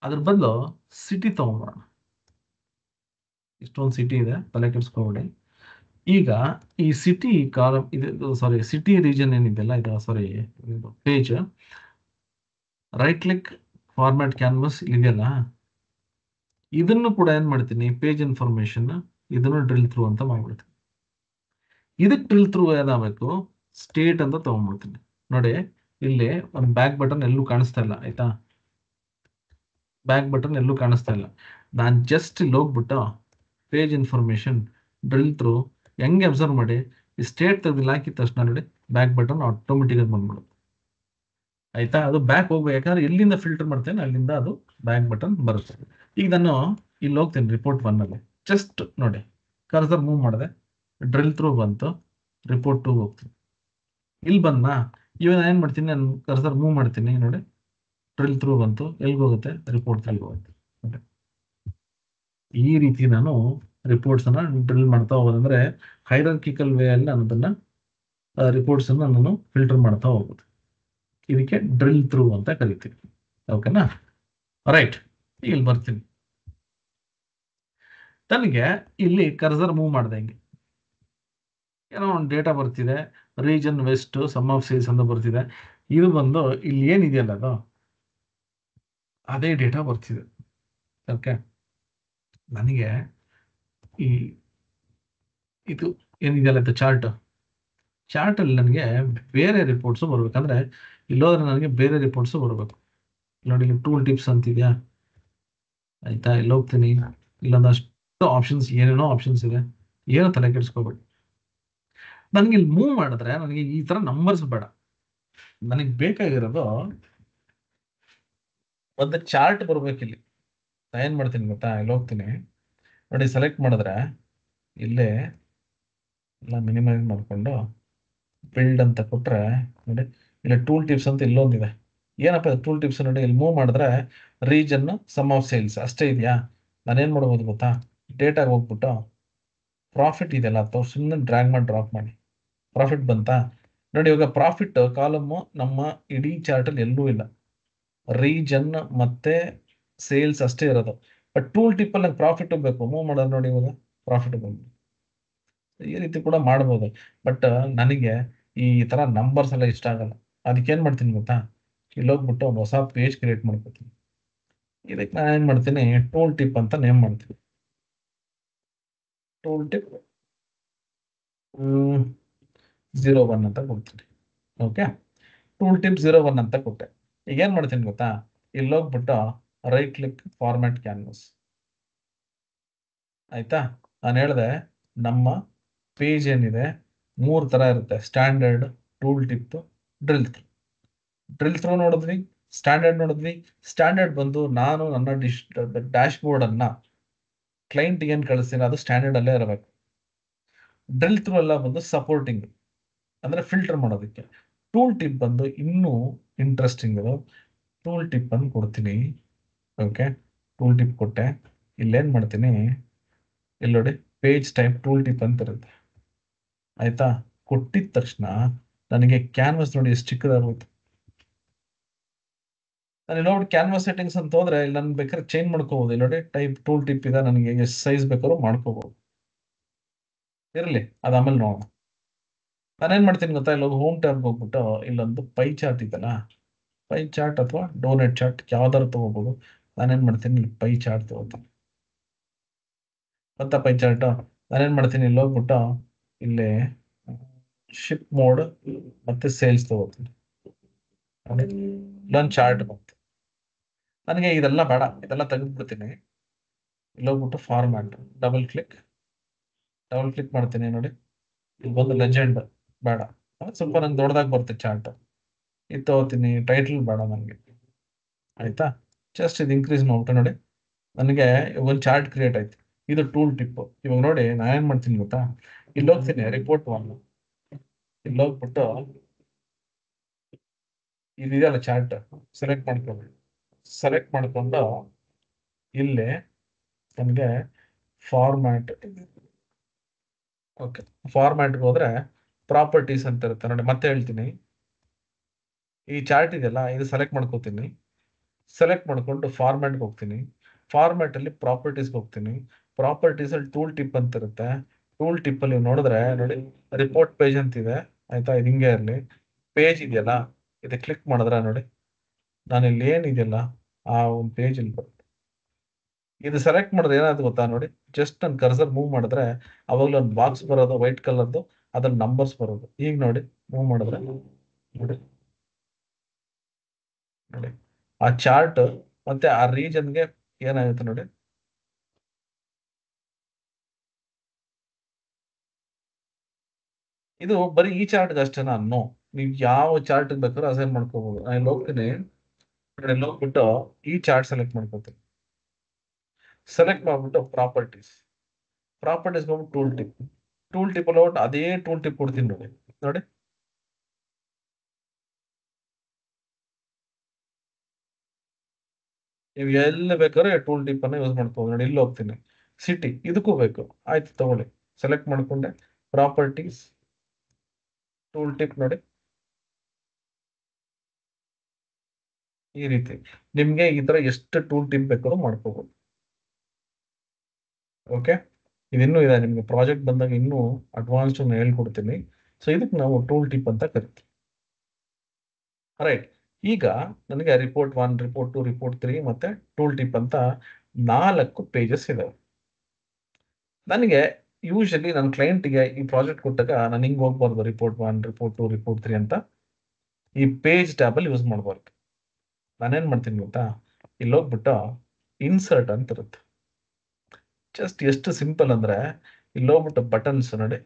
ಅದ್ರ ಬದಲು ಸಿಟಿ ತಗೊಂಡ್ಬರೋಣ. ಇಷ್ಟೊಂದು ಸಿಟಿ ಇದೆ, ತಲೆ ಕೆಡಿಸ್ಕೊಬೇಡಿ. ಈಗ ಈ ಸಿಟಿ ಕಾಲಮ್ ಇದು, ಸಾರಿ ಸಿಟಿ ರೀಜನ್ ಏನಿದೆಯಲ್ಲ, ಇದು sorry page, right click format canvas ಇದೆಯಲ್ಲ, ಇದನ್ನು ಕೂಡ ಏನ್ ಮಾಡ್ತೀನಿ, ಪೇಜ್ ಇನ್ಫಾರ್ಮೇಶನ್ ಇದನ್ನು ಡ್ರಿಲ್ ಥ್ರೂ ಅಂತ ಮಾಡ್ಬಿಡ್ತೀನಿ. ಇದಕ್ಕೆ ಡ್ರಿಲ್ ಥ್ರೂ ಏನಾಗಬೇಕು, ಸ್ಟೇಟ್ ಅಂತ ತಗೊಂಡ್ಬಿಡ್ತೀನಿ. ನೋಡಿ, ಇಲ್ಲಿ ಒಂದು ಬ್ಯಾಕ್ ಬಟನ್ ಎಲ್ಲೂ ಕಾಣಿಸ್ತಾ ಇಲ್ಲ ಆಯ್ತಾ, ಬ್ಯಾಕ್ ಬಟನ್ ಎಲ್ಲೂ ಕಾಣಿಸ್ತಾ ಇಲ್ಲ. ನಾನು ಜಸ್ಟ್ ಇಲ್ಲಿ ಹೋಗ್ಬಿಟ್ಟು ಪೇಜ್ ಇನ್ಫಾರ್ಮೇಶನ್ ಡ್ರಿಲ್ ಥ್ರೂ ಹೆಂಗೆ ಅಬ್ಸರ್ವ್ ಮಾಡಿ, ಈ ಸ್ಟೇಟ್ ತೆಗೆದಿಲ್ಲ ಹಾಕಿದ ತಕ್ಷಣ ನೋಡಿ ಬ್ಯಾಕ್ ಬಟನ್ ಆಟೋಮೆಟಿಕ್ ಆಗಿ ಬಂದ್ಬಿಡುತ್ತೆ ಆಯ್ತಾ. ಅದು ಬ್ಯಾಕ್ ಹೋಗ್ಬೇಕು, ಯಾಕಂದ್ರೆ ಎಲ್ಲಿಂದ ಫಿಲ್ಟರ್ ಮಾಡ್ತೇನೆ ಅಲ್ಲಿಂದ ಅದು ಬ್ಯಾಕ್ ಬಟನ್ ಬರುತ್ತೆ. ಈಗ ನಾನು ಇಲ್ಲಿ ಹೋಗ್ತೇನೆ ರಿಪೋರ್ಟ್ 1 ಅಲ್ಲಿ, ಜಸ್ಟ್ ನೋಡಿ ಕರ್ಸರ್ ಮೂವ್ ಮಾಡಿದೆ, ಡ್ರಿಲ್ ಥ್ರೂ ಬಂತು, ರಿಪೋರ್ಟ್ 2 ಹೋಗ್ತೀನಿ. ಇಲ್ಲಿ ಬಂದ, ಇವಾಗ ಏನ್ ಮಾಡ್ತೀನಿ, ನಾನು ಕರ್ಸರ್ ಮೂವ್ ಮಾಡ್ತೀನಿ ನೋಡಿ, ಡ್ರಿಲ್ ಥ್ರೂ ಬಂತು, ಎಲ್ಲಿಗೆ ಹೋಗುತ್ತೆ, ರಿಪೋರ್ಟ್ 3 ಹೋಗುತ್ತೆ. ಈ ರೀತಿ ನಾನು ರಿಪೋರ್ಟ್ಸ್ ಅನ್ನ ಡ್ರಿಲ್ ಮಾಡ್ತಾ ಹೋಗೋದಂದ್ರೆ ಹೈರಾರ್ಕಿಕಲ್ ವೇ ಅಲ್ಲಿ ನಾನು ಅದನ್ನ ರಿಪೋರ್ಟ್ಸ್ ಅನ್ನ ನಾನು ಫಿಲ್ಟರ್ ಮಾಡ್ತಾ ಹೋಗೋದು. ಇದಕ್ಕೆ ಡ್ರಿಲ್ ಥ್ರೂ ಅಂತ ಕರಿತೀವಿ. ಓಕೆನಾ, ರೈಟ್. ಇಲ್ಲಿ ಬರ್ತೀನಿ, ನನಗೆ ಇಲ್ಲಿ ಕರ್ಸರ್ ಮೂವ್ ಮಾಡಿದೆ, ಹಿಂಗೆ ಏನೋ ಒಂದು ಡೇಟಾ ಬರ್ತಿದೆ, region west sum of sales ಅಂತ ಬರ್ತಿದೆ. ಇದು ಬಂದು ಇಲ್ಲಿ ಏನಿದೆಯಲ್ಲ ಅದು ಅದೇ ಡೇಟಾ ಬರ್ತಿದೆ. ಓಕೆ, ನನಗೆ ಈ ಇದು ಏನಿದೆಯಲ್ಲ ಇದು ಚಾರ್ಟ್ ಅಲ್ಲಿ ನನಗೆ ಬೇರೆ ರಿಪೋರ್ಟ್ಸ್ ಬರ್ಬೇಕಂದ್ರೆ ಇಲ್ಲೋದ್ರೆ ನನಗೆ ಬೇರೆ ರಿಪೋರ್ಟ್ಸ್ ಬರ್ಬೇಕು. ನೋಡಿ, ಇಲ್ಲಿ ಟೂಲ್ ಟಿಪ್ಸ್ ಅಂತಿದ್ಯಾ ಆಯ್ತಾ, ಇಲ್ಲಿ ಹೋಗ್ತೀನಿ, ಇಲ್ಲೊಂದಷ್ಟು ಆಪ್ಷನ್ಸ್, ಏನೇನೋ ಆಪ್ಷನ್ಸ್ ಇದೆ, ಏನೋ ತಲೆ ಕೆಡಿಸ್ಕೋಬೇಡಿ. ನನಗೆ ಇಲ್ಲಿ ಮೂವ್ ಮಾಡಿದ್ರೆ ನನಗೆ ಈ ತರ ನಂಬರ್ಸ್ ಬೇಡ, ನನಗೆ ಬೇಕಾಗಿರೋದು ಒಂದು ಚಾರ್ಟ್ ಬರ್ಬೇಕಿಲ್ಲಿ. ನಾ ಏನ್ ಮಾಡ್ತೀನಿ ಗೊತ್ತಾ, ಇಲ್ಲಿ ಹೋಗ್ತೀನಿ ನೋಡಿ, ಸೆಲೆಕ್ಟ್ ಮಾಡಿದ್ರೆ ಇಲ್ಲೇ ಎಲ್ಲ ಮಿನಿಮೈಸ್ ಮಾಡ್ಕೊಂಡು ಬಿಲ್ಡ್ ಅಂತ ಕೊಟ್ರೆ ನೋಡಿ, ಇಲ್ಲಿ ಟೂಲ್ ಟಿಪ್ಸ್ ಅಂತ ಇಲ್ಲೊಂದಿದೆ. ಏನಪ್ಪ ಟೂಲ್ ಟಿಪ್ಸ್ ನೋಡಿ, ಇಲ್ಲಿ ಮೂವ್ ಮಾಡಿದ್ರೆ ರೀಜನ್ ಸಮ್ ಆಫ್ ಸೇಲ್ಸ್ ಅಷ್ಟೇ ಇದೆಯಾ. ನಾನೇನ್ ಮಾಡ್ಬೋದು ಗೊತ್ತಾ, ಡೇಟಾಗೆ ಹೋಗ್ಬಿಟ್ಟು ಪ್ರಾಫಿಟ್ ಇದೆಯಲ್ಲ ಅಥವಾ ಸುಮ್ಮನೆ ಡ್ರ್ಯಾಗ್ ಮಾಡಿ ಡ್ರಾಪ್ ಮಾಡಿ, ಪ್ರಾಫಿಟ್ ಬಂತಾ ನೋಡಿ. ಇವಾಗ ಪ್ರಾಫಿಟ್ ಕಾಲಮ್ ನಮ್ಮ ಇಡೀ ಚಾರ್ಟ್ ಅಲ್ಲಿ ಎಲ್ಲೂ ಇಲ್ಲ, ರೀಜನ್ ಮತ್ತೆ ಸೇಲ್ಸ್ ಅಷ್ಟೇ ಇರೋದು. ಬಟ್ ಟೂಲ್ ಟಿಪ್ ಅಲ್ಲಿ ಪ್ರಾಫಿಟ್ ಬೇಕು, ಮೂವ್ ಮಾಡೋದು ನೋಡಿ, ಇವಾಗ ಪ್ರಾಫಿಟ್ ಬಂದು ಈ ರೀತಿ ಕೂಡ ಮಾಡ್ಬೋದು. ಬಟ್ ನನಗೆ ಈ ತರ ನಂಬರ್ಸ್ ಎಲ್ಲ ಇಷ್ಟ ಆಗಲ್ಲ. ಅದಕ್ಕೆ ಏನ್ ಮಾಡ್ತೀನಿ ಗೊತ್ತಾ, ಇಲ್ಲಿ ಹೋಗ್ಬಿಟ್ಟು ಒಂದು ಹೊಸ ಪೇಜ್ ಕ್ರಿಯೇಟ್ ಮಾಡ್ಕೊತೀನಿ. ಇದಕ್ಕೆ ನಾನು ಏನ್ ಮಾಡ್ತೀನಿ, ಟೂಲ್ ಟಿಪ್ ಅಂತ ನೇಮ್ ಮಾಡ್ತೀನಿ. ಟೂಲ್ ಟಿಪ್ 01 ಅಂತ ಕೊಡ್ತೀನಿ. ಓಕೆ, ಟೂಲ್ ಟಿಪ್ 01 ಅಂತ ಕೊಟ್ಟೆ. ಈಗ ಏನ್ ಮಾಡ್ತೀನಿ ಗೊತ್ತಾ, ಇಲ್ಲಿ ಹೋಗ್ಬಿಟ್ಟು ರೈಟ್ ಕ್ಲಿಕ್ ಫಾರ್ಮ್ಯಾಟ್ ಕ್ಯಾನ್ವಸ್. ಆಯ್ತಾ, ನಾನು ಹೇಳಿದೆ ನಮ್ಮ ಪೇಜ್ ಏನಿದೆ 3 ತರ ಇರುತ್ತೆ: standard, tool tip, drill through. Drill through ನೋಡಿದ್ವಿ, ಸ್ಟ್ಯಾಂಡರ್ಡ್ ನೋಡಿದ್ವಿ. ಸ್ಟ್ಯಾಂಡರ್ಡ್ ಬಂದು ನಾನು ನನ್ನ ಡ್ಯಾಶ್ ಬೋರ್ಡ್ ಅನ್ನ ಕ್ಲೈಂಟ್ ಏನ್ ಕಳಿಸ್ತೀನಿ ಅದು ಸ್ಟ್ಯಾಂಡರ್ಡ್ ಅಲ್ಲೇ ಇರಬೇಕು. ಡ್ರಿಲ್ ಥ್ರೂ ಎಲ್ಲ ಬಂದು ಸಪೋರ್ಟಿಂಗ್, ಅಂದ್ರೆ ಫಿಲ್ಟರ್ ಮಾಡೋದಕ್ಕೆ. ಟೂಲ್ ಟಿಪ್ ಬಂದು ಇನ್ನೂ ಇಂಟ್ರೆಸ್ಟಿಂಗ್ ಇದು. ಟೂಲ್ ಟಿಪ್ ಅನ್ನು ಕೊಡ್ತೀನಿ. ಓಕೆ, ಟೂಲ್ ಟಿಪ್ ಕೊಟ್ಟೆ. ಇಲ್ಲೇನ್ ಮಾಡ್ತೀನಿ, ಇಲ್ಲಿ ನೋಡಿ ಪೇಜ್ ಟೈಪ್ ಟೂಲ್ ಟಿಪ್ ಅಂತ ಇರುತ್ತೆ. ಆಯ್ತಾ, ಕೊಟ್ಟಿದ ತಕ್ಷಣ ನನಗೆ ಕ್ಯಾನ್ವಸ್ ನೋಡಿ ಎಷ್ಟು ಚಿಕ್ಕದಾಗೋಯ್ತು. ನಾನು ಇಲ್ಲಿ ನೋಡಿ ಕ್ಯಾನ್ವಸ್ ಸೆಟ್ಟಿಂಗ್ಸ್ ಅಂತ ಹೋದ್ರೆ ಇಲ್ಲಿ ನಾನು ಬೇಕಾದ್ರೆ ಚೇಂಜ್ ಮಾಡ್ಕೋಬಹುದು. ಇಲ್ಲಿ ನೋಡಿ ಟೈಪ್ ಟೂಲ್ ಟಿಪ್ ಇದೆ, ನನಗೆ ಎಷ್ಟು ಸೈಜ್ ಬೇಕಾದ್ರೂ ಮಾಡ್ಕೋಬಹುದು. ಇರಲಿ, ಅದು ಆಮೇಲೆ ನೋಡೋಣ. ನಾನೇನ್ ಮಾಡ್ತೀನಿ ಗೊತ್ತಾ, ಇಲ್ಲಿ ಹೋಮ್ ಟ್ಯಾಬ್ ಹೋಗ್ಬಿಟ್ಟು ಇಲ್ಲೊಂದು ಪೈ ಚಾರ್ಟ್ ಇದೆಯಲ್ಲ, ಪೈ ಚಾರ್ಟ್ ಅಥವಾ ಡೋನೆಟ್ ಚಾರ್ಟ್ ಯಾವ್ದಾದ್ರು ತಗೋಬಹುದು. ನಾನೇನ್ ಮಾಡ್ತೀನಿ, ಇಲ್ಲಿ ಪೈ ಚಾರ್ಟ್ ತಗೋತೀನಿ. ಮತ್ತೆ ಪೈ ಚಾರ್ಟ್ ನಾನೇನ್ ಮಾಡ್ತೀನಿ, ಇಲ್ಲಿ ಹೋಗ್ಬಿಟ್ಟು ಇಲ್ಲಿ ಶಿಪ್ ಮೋಡ್ ಮತ್ತೆ ಸೇಲ್ಸ್ ತಗೋತೀನಿ. ಇಲ್ಲೊಂದು ಚಾರ್ಟ್ ಬಂತು. ನನಗೆ ಇದೆಲ್ಲ ಬೇಡ, ಇದೆಲ್ಲ ತೆಗೆದ್ಬಿಡ್ತೀನಿ. ಇಲ್ಲಿ ಹೋಗ್ಬಿಟ್ಟು ಫಾರ್ಮ್ಯಾಟ್ ಡಬಲ್ ಕ್ಲಿಕ್ ಮಾಡ್ತೀನಿ. ನೋಡಿ ಇಲ್ಲಿ ಬಂದು ಲೆಜೆಂಡ್ ಬೇಡ, ಸ್ವಲ್ಪ ನಂಗೆ ದೊಡ್ಡದಾಗಿ ಬರುತ್ತೆ ಚಾರ್ಟ್. ಇದು ತಗೋತೀನಿ. ಟೈಟಲ್ ಬೇಡ ನನಗೆ. ಆಯ್ತಾ, ಜಸ್ಟ್ ಇದು ಇನ್ಕ್ರೀಸ್ ಮಾಡ್ಬಿಟ್ಟು ನೋಡಿ ನನಗೆ ಒಂದು ಚಾರ್ಟ್ ಕ್ರಿಯೇಟ್ ಆಯ್ತು. ಇದು ಟೂಲ್ ಟಿಪ್. ಇವಾಗ ನೋಡಿ ನಾನೇನ್ ಮಾಡ್ತೀನಿ ಗೊತ್ತಾ, ಇಲ್ಲಿ ಹೋಗ್ತೀನಿ ರಿಪೋರ್ಟ್ 1, ಇಲ್ಲಿ ಹೋಗ್ಬಿಟ್ಟು ಇದೆಯಲ್ಲ ಚಾರ್ಟ್ ಸೆಲೆಕ್ಟ್ ಮಾಡ್ಕೊಂಡು ಇಲ್ಲಿ ನನಗೆ ಫಾರ್ಮ್ಯಾಟ್, ಓಕೆ, ಫಾರ್ಮ್ಯಾಟ್ಗೆ ಹೋದ್ರೆ ಪ್ರಾಪರ್ಟೀಸ್ ಅಂತ ಇರುತ್ತೆ ನೋಡಿ. ಮತ್ತೆ ಹೇಳ್ತೀನಿ, ಈ ಚಾರ್ಟ್ ಇದೆಯಲ್ಲ ಇದು ಸೆಲೆಕ್ಟ್ ಮಾಡ್ಕೋತೀನಿ. ಸೆಲೆಕ್ಟ್ ಮಾಡ್ಕೊಂಡು ಫಾರ್ಮ್ಯಾಟ್ಗೆ ಹೋಗ್ತೀನಿ. ಫಾರ್ಮ್ಯಾಟ್ ಅಲ್ಲಿ ಪ್ರಾಪರ್ಟೀಸ್ಗೆ ಹೋಗ್ತೀನಿ. ಪ್ರಾಪರ್ಟೀಸ್ ಅಲ್ಲಿ ಟೂಲ್ ಟಿಪ್ ಅಂತ ಇರುತ್ತೆ. ಟೂಲ್ ಟಿಪ್ ಅಲ್ಲಿ ನೋಡಿದ್ರೆ ನೋಡಿ ರಿಪೋರ್ಟ್ ಪೇಜ್ ಅಂತ ಇದೆ. ಆಯ್ತಾ, ಇದು ಹಿಂಗೆ ಇರಲಿ. ಪೇಜ್ ಇದೆಯಲ್ಲ ಇದು ಕ್ಲಿಕ್ ಮಾಡಿದ್ರೆ ನೋಡಿ ನಾನು ಇಲ್ಲಿ ಏನಿದೆಯಲ್ಲ ಆ ಒಂದು ಪೇಜ್ ಇಲ್ಲಿ ಬರುತ್ತೆ. ಇದು ಸೆಲೆಕ್ಟ್ ಮಾಡಿದ್ರೆ ಏನಾದ್ರು ಗೊತ್ತಾ, ನೋಡಿ ಜಸ್ಟ್ ನಾನು ಕರ್ಸರ್ ಮೂವ್ ಮಾಡಿದ್ರೆ ಅವಾಗಲೂ ಒಂದು ಬಾಕ್ಸ್ ಬರೋದು ವೈಟ್ ಕಲರ್ದು, ಅದ್ರಲ್ಲಿ ನಂಬರ್ಸ್ ಬರೋದು. ಈಗ ನೋಡಿ ಮೂವ್ ಮಾಡಿದ್ರೆ ನೋಡಿ ಆ ಚಾರ್ಟ್ ಮತ್ತೆ ಆ ರೀಜನ್ಗೆ ಏನಾಗುತ್ತೆ ನೋಡಿ. ಇದು ಬರೀ ಈ ಚಾರ್ಟ್ಗೆ ಅಷ್ಟೇನಾ? ನೋ, ನೀವು ಯಾವ ಚಾರ್ಟ್ ಬೇಕಾದ್ರೂ ಅಸೈನ್ ಮಾಡ್ಕೋಬಹುದು. ನಾನು ಇಲ್ಲಿ ಹೋಗ್ತೀನಿ, ಇಲ್ಲಿ ಹೋಗ್ಬಿಟ್ಟು ಈ ಚಾರ್ಟ್ ಸೆಲೆಕ್ಟ್ ಮಾಡ್ಕೋತೀನಿ. ಸೆಲೆಕ್ಟ್ ಮಾಡ್ಬಿಟ್ಟು ಪ್ರಾಪರ್ಟೀಸ್ ಹೋಗ್ಬಿಟ್ಟು ಟೂಲ್ ಟಿಪ್ ಅಲ್ಲಿ ಹೋಗ್ಬಿಟ್ಟು ಅದೇ ಟೂಲ್ ಟಿಪ್ ಕೊಡ್ತೀನಿ. ನೋಡಿ ನೀವು ಎಲ್ಲಿ ಬೇಕಾದ್ರೆ ಟೂಲ್ ಟಿಪ್ ಅನ್ನ ಯೂಸ್ ಮಾಡ್ಕೋಬಹುದು. ನೋಡಿ ಇಲ್ಲಿ ಹೋಗ್ತೀನಿ, ಸಿಟಿ ಇದಕ್ಕೂ ಬೇಕು. ಆಯ್ತು ತಗೊಳ್ಳಿ, ಸೆಲೆಕ್ಟ್ ಮಾಡ್ಕೊಂಡೆ, ಪ್ರಾಪರ್ಟೀಸ್, ಟೂಲ್ ಟಿಪ್. ನೋಡಿ ಈ ರೀತಿ ನಿಮ್ಗೆ ಈ ತರ ಎಷ್ಟು ಟೂಲ್ ಟಿಪ್ ಬೇಕಾದ್ರೂ ಮಾಡ್ಕೋಬಹುದು. ಓಕೆ, ಇದಿನ್ನೂ ಇದೆ, ನಿಮ್ಗೆ ಪ್ರಾಜೆಕ್ಟ್ ಬಂದಾಗ ಇನ್ನೂ ಅಡ್ವಾನ್ಸ್ ಹೇಳ್ಕೊಡ್ತೀನಿ. ಸೊ ಇದಕ್ಕೆ ನಾವು ಟೂಲ್ ಟಿಪ್ ಅಂತ ಕರಿತೀವಿ. ರೈಟ್, ಈಗ ನನಗೆ ರಿಪೋರ್ಟ್ 1, ರಿಪೋರ್ಟ್ 2, ರಿಪೋರ್ಟ್ 3 ಮತ್ತೆ ಟೂಲ್ ಟಿಪ್ ಅಂತ 4 ಪೇಜಸ್ ಇದಾವೆ. ನನಗೆ ಯೂಶಲಿ ನನ್ನ ಕ್ಲೈಂಟ್ಗೆ ಈ ಪ್ರಾಜೆಕ್ಟ್ ಕೊಟ್ಟಾಗ ನಾನು ಹಿಂಗೆ ಹೋಗ್ಬಾರ್ದು, ರಿಪೋರ್ಟ್ 1, ರಿಪೋರ್ಟ್ 2, ರಿಪೋರ್ಟ್ 3 ಅಂತ ಈ ಪೇಜ್ ಟ್ಯಾಬ್ ಅಲ್ಲಿ ಯೂಸ್ ಮಾಡ್ಬಾರ್ದು. ನಾನೇನ್ ಮಾಡ್ತೀನಿ ಗೊತ್ತಾ, ಇಲ್ಲಿ ಹೋಗ್ಬಿಟ್ಟು ಇನ್ಸರ್ಟ್ ಅಂತ ಇರುತ್ತೆ. ಜಸ್ಟ್ ಎಷ್ಟು ಸಿಂಪಲ್ ಅಂದ್ರೆ ಇಲ್ಲಿ ಹೋಗ್ಬಿಟ್ಟು ಬಟನ್ಸ್ ನೋಡಿ,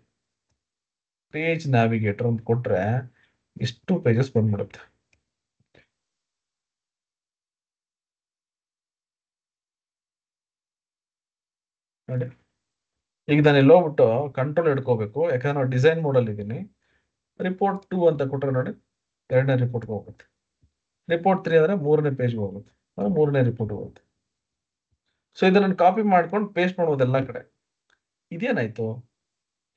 ಪೇಜ್ ನ್ಯಾವಿಗೇಟರ್ ಅಂತ ಕೊಟ್ರೆ ಎಷ್ಟು ಪೇಜಸ್ ಬಂದ್ಬಿಡುತ್ತೆ. ನೋಡಿ ಈಗ ನಾನು ಇಲ್ಲಿ ಹೋಗ್ಬಿಟ್ಟು ಕಂಟ್ರೋಲ್ ಹಿಡ್ಕೋಬೇಕು, ಯಾಕಂದ್ರೆ ನಾವು ಡಿಸೈನ್ ಮೋಡಲ್ಲಿ ಇದ್ದೀನಿ. ರಿಪೋರ್ಟ್ 2 ಅಂತ ಕೊಟ್ರೆ ನೋಡಿ 2ನೇ ರಿಪೋರ್ಟ್ಗೆ ಹೋಗುತ್ತೆ. ರಿಪೋರ್ಟ್ 3 ಅಂದ್ರೆ 3ನೇ ಪೇಜ್ಗೆ ಹೋಗುತ್ತೆ, 3ನೇ ರಿಪೋರ್ಟ್ ಹೋಗುತ್ತೆ. ಸೊ ಇದನ್ನ ಕಾಪಿ ಮಾಡ್ಕೊಂಡು ಪೇಸ್ಟ್ ಮಾಡ್ಬೋದು ಎಲ್ಲ ಕಡೆ. ಇದೇನಾಯ್ತು,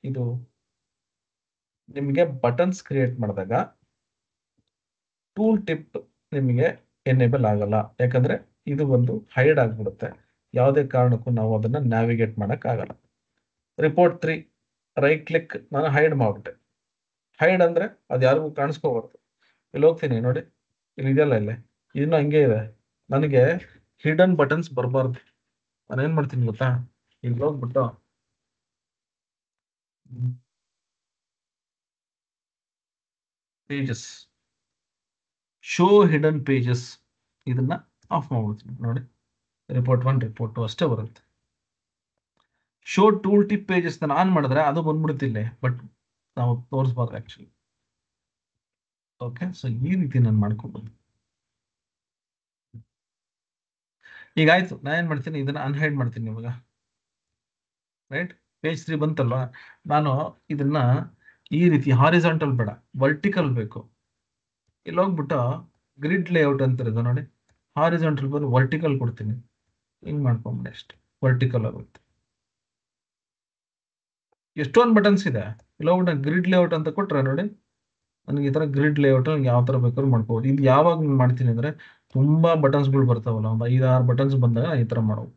ಇದು ನಿಮಗೆ ಬಟನ್ಸ್ ಕ್ರಿಯೇಟ್ ಮಾಡಿದಾಗ ಟೂಲ್ ಟಿಪ್ ನಿಮಗೆ ಎನೇಬಲ್ ಆಗಲ್ಲ, ಯಾಕಂದ್ರೆ ಇದು ಒಂದು ಹೈಡ್ ಆಗ್ಬಿಡುತ್ತೆ. ಯಾವುದೇ ಕಾರಣಕ್ಕೂ ನಾವು ಅದನ್ನ ನ್ಯಾವಿಗೇಟ್ ಮಾಡಕ್ ಆಗಲ್ಲ. ರಿಪೋರ್ಟ್ 3 ರೈಟ್ ಕ್ಲಿಕ್ ನಾನು ಹೈಡ್ ಮಾಡ್ಬಿಟ್ಟೆ. ಹೈಡ್ ಅಂದ್ರೆ ಅದು ಯಾರಿಗೂ ಕಾಣಿಸ್ಕೋಬಾರ್ದು. ಇಲ್ಲಿ ಹೋಗ್ತೀನಿ ನೋಡಿ, ಇಲ್ಲಿ ಇದೆಯಲ್ಲ, ಇಲ್ಲೇ ಇನ್ನು ಹಂಗೆ ಇದೆ. ನನಗೆ ಹಿಡನ್ ಬಟನ್ಸ್ ಬರಬಾರ್ದು. ನಾನೇನ್ ಮಾಡ್ತೀನಿ ಗೊತ್ತಾ, ಇಲ್ಲಿ ಹೋಗ್ಬಿಟ್ಟು ಪೇಜಸ್, ಶೋ ಹಿಡನ್ ಪೇಜಸ್, ಇದನ್ನ ಆಫ್ ಮಾಡ್ಬಿಡ್ತೀನಿ ನೋಡಿ. ರಿಪೋರ್ಟ್ 1 ರಿಪೋರ್ಟ್ 2 ಅಷ್ಟೇ ಬರುತ್ತೆ. Show tool tip pages on ಮಾಡಿದ್ರೆ ಅದು ಬಂದ್ಬಿಡುತ್ತಿಲ್ಲ, ಬಟ್ ನಾವು ತೋರಿಸ್ಬಾರ್ದು ಆಕ್ಚುಲಿ. ಓಕೆ, ಸೊ ಈ ರೀತಿ ನಾನು ಮಾಡ್ಕೊಬೋದು. ಈಗ ಆಯ್ತು, ನಾನು ಏನ್ ಮಾಡ್ತೀನಿ, ಇದನ್ನ ಅನ್ಹೈಡ್ ಮಾಡ್ತೀನಿ ಇವಾಗ. Right, page 3 ಬಂತಲ್ವಾ. ನಾನು ಇದನ್ನ ಈ ರೀತಿ ಹಾರಿಜಾಂಟಲ್ ಬೇಡ, ವರ್ಟಿಕಲ್ ಬೇಕು. ಇಲ್ಲಿ ಹೋಗ್ಬಿಟ್ಟು ಗ್ರಿಡ್ ಲೇಔಟ್ ಅಂತ ಇರೋದು ನೋಡಿ, ಹಾರಿಜಾಂಟಲ್ ಬಂದು ವರ್ಟಿಕಲ್ ಕೊಡ್ತೀನಿ. ಹಿಂಗ್ ಮಾಡ್ಕೊಂಬಿಡಿ ಅಷ್ಟೇ, ವರ್ಟಿಕಲ್ ಆಗುತ್ತೆ. ಎಷ್ಟೊಂದು ಬಟನ್ಸ್ ಇದೆ. ಇಲ್ಲ ಹೋಗ್ಬಿಟ್ಟು ಗ್ರಿಡ್ ಲೇಔಟ್ ಅಂತ ಕೊಟ್ರೆ ನೋಡಿ, ನನಗೆ ಈ ತರ ಗ್ರಿಡ್ ಲೇಔಟ್ ಯಾವ ತರ ಬೇಕಾದ್ರೂ ಮಾಡ್ಕೋಬಹುದು. ಇದು ಯಾವಾಗ ಮಾಡ್ತೀನಿ ಅಂದ್ರೆ ತುಂಬಾ ಬಟನ್ಸ್ಗಳು ಬರ್ತಾವಲ್ಲ, ಒಂದು 5-6 ಬಟನ್ಸ್ ಬಂದಾಗ ಈ ತರ ಮಾಡೋದು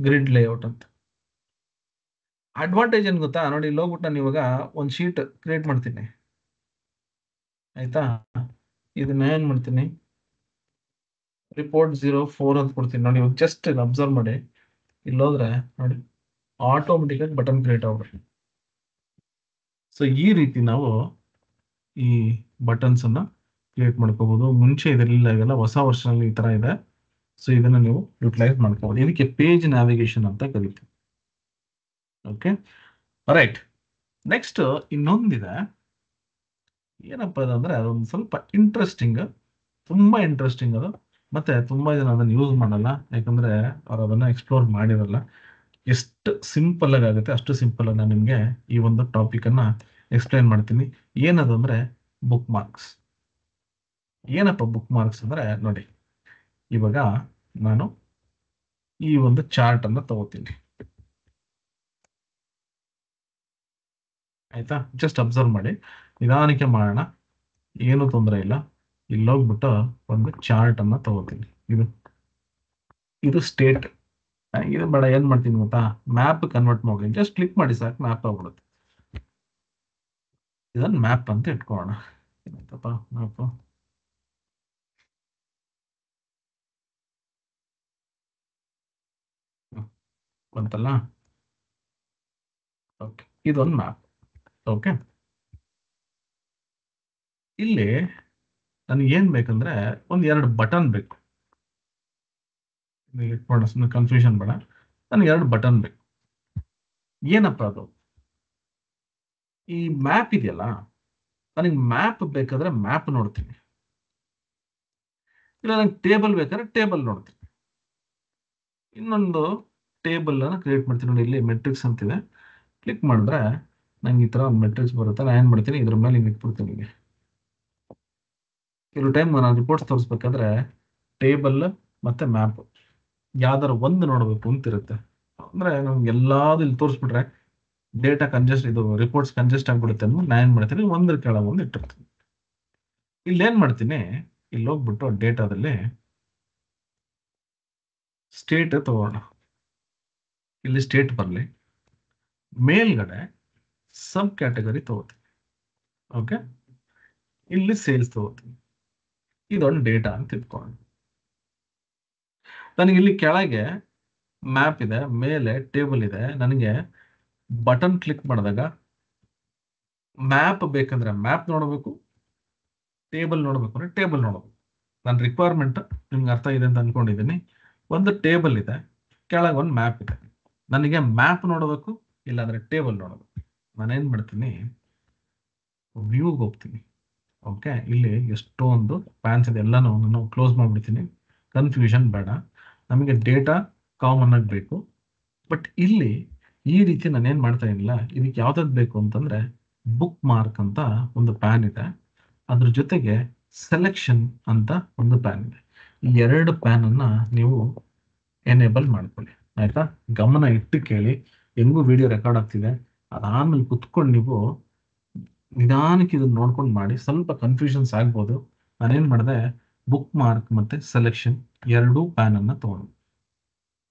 ಗ್ರಿಡ್ ಲೇಔಟ್ ಅಂತ. ಅಡ್ವಾಂಟೇಜ್ ಏನ್ ಗೊತ್ತಾ ನೋಡಿ, ಇಲ್ಲಿ ಹೋಗ್ಬಿಟ್ಟು ನಾನು ಇವಾಗ ಒಂದು ಶೀಟ್ ಕ್ರಿಯೇಟ್ ಮಾಡ್ತೀನಿ, ಆಯ್ತಾ. ಇದನ್ನ ಏನ್ ಮಾಡ್ತೀನಿ, ರಿಪೋರ್ಟ್ 04 ಅಂತ ಕೊಡ್ತೀನಿ ನೋಡಿ. ಇವಾಗ ಜಸ್ಟ್ ಅಬ್ಸರ್ವ್ ಮಾಡಿ, ಇಲ್ಲಿ ಹೋದ್ರೆ ನೋಡಿ ಆಟೋಮೆಟಿಕ್ ಆಗಿ ಬಟನ್ ಕ್ರಿಯೇಟ್ ಆಗ್ಬಿಡುತ್ತೆ. ಸೊ ಈ ರೀತಿ ನಾವು ಈ ಬಟನ್ಸ್ ಅನ್ನ ಕ್ರಿಯೇಟ್ ಮಾಡ್ಕೋಬಹುದು. ಮುಂಚೆ ಇದರಲಿಲ್ಲ, ಇವೆಲ್ಲ ಹೊಸ ವರ್ಷನ್ ಈ ತರ ಇದೆ. ಸೊ ಇದನ್ನ ನೀವು ಯುಟಿಲೈಸ್ ಮಾಡ್ಕೋಬಹುದು. ಇದಕ್ಕೆ ಪೇಜ್ ನ್ಯಾವಿಗೇಷನ್ ಅಂತ ಕರಿತೀವಿ. Okay, right. ನೆಕ್ಸ್ಟ್ ಇನ್ನೊಂದಿದೆ, ಏನಪ್ಪ ಅದಂದ್ರೆ ಅದೊಂದು ಸ್ವಲ್ಪ ಇಂಟ್ರೆಸ್ಟಿಂಗ್, ತುಂಬಾ ಇಂಟ್ರೆಸ್ಟಿಂಗ್ ಅದು. ಮತ್ತೆ ತುಂಬಾ ಜನ ಅದನ್ನ ಯೂಸ್ ಮಾಡಲ್ಲ, ಯಾಕಂದ್ರೆ ಅವ್ರು ಅದನ್ನ ಎಕ್ಸ್ಪ್ಲೋರ್ ಮಾಡಿರಲ್ಲ. ಎಷ್ಟು ಸಿಂಪಲ್ ಆಗಿ ಆಗುತ್ತೆ ಅಷ್ಟು ಸಿಂಪಲ್ ಆಗಿ ನಾನು ನಿಮ್ಗೆ ಈ ಒಂದು ಟಾಪಿಕ್ ಅನ್ನ ಎಕ್ಸ್ಪ್ಲೈನ್ ಮಾಡ್ತೀನಿ. ಏನದು ಅಂದ್ರೆ ಬುಕ್ ಮಾರ್ಕ್ಸ್. ಏನಪ್ಪ ಬುಕ್ ಮಾರ್ಕ್ಸ್ ಅಂದ್ರೆ ನೋಡಿ, ಇವಾಗ ನಾನು ಈ ಒಂದು ಚಾರ್ಟ್ ಅನ್ನ ತಗೋತೀನಿ, ಆಯ್ತಾ. ಜಸ್ಟ್ ಅಬ್ಸರ್ವ್ ಮಾಡಿ, ನಿಧಾನಕ್ಕೆ ಮಾಡೋಣ, ಏನು ತೊಂದರೆ ಇಲ್ಲ. ಇಲ್ಲಿ ಹೋಗ್ಬಿಟ್ಟು ಒಂದು ಚಾರ್ಟ್ ಅನ್ನ ತಗೋತೀನಿ. ಇದು ಸ್ಟೇಟ್. ಇದು ಬೇಡ, ಏನ್ ಮಾಡ್ತೀನಿ ಗೊತ್ತಾ, ಮ್ಯಾಪ್ ಕನ್ವರ್ಟ್ ಮಾಡಿ ಜಸ್ಟ್ ಕ್ಲಿಕ್ ಮಾಡಿ ಸಾಕು, ಮ್ಯಾಪ್ ಆಗ್ಬಿಡುತ್ತೆ. ಇದನ್ನ ಮ್ಯಾಪ್ ಅಂತ ಇಟ್ಕೊಳ್ಳೋಣ. ಏನಾಯ್ತಪ್ಪ ಮ್ಯಾಪ್, ಬಂತಲ್ಲ. ಓಕೆ, ಇದೊಂದು ಮ್ಯಾಪ್. ಓಕೆ, ಇಲ್ಲಿ ನನಗೆ ಏನ್ ಬೇಕಂದ್ರೆ ಒಂದ್ 2 ಬಟನ್ ಬೇಕು. ಸುಮ್ಮನೆ ಕನ್ಫ್ಯೂಷನ್ ಬೇಡ, ನನಗೆ 2 ಬಟನ್ ಬೇಕು. ಏನಪ್ಪ ಅದು, ಈ ಮ್ಯಾಪ್ ಇದೆಯಲ್ಲ, ನನಗೆ ಮ್ಯಾಪ್ ಬೇಕಾದ್ರೆ ಮ್ಯಾಪ್ ನೋಡ್ತೀನಿ, ಇಲ್ಲ ನಂಗೆ ಟೇಬಲ್ ಬೇಕಾದ್ರೆ ಟೇಬಲ್ ನೋಡ್ತೀನಿ. ಇನ್ನೊಂದು ಟೇಬಲ್ ಅನ್ನ ಕ್ರಿಯೇಟ್ ಮಾಡ್ತೀನಿ ನೋಡಿ, ಇಲ್ಲಿ ಮೆಟ್ರಿಕ್ಸ್ ಅಂತಿದೆ. ಕ್ಲಿಕ್ ಮಾಡಿದ್ರೆ ನಂಗೆ ಈ ತರ ಒಂದು ಮೆಟ್ರಿಕ್ಸ್ ಬರುತ್ತೆ. ನಾನು ಏನ್ ಮಾಡ್ತೀನಿ, ಇದ್ರ ಮೇಲೆ ಹಿಂಗೆ ಇಟ್ಬಿಡ್ತೀನಿ. ಕೆಲವು ಟೈಮ್ ನಾನು ರಿಪೋರ್ಟ್ಸ್ ತೋರಿಸ್ಬೇಕಾದ್ರೆ ಟೇಬಲ್ ಮತ್ತೆ ಮ್ಯಾಪ್ ಯಾವ್ದಾರ ಒಂದು ನೋಡ್ಬೇಕು ಅಂತಿರುತ್ತೆ. ಅಂದ್ರೆ ನಮ್ಗೆ ಎಲ್ಲಾದ್ರು ಇಲ್ಲಿ ತೋರಿಸ್ಬಿಟ್ರೆ ಡೇಟಾ ಕಂಜೆಸ್ಟ್, ಇದು ರಿಪೋರ್ಟ್ಸ್ ಕಂಜೆಸ್ಟ್ ಆಗ್ಬಿಡುತ್ತೆ ಅನ್ನೋ ನಾನು ಏನ್ ಮಾಡ್ತೀನಿ, ಒಂದ್ರ ಕೆಳಗೆ ಒಂದು ಇಟ್ಟಿರ್ತೀನಿ. ಇಲ್ಲಿ ಏನ್ ಮಾಡ್ತೀನಿ, ಇಲ್ಲಿ ಹೋಗ್ಬಿಟ್ಟು ಡೇಟಾದಲ್ಲಿ ಸ್ಟೇಟ್ ತಗೋಣ. ಇಲ್ಲಿ ಸ್ಟೇಟ್ ಬರಲಿ, ಮೇಲ್ಗಡೆ ಸಬ್ ಕ್ಯಾಟಗರಿ ತಗೋತೀನಿ. ಓಕೆ, ಇಲ್ಲಿ ಸೇಲ್ಸ್ ತಗೋತೀನಿ. ಇದೊಂದು ಡೇಟಾ ಅಂತ ಇಟ್ಕೊಳ್ಳೋಣ. ನನಗೆ ಇಲ್ಲಿ ಕೆಳಗೆ ಮ್ಯಾಪ್ ಇದೆ, ಮೇಲೆ ಟೇಬಲ್ ಇದೆ. ನನಗೆ ಬಟನ್ ಕ್ಲಿಕ್ ಮಾಡಿದಾಗ ಮ್ಯಾಪ್ ಬೇಕಂದ್ರೆ ಮ್ಯಾಪ್ ನೋಡಬೇಕು, ಟೇಬಲ್ ನೋಡಬೇಕು ಅಂದ್ರೆ ಟೇಬಲ್ ನೋಡಬೇಕು. ನನ್ನ ರಿಕ್ವೈರ್ಮೆಂಟ್ ನಿಮ್ಗೆ ಅರ್ಥ ಇದೆ ಅಂತ ಅನ್ಕೊಂಡಿದ್ದೀನಿ. ಒಂದು ಟೇಬಲ್ ಇದೆ, ಕೆಳಗೆ ಒಂದು ಮ್ಯಾಪ್ ಇದೆ. ನನಗೆ ಮ್ಯಾಪ್ ನೋಡಬೇಕು, ಇಲ್ಲಾಂದ್ರೆ ಟೇಬಲ್ ನೋಡಬೇಕು. ನಾನೇನ್ ಮಾಡ್ತೀನಿ, ವ್ಯೂಗೆ ಹೋಗ್ತೀನಿ. ಓಕೆ, ಇಲ್ಲಿ ಎಷ್ಟೊಂದು ಪ್ಯಾನ್ಸ್ ಇದೆ, ಎಲ್ಲಾನು ನಾನು ಕ್ಲೋಸ್ ಮಾಡ್ಬಿಡ್ತೀನಿ. ಕನ್ಫ್ಯೂಷನ್ ಬೇಡ, ನಮಗೆ ಡೇಟಾ ಕಾಮನ್ ಆಗಿ ಬೇಕು. ಬಟ್ ಇಲ್ಲಿ ಈ ರೀತಿ ನಾನೇನ್ ಮಾಡ್ತಾ ಇಲ್ಲ. ಇದಕ್ಕೆ ಯಾವ್ದಾದ್ ಬೇಕು ಅಂತಂದ್ರೆ ಬುಕ್ ಮಾರ್ಕ್ ಅಂತ ಒಂದು ಪ್ಯಾನ್ ಇದೆ, ಅದ್ರ ಜೊತೆಗೆ ಸೆಲೆಕ್ಷನ್ ಅಂತ ಒಂದು ಪ್ಯಾನ್ ಇದೆ. ಈ 2 ಪ್ಯಾನ್ ಅನ್ನ ನೀವು ಎನೇಬಲ್ ಮಾಡ್ಕೊಳ್ಳಿ, ಆಯ್ತಾ. ಗಮನ ಇಟ್ಟು ಕೇಳಿ, ಹೆಂಗೂ ವಿಡಿಯೋ ರೆಕಾರ್ಡ್ ಆಗ್ತಿದೆ. ಅದಾದ್ಮೇಲೆ ಕುತ್ಕೊಂಡು ನೀವು ನಿಧಾನಕ್ಕೆ ಇದನ್ನ ನೋಡ್ಕೊಂಡು ಮಾಡಿ. ಸ್ವಲ್ಪ ಕನ್ಫ್ಯೂಷನ್ಸ್ ಆಗ್ಬೋದು. ನಾನೇನ್ ಮಾಡಿದೆ, ಬುಕ್ ಮಾರ್ಕ್ ಮತ್ತೆ ಸೆಲೆಕ್ಷನ್ 2 ಪ್ಯಾನ್ ಅನ್ನ ತಗೊಂಡು,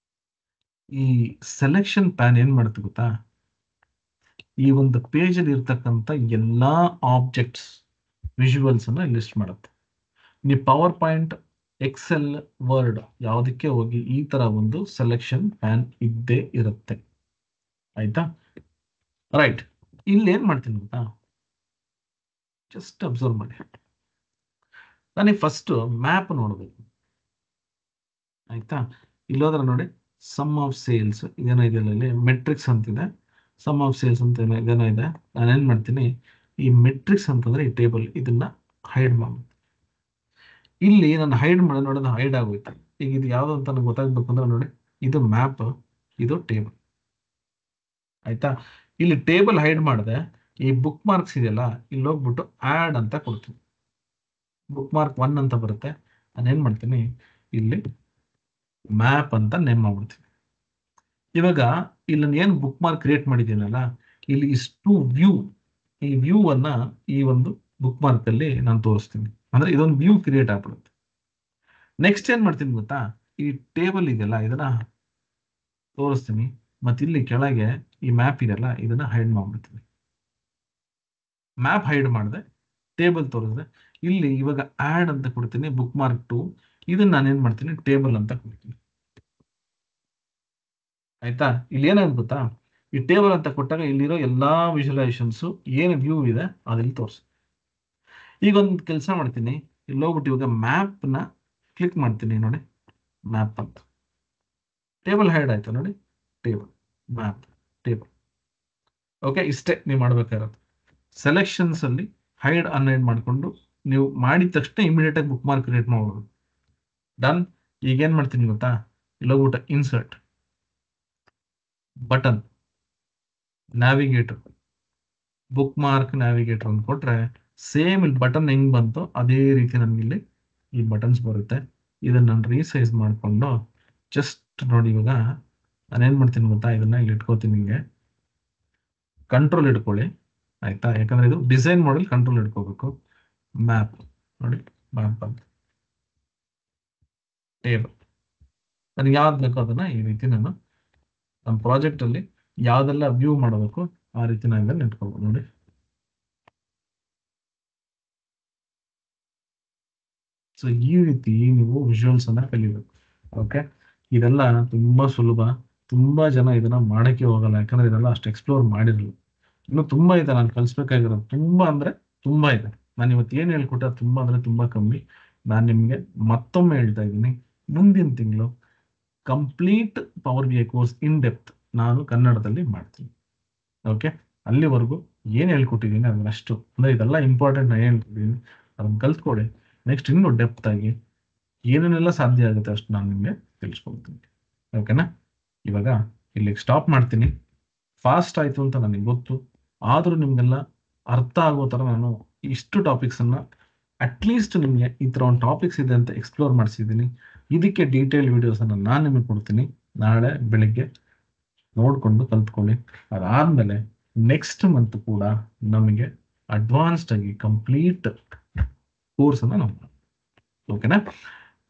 ಈ ಸೆಲೆಕ್ಷನ್ ಪ್ಯಾನ್ ಏನ್ ಮಾಡುತ್ತೆ ಗೊತ್ತಾ, ಈ ಒಂದು ಪೇಜ್ ಅಲ್ಲಿ ಇರ್ತಕ್ಕಂಥ ಎಲ್ಲಾ ಆಬ್ಜೆಕ್ಟ್ಸ್ ವಿಜುವಲ್ಸ್ ಅನ್ನ ಲಿಸ್ಟ್ ಮಾಡುತ್ತೆ. ನೀವು ಪವರ್ ಪಾಯಿಂಟ್, ಎಕ್ಸೆಲ್, ವರ್ಡ್ ಯಾವುದಕ್ಕೆ ಹೋಗಿ ಈ ತರ ಒಂದು ಸೆಲೆಕ್ಷನ್ ಪ್ಯಾನ್ ಇದ್ದೇ ಇರುತ್ತೆ, ಆಯ್ತಾ. ರೈಟ್. ಇಲ್ಲಿ ಏನ್ ಮಾಡ್ತೀನಿ ಗೊತ್ತಾ, ಜಸ್ಟ್ ಅಬ್ಸರ್ವ್ ಮಾಡಿ. ನನಗೆ ಫಸ್ಟ್ ಮ್ಯಾಪ್ ನೋಡ್ಬೇಕು, ಆಯ್ತಾ. ಇಲ್ಲೋದ್ರೆ ನೋಡಿ, ಸಮ್ ಆಫ್ ಸೇಲ್ಸ್ ಇದೇನೋ ಇದೆಯಲ್ಲ, ಇಲ್ಲಿ ಮೆಟ್ರಿಕ್ಸ್ ಅಂತಿದೆ, ಸಮ್ ಆಫ್ ಸೇಲ್ಸ್ ಅಂತ ಇದೇನೋ ಇದೆ. ನಾನೇನ್ ಮಾಡ್ತೀನಿ, ಈ ಮೆಟ್ರಿಕ್ಸ್ ಅಂತಂದ್ರೆ ಈ ಟೇಬಲ್ ಇದನ್ನ ಹೈಡ್ ಮಾಡ್ತೀನಿ. ಇಲ್ಲಿ ನಾನು ಹೈಡ್ ಮಾಡಿ ನೋಡೋದು ಹೈಡ್ ಆಗೋಯ್ತು. ಈಗ ಇದು ಯಾವ್ದು ಅಂತ ನನಗೆ ಗೊತ್ತಾಗ್ಬೇಕು ಅಂದ್ರೆ ನೋಡಿ, ಇದು ಮ್ಯಾಪ್, ಇದು ಟೇಬಲ್, ಆಯ್ತಾ. ಇಲ್ಲಿ ಟೇಬಲ್ ಹೈಡ್ ಮಾಡಿದೆ, ಈ ಬುಕ್ ಮಾರ್ಕ್ಸ್ ಇದೆಯಲ್ಲ, ಇಲ್ಲಿ ಹೋಗ್ಬಿಟ್ಟು ಆಡ್ ಅಂತ ಕೊಡ್ತೀನಿ. ಬುಕ್ ಮಾರ್ಕ್ 1 ಅಂತ ಬರುತ್ತೆ. ನಾನೇನ್ ಮಾಡ್ತೀನಿ, ಇಲ್ಲಿ ಮ್ಯಾಪ್ ಅಂತ ನೇಮ್ ಮಾಡ್ಬಿಡ್ತೀನಿ. ಇವಾಗ ಇಲ್ಲಿ ನಾನು ಏನು ಬುಕ್ ಮಾರ್ಕ್ ಕ್ರಿಯೇಟ್ ಮಾಡಿದ್ದೀನಲ್ಲ, ಇಲ್ಲಿ ಇಷ್ಟು ವ್ಯೂ, ಈ ವ್ಯೂ ಅನ್ನ ಈ ಒಂದು ಬುಕ್ ಮಾರ್ಕ್ ಅಲ್ಲಿ ನಾನು ತೋರಿಸ್ತೀನಿ. ಅಂದ್ರೆ ಇದೊಂದು ವ್ಯೂ ಕ್ರಿಯೇಟ್ ಆಗ್ಬಿಡುತ್ತೆ. ನೆಕ್ಸ್ಟ್ ಏನ್ ಮಾಡ್ತೀನಿ ಗೊತ್ತಾ, ಈ ಟೇಬಲ್ ಇದೆಯಲ್ಲ ಇದನ್ನ ತೋರಿಸ್ತೀನಿ, ಮತ್ತೆ ಇಲ್ಲಿ ಕೆಳಗೆ ಈ ಮ್ಯಾಪ್ ಇದೆಯಲ್ಲ ಇದನ್ನ ಹೈಡ್ ಮಾಡ್ಬಿಡ್ತೀನಿ. ಮ್ಯಾಪ್ ಹೈಡ್ ಮಾಡಿದೆ, ಟೇಬಲ್ ತೋರಿಸಿದೆ. ಇಲ್ಲಿ ಇವಾಗ ಆಡ್ ಅಂತ ಕೊಡ್ತೀನಿ, ಬುಕ್ ಮಾರ್ಕ್ 2, ಇದನ್ನ ನಾನೇನ್ ಮಾಡ್ತೀನಿ, ಟೇಬಲ್ ಅಂತ ಕೊಡ್ತೀನಿ, ಆಯ್ತಾ. ಇಲ್ಲಿ ಏನಾಗುತ್ತೆ ಗೊತ್ತಾ, ಈ ಟೇಬಲ್ ಅಂತ ಕೊಟ್ಟಾಗ ಇಲ್ಲಿರೋ ಎಲ್ಲಾ ವಿಜುವಲೈಸೇಷನ್ಸ್ ಏನು ವ್ಯೂ ಇದೆ ಅದಿಲ್ಲಿ ತೋರಿಸಿ. ಈಗ ಒಂದು ಕೆಲಸ ಮಾಡ್ತೀನಿ, ಇಲ್ಲಿ ಹೋಗ್ಬಿಟ್ಟು ಇವಾಗ ಮ್ಯಾಪ್ ನ ಕ್ಲಿಕ್ ಮಾಡ್ತೀನಿ, ನೋಡಿ ಮ್ಯಾಪ್ ಅಂತ, ಟೇಬಲ್ ಹೈಡ್ ಆಯ್ತು ನೋಡಿ, ಟೇಬಲ್, ಮ್ಯಾಪ್, ಟೇಬಲ್. ಓಕೆ, ಇಷ್ಟೇ ನೀವು ಮಾಡ್ಬೇಕಾಗಿರೋದು. ಸೆಲೆಕ್ಷನ್ಸ್ ಅಲ್ಲಿ ಹೈಡ್ ಅನ್ಹೈಡ್ ಮಾಡಿಕೊಂಡು ನೀವು ಮಾಡಿದ ತಕ್ಷಣ ಇಮಿಡಿಯೇಟ್ ಆಗಿ ಬುಕ್ ಮಾರ್ಕ್ ಕ್ರಿಯೇಟ್ ಮಾಡ್ಬೋದು. ಡನ್. ಈಗ ಏನ್ ಮಾಡ್ತೀನಿ ಗೊತ್ತಾ, ಇಲ್ಲಿ ಹೋಗ್ಬಿಟ್ಟು insert, button, navigator, book mark navigator ಅಂತ ಕೊಟ್ರೆ ಸೇಮ್ ಇಲ್ಲಿ ಬಟನ್ ಹೆಂಗ್ ಬಂತು ಅದೇ ರೀತಿ ನಮ್ಗೆ ಇಲ್ಲಿ ಈ ಬಟನ್ಸ್ ಬರುತ್ತೆ. ಇದನ್ನ ನಾನು ರೀಸೈಸ್ ಮಾಡಿಕೊಂಡು ಜಸ್ಟ್ ನೋಡಿ, ಇವಾಗ ನಾನೇನ್ ಮಾಡ್ತೀನಿ ಗೊತ್ತಾ, ಇದನ್ನ ಇಲ್ಲಿ ಇಟ್ಕೋತೀನಿ, ಹಿಂಗೆ ಕಂಟ್ರೋಲ್ ಇಟ್ಕೊಳ್ಳಿ, ಆಯ್ತಾ. ಯಾಕಂದ್ರೆ ಇದು ಡಿಸೈನ್ ಮಾಡಲ್ ಕಂಟ್ರೋಲ್ ಇಟ್ಕೋಬೇಕು. ಮ್ಯಾಪ್ ನೋಡಿ, ಮ್ಯಾಪ್ ಅಂತ ಟೇಬಲ್, ನನಗೆ ಯಾವ್ದು ಬೇಕೋ ಅದನ್ನ ಈ ರೀತಿ ನಾನು ನಮ್ಮ ಪ್ರಾಜೆಕ್ಟ್ ಅಲ್ಲಿ ಯಾವ್ದೆಲ್ಲ ವ್ಯೂ ಮಾಡಬೇಕು ಆ ರೀತಿ ನಾನು ಇದನ್ನ ಇಟ್ಕೋಬಹುದು ನೋಡಿ. ಸೊ ಈ ರೀತಿ ನೀವು ವಿಜುವಲ್ಸ್ ಅನ್ನ ಕಲಿಬೇಕು. ಓಕೆ, ಇದೆಲ್ಲ ತುಂಬಾ ಸುಲಭ. ತುಂಬಾ ಜನ ಇದನ್ನ ಮಾಡಕ್ಕೆ ಹೋಗಲ್ಲ, ಯಾಕಂದ್ರೆ ಇದೆಲ್ಲ ಅಷ್ಟು ಎಕ್ಸ್ಪ್ಲೋರ್ ಮಾಡಿರಲ್ಲ. ಇನ್ನು ತುಂಬಾ ಇದೆ ನಾನು ಕಲಿಸ್ಬೇಕಾಗಿರೋದು, ತುಂಬಾ ಅಂದ್ರೆ ತುಂಬಾ ಇದೆ. ನಾನು ಇವತ್ತು ಏನ್ ಹೇಳ್ಕೊಟ್ಟೆ ತುಂಬಾ ಅಂದ್ರೆ ತುಂಬಾ ಕಮ್ಮಿ. ನಾನು ನಿಮ್ಗೆ ಮತ್ತೊಮ್ಮೆ ಹೇಳ್ತಾ ಇದ್ದೀನಿ, ಮುಂದಿನ ತಿಂಗಳು complete power B I course in depth ನಾನು ಕನ್ನಡದಲ್ಲಿ ಮಾಡ್ತೀನಿ. ಓಕೆ, ಅಲ್ಲಿವರೆಗೂ ಏನ್ ಹೇಳ್ಕೊಟ್ಟಿದ್ದೀನಿ ಅದನ್ನಷ್ಟು, ಅಂದ್ರೆ ಇದೆಲ್ಲ ಇಂಪಾರ್ಟೆಂಟ್ ನಾನು ಹೇಳ್ಕೊಟ್ಟಿದ್ದೀನಿ, ಅದನ್ನ ಕಲ್ತ್ಕೊಳ್ಳಿ. ನೆಕ್ಸ್ಟ್ ಇನ್ನು ಡೆಪ್ತ್ ಆಗಿ ಏನೇನೆಲ್ಲ ಸಾಧ್ಯ ಆಗುತ್ತೆ ಅಷ್ಟು ನಾನು ನಿಮಗೆ ತಿಳಿಸ್ಕೊಡ್ತೀನಿ. ಓಕೆನಾ. ಇವಾಗ ಇಲ್ಲಿಗೆ ಸ್ಟಾಪ್ ಮಾಡ್ತೀನಿ. ಫಾಸ್ಟ್ ಆಯ್ತು ಅಂತ ನನಗೆ ಗೊತ್ತು, ಆದ್ರೂ ನಿಮ್ಗೆಲ್ಲ ಅರ್ಥ ಆಗೋ ತರ ನಾನು ಇಷ್ಟು ಟಾಪಿಕ್ಸ್ ಅನ್ನ ಅಟ್ಲೀಸ್ಟ್ ನಿಮ್ಗೆ ಈ ತರ ಒಂದು ಟಾಪಿಕ್ಸ್ ಇದೆ ಅಂತ ಎಕ್ಸ್ಪ್ಲೋರ್ ಮಾಡಿಸಿದ್ದೀನಿ. ಇದಕ್ಕೆ ಡೀಟೇಲ್ ವಿಡಿಯೋಸ್ ಅನ್ನ ನಾನು ನಿಮಗೆ ಕೊಡ್ತೀನಿ, ನಾಳೆ ಬೆಳಿಗ್ಗೆ ನೋಡ್ಕೊಂಡು ಕಲ್ತ್ಕೊಳ್ಳಿ. ಅದಾದ್ಮೇಲೆ ನೆಕ್ಸ್ಟ್ ಮಂತ್ ಕೂಡ ನಮಗೆ ಅಡ್ವಾನ್ಸ್ಡ್ ಆಗಿ ಕಂಪ್ಲೀಟ್ ಕೋರ್ಸ್ ಅನ್ನ ನಾವು, ಓಕೆನಾ.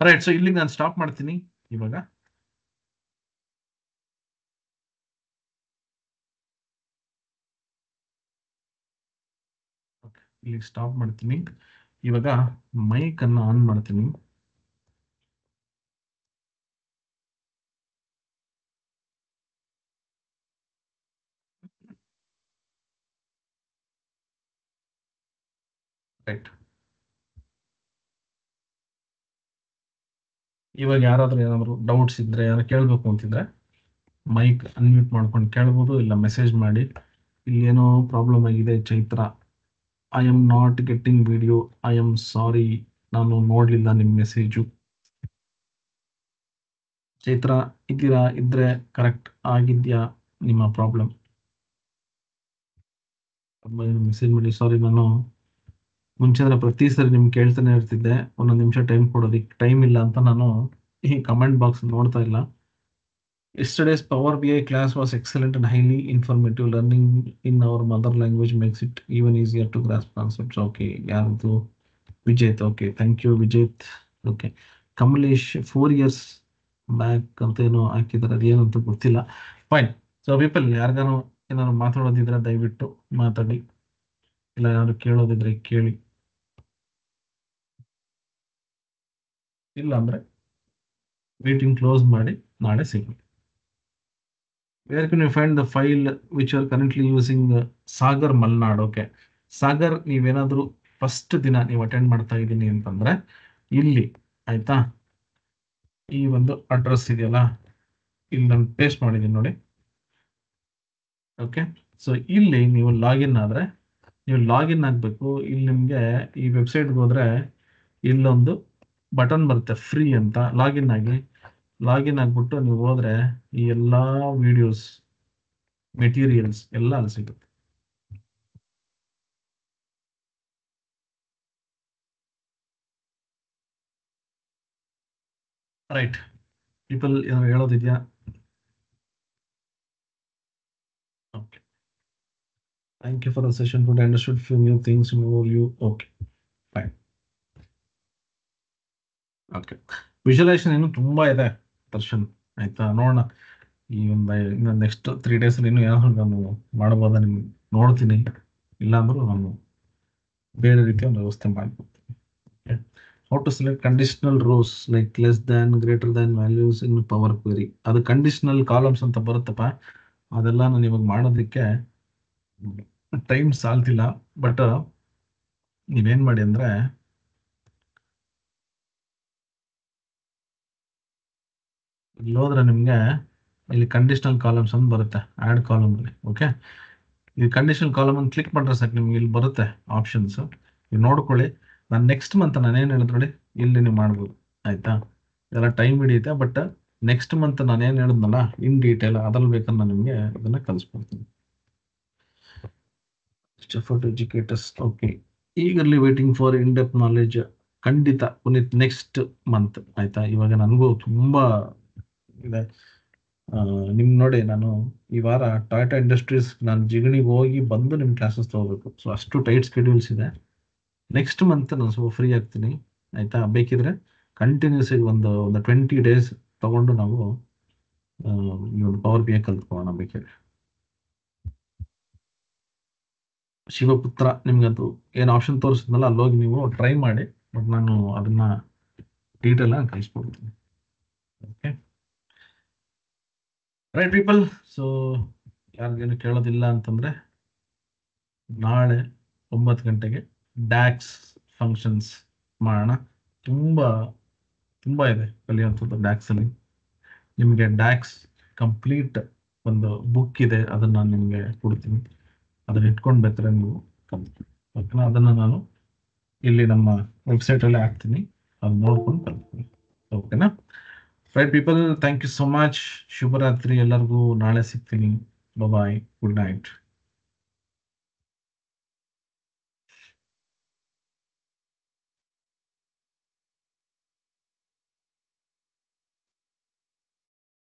ರೈಟ್. ಸೊ ಇಲ್ಲಿಗೆ ನಾನು ಸ್ಟಾಪ್ ಮಾಡ್ತೀನಿ ಇವಾಗ. ಇಲ್ಲಿಗೆ ಸ್ಟಾಪ್ ಮಾಡ್ತೀನಿ ಇವಾಗ. ಮೈಕ್ ಅನ್ನ ಆನ್ ಮಾಡ್ತೀನಿ. ರೈಟ್. ಇವಾಗ ಯಾರಾದ್ರೂ ಏನಾದ್ರು ಡೌಟ್ಸ್ ಇದ್ರೆ, ಯಾರು ಕೇಳಬೇಕು ಅಂತಿದ್ರೆ ಮೈಕ್ ಅನ್ಮ್ಯೂಟ್ ಮಾಡ್ಕೊಂಡು ಕೇಳ್ಬೋದು, ಇಲ್ಲ ಮೆಸೇಜ್ ಮಾಡಿ. ಇಲ್ಲಿ ಏನೋ ಪ್ರಾಬ್ಲಮ್ ಆಗಿದೆ Chaitra, I am not getting video, I am sorry, ನಾನು ನೋಡ್ಲಿಲ್ಲ ನಿಮ್ಮ ಮೆಸೇಜು. ಚೈತ್ರ ಇದ್ದೀರಾ? ಇದ್ರೆ ಕರೆಕ್ಟ್ ಆಗಿದ್ಯಾ ನಿಮ್ಮ ಪ್ರಾಬ್ಲಮ್? ಮೆಸೇಜ್ ಮಾಡಿ. ಸಾರಿ, ನಾನು ಮುಂಚೆ ಅಂದ್ರೆ ಪ್ರತಿ ಸರಿ ನಿಮ್ಗೆ ಕೇಳ್ತಾನೆ ಇರ್ತಿದ್ದೆ, ಒಂದೊಂದು ನಿಮಿಷ ಟೈಮ್ ಕೊಡೋದಿಕ್ಕೆ ಟೈಮ್ ಇಲ್ಲ ಅಂತ ನಾನು ಈ ಕಮೆಂಟ್ ಬಾಕ್ಸ್ ನೋಡ್ತಾ ಇಲ್ಲ. Yesterday's Power BI class was excellent and highly informative. Learning in our mother language makes it even easier to grasp concepts. Okay, ಯಾರ್ದು? Vijeth. Okay, thank you Vijeth. Okay, Kamlesh 4 years back ಅಂತ ಏನೋ ಹಾಕಿದ್ದಾರೆ, ಅದೇನಂತ ಗೊತ್ತಿಲ್ಲ. ಫೈನ್. ಸೊ ಪೀಪಲ್, ಯಾರಿಗಾನು ಏನಾದ್ರು ಮಾತಾಡೋದಿದ್ರೆ ದಯವಿಟ್ಟು ಮಾತಾಡಿ, ಇಲ್ಲ ಯಾರು ಕೇಳೋದಿದ್ರೆ ಕೇಳಿ, ಇಲ್ಲ ಅಂದ್ರೆ ಮೀಟಿಂಗ್ ಕ್ಲೋಸ್ ಮಾಡಿ ನಾಳೆ ಸಿಗೋಣ. Where can you find the file which are currently using Sagar Malnad. Okay, Sagar ನೀವೇನಾದರೂ ಫಸ್ಟ್ ದಿನ ನೀವು ಅಟೆಂಡ್ ಮಾಡ್ತಾ ಇದ್ದೀನಿ ಅಂತಂದ್ರೆ ಇಲ್ಲಿ ಆಯ್ತಾ, ಈ ಒಂದು ಅಡ್ರೆಸ್ ಇದೆಯಲ್ಲ, ಇಲ್ಲಿ ನಾನು ಪೇಸ್ಟ್ ಮಾಡಿದ್ದೀನಿ ನೋಡಿ. ಓಕೆ, ಸೊ ಇಲ್ಲಿ ನೀವು ಲಾಗಿನ್ ಆದರೆ, ನೀವು ಲಾಗಿನ್ ಆಗಬೇಕು. ಇಲ್ಲಿ ನಿಮಗೆ ಈ ವೆಬ್ಸೈಟ್ಗೆ ಹೋದರೆ ಇಲ್ಲೊಂದು ಬಟನ್ ಬರುತ್ತೆ ಫ್ರೀ ಅಂತ. ಲಾಗಿನ್ ಆಗಿ, ಲಾಗಿನ್ ಆಗಿಬಿಟ್ಟು ನೀವು ಹೋದರೆ ಈ ಎಲ್ಲ ವಿಡಿಯೋಸ್, ಮೆಟೀರಿಯಲ್ಸ್ ಎಲ್ಲ ಅಲ್ಲಿ ಸಿಗುತ್ತೆ. ರೈಟ್ ಪೀಪಲ್, ಏನಾದ್ರು ಹೇಳೋದಿದೆಯಾ? Okay, thank you for the session today. Understood few new things in overview. Okay, fine. Okay, visualisation ಇನ್ನೂ ತುಂಬ ಇದೆ ದರ್ಶನ್, ಆಯ್ತಾ? ನೋಡೋಣ ಈ ಇನ್ನು ನೆಕ್ಸ್ಟ್ 3 days ಇನ್ನೂ ಏನಾದ್ರು ನಾನು ಮಾಡ್ಬೋದಾ ನಿಮ್ಗೆ ನೋಡ್ತೀನಿ. ಇಲ್ಲಾಂದ್ರೂ ನಾನು ಬೇರೆ ರೀತಿಯ ಒಂದು ವ್ಯವಸ್ಥೆ ಮಾಡ್ಕೊಡ್ತೀನಿ. How to select conditional rows like less than, greater than values in power query. ಅದು ಕಂಡೀಷನಲ್ ಕಾಲಮ್ಸ್ ಅಂತ ಬರುತ್ತಪ್ಪ. ಅದೆಲ್ಲ ನಾನು ಇವಾಗ ಮಾಡೋದಕ್ಕೆ ಟೈಮ್ ಸಾಲ್ತಿಲ್ಲ. ಬಟ್ ನೀವೇನ್ ಮಾಡಿ ಅಂದ್ರೆ, ಇಲ್ಲಿ ಹೋದ್ರೆ ನಿಮ್ಗೆ ಇಲ್ಲಿ ಕಂಡೀಷನಲ್ ಕಾಲಮ್ಸ್ ಅಂತ ಬರುತ್ತೆ ಆಡ್ ಕಾಲಮ್ ಅಲ್ಲಿ. ಓಕೆ, ಈ ಕಂಡೀಷನಲ್ ಕಾಲಮ್ ಅನ್ನು ಕ್ಲಿಕ್ ಮಾಡ್ರೆ ಸಾಕು, ನಿಮ್ಗೆ ಇಲ್ಲಿ ಬರುತ್ತೆ ಆಪ್ಷನ್ಸ್. ನೀವು ನೋಡ್ಕೊಳ್ಳಿ. ನಾನು ನೆಕ್ಸ್ಟ್ ಮಂತ್ ನಾನೇನು ಹೇಳಿದ್ ನೋಡಿ, ಇಲ್ಲಿ ನೀವು ಮಾಡ್ಬೋದು, ಆಯ್ತಾ? ಇದೆಲ್ಲ ಟೈಮ್ ಹಿಡಿಯುತ್ತೆ, ಬಟ್ ನೆಕ್ಸ್ಟ್ ಮಂತ್ ನಾನು ಏನು ಹೇಳಿದ್ನಲ್ಲ ಇನ್ ಡೀಟೇಲ್, ಅದ್ರಲ್ಲಿ ಬೇಕಾದ್ರೆ ನಾನು ನಿಮಗೆ ಇದನ್ನ ಕಲಿಸ್ಕೊಡ್ತೀನಿ. For educators. Okay, eagerly waiting for in depth knowledge. ಖಂಡಿತ ಪುನೀತ್ ನೆಕ್ಸ್ಟ್ ಮಂತ್, ಆಯ್ತಾ? ಇವಾಗ ನನಗೂ ತುಂಬಾ ಇದೆ. ನಿಮ್ ನೋಡಿ, ನಾನು ಈ ವಾರ ಟಾಟಾ ಇಂಡಸ್ಟ್ರೀಸ್ ನಾನು ಜಿಗಣಿಗೆ ಹೋಗಿ ಬಂದು ನಿಮ್ ಕ್ಲಾಸಸ್ ತಗೋಬೇಕು. ಸೊ ಅಷ್ಟು ಟೈಟ್ ಸ್ಕೆಡ್ಯೂಲ್ಸ್ ಇದೆ. ನೆಕ್ಸ್ಟ್ ಮಂತ್ ನಾನು ಸ್ವಲ್ಪ ಫ್ರೀ ಆಗ್ತೀನಿ, ಆಯ್ತಾ? ಬೇಕಿದ್ರೆ ಕಂಟಿನ್ಯೂಸ್ ಆಗಿ ಒಂದು 20 days ತಗೊಂಡು ನಾವು ಈ ಒಂದು ಪವರ್ BI ಕಲ್ತ್ಕೊಳ್ಳೋಣ ಬೇಕಿದ್ರೆ. ಶಿವಪುತ್ರ, ನಿಮ್ಗೆ ಅದು ಏನು ಆಪ್ಷನ್ ತೋರಿಸಿದ್ನಲ್ಲ ಅಲ್ಲೋಗಿ ನೀವು ಟ್ರೈ ಮಾಡಿ. ಬಟ್ ನಾನು ಅದನ್ನ ಡೀಟೇಲ್ ಆಗಿ ಕಳಿಸ್ಕೊಡ್ತೀನಿ. Okay, right people. ಸೊ ಯಾರಿಗೇನು ಕೇಳೋದಿಲ್ಲ ಅಂತಂದ್ರೆ, ನಾಳೆ 9 ಗಂಟೆಗೆ ಡ್ಯಾಕ್ಸ್ ಫಂಕ್ಷನ್ಸ್ ಮಾಡೋಣ. ತುಂಬಾ ತುಂಬಾ ಇದೆ ಕಲಿಯುವಂಥದ್ದು ಡ್ಯಾಕ್ಸ್ ಅಲ್ಲಿ. ನಿಮಗೆ ಡ್ಯಾಕ್ಸ್ ಕಂಪ್ಲೀಟ್ ಒಂದು ಬುಕ್ ಇದೆ, ಅದನ್ನ ನಾನು ನಿಮಗೆ ಕೊಡ್ತೀನಿ. ಅದನ್ನ ಇಟ್ಕೊಂಡು ಬೇಕಾದ್ರೆ ನೀವು ಕಲಿತು, ಓಕೆನಾ? ಅದನ್ನ ನಾನು ಇಲ್ಲಿ ನಮ್ಮ ವೆಬ್ಸೈಟ್ ಅಲ್ಲಿ ಹಾಕ್ತೀನಿ, ಅದು ನೋಡ್ಕೊಂಡು ಕಲಿತೀನಿ. ಓಕೆನಾ? Right people, thank you so much. ಶುಭರಾತ್ರಿ ಎಲ್ಲರಿಗೂ. ನಾಳೆ ಸಿಗ್ತೀನಿ. Bye, good night.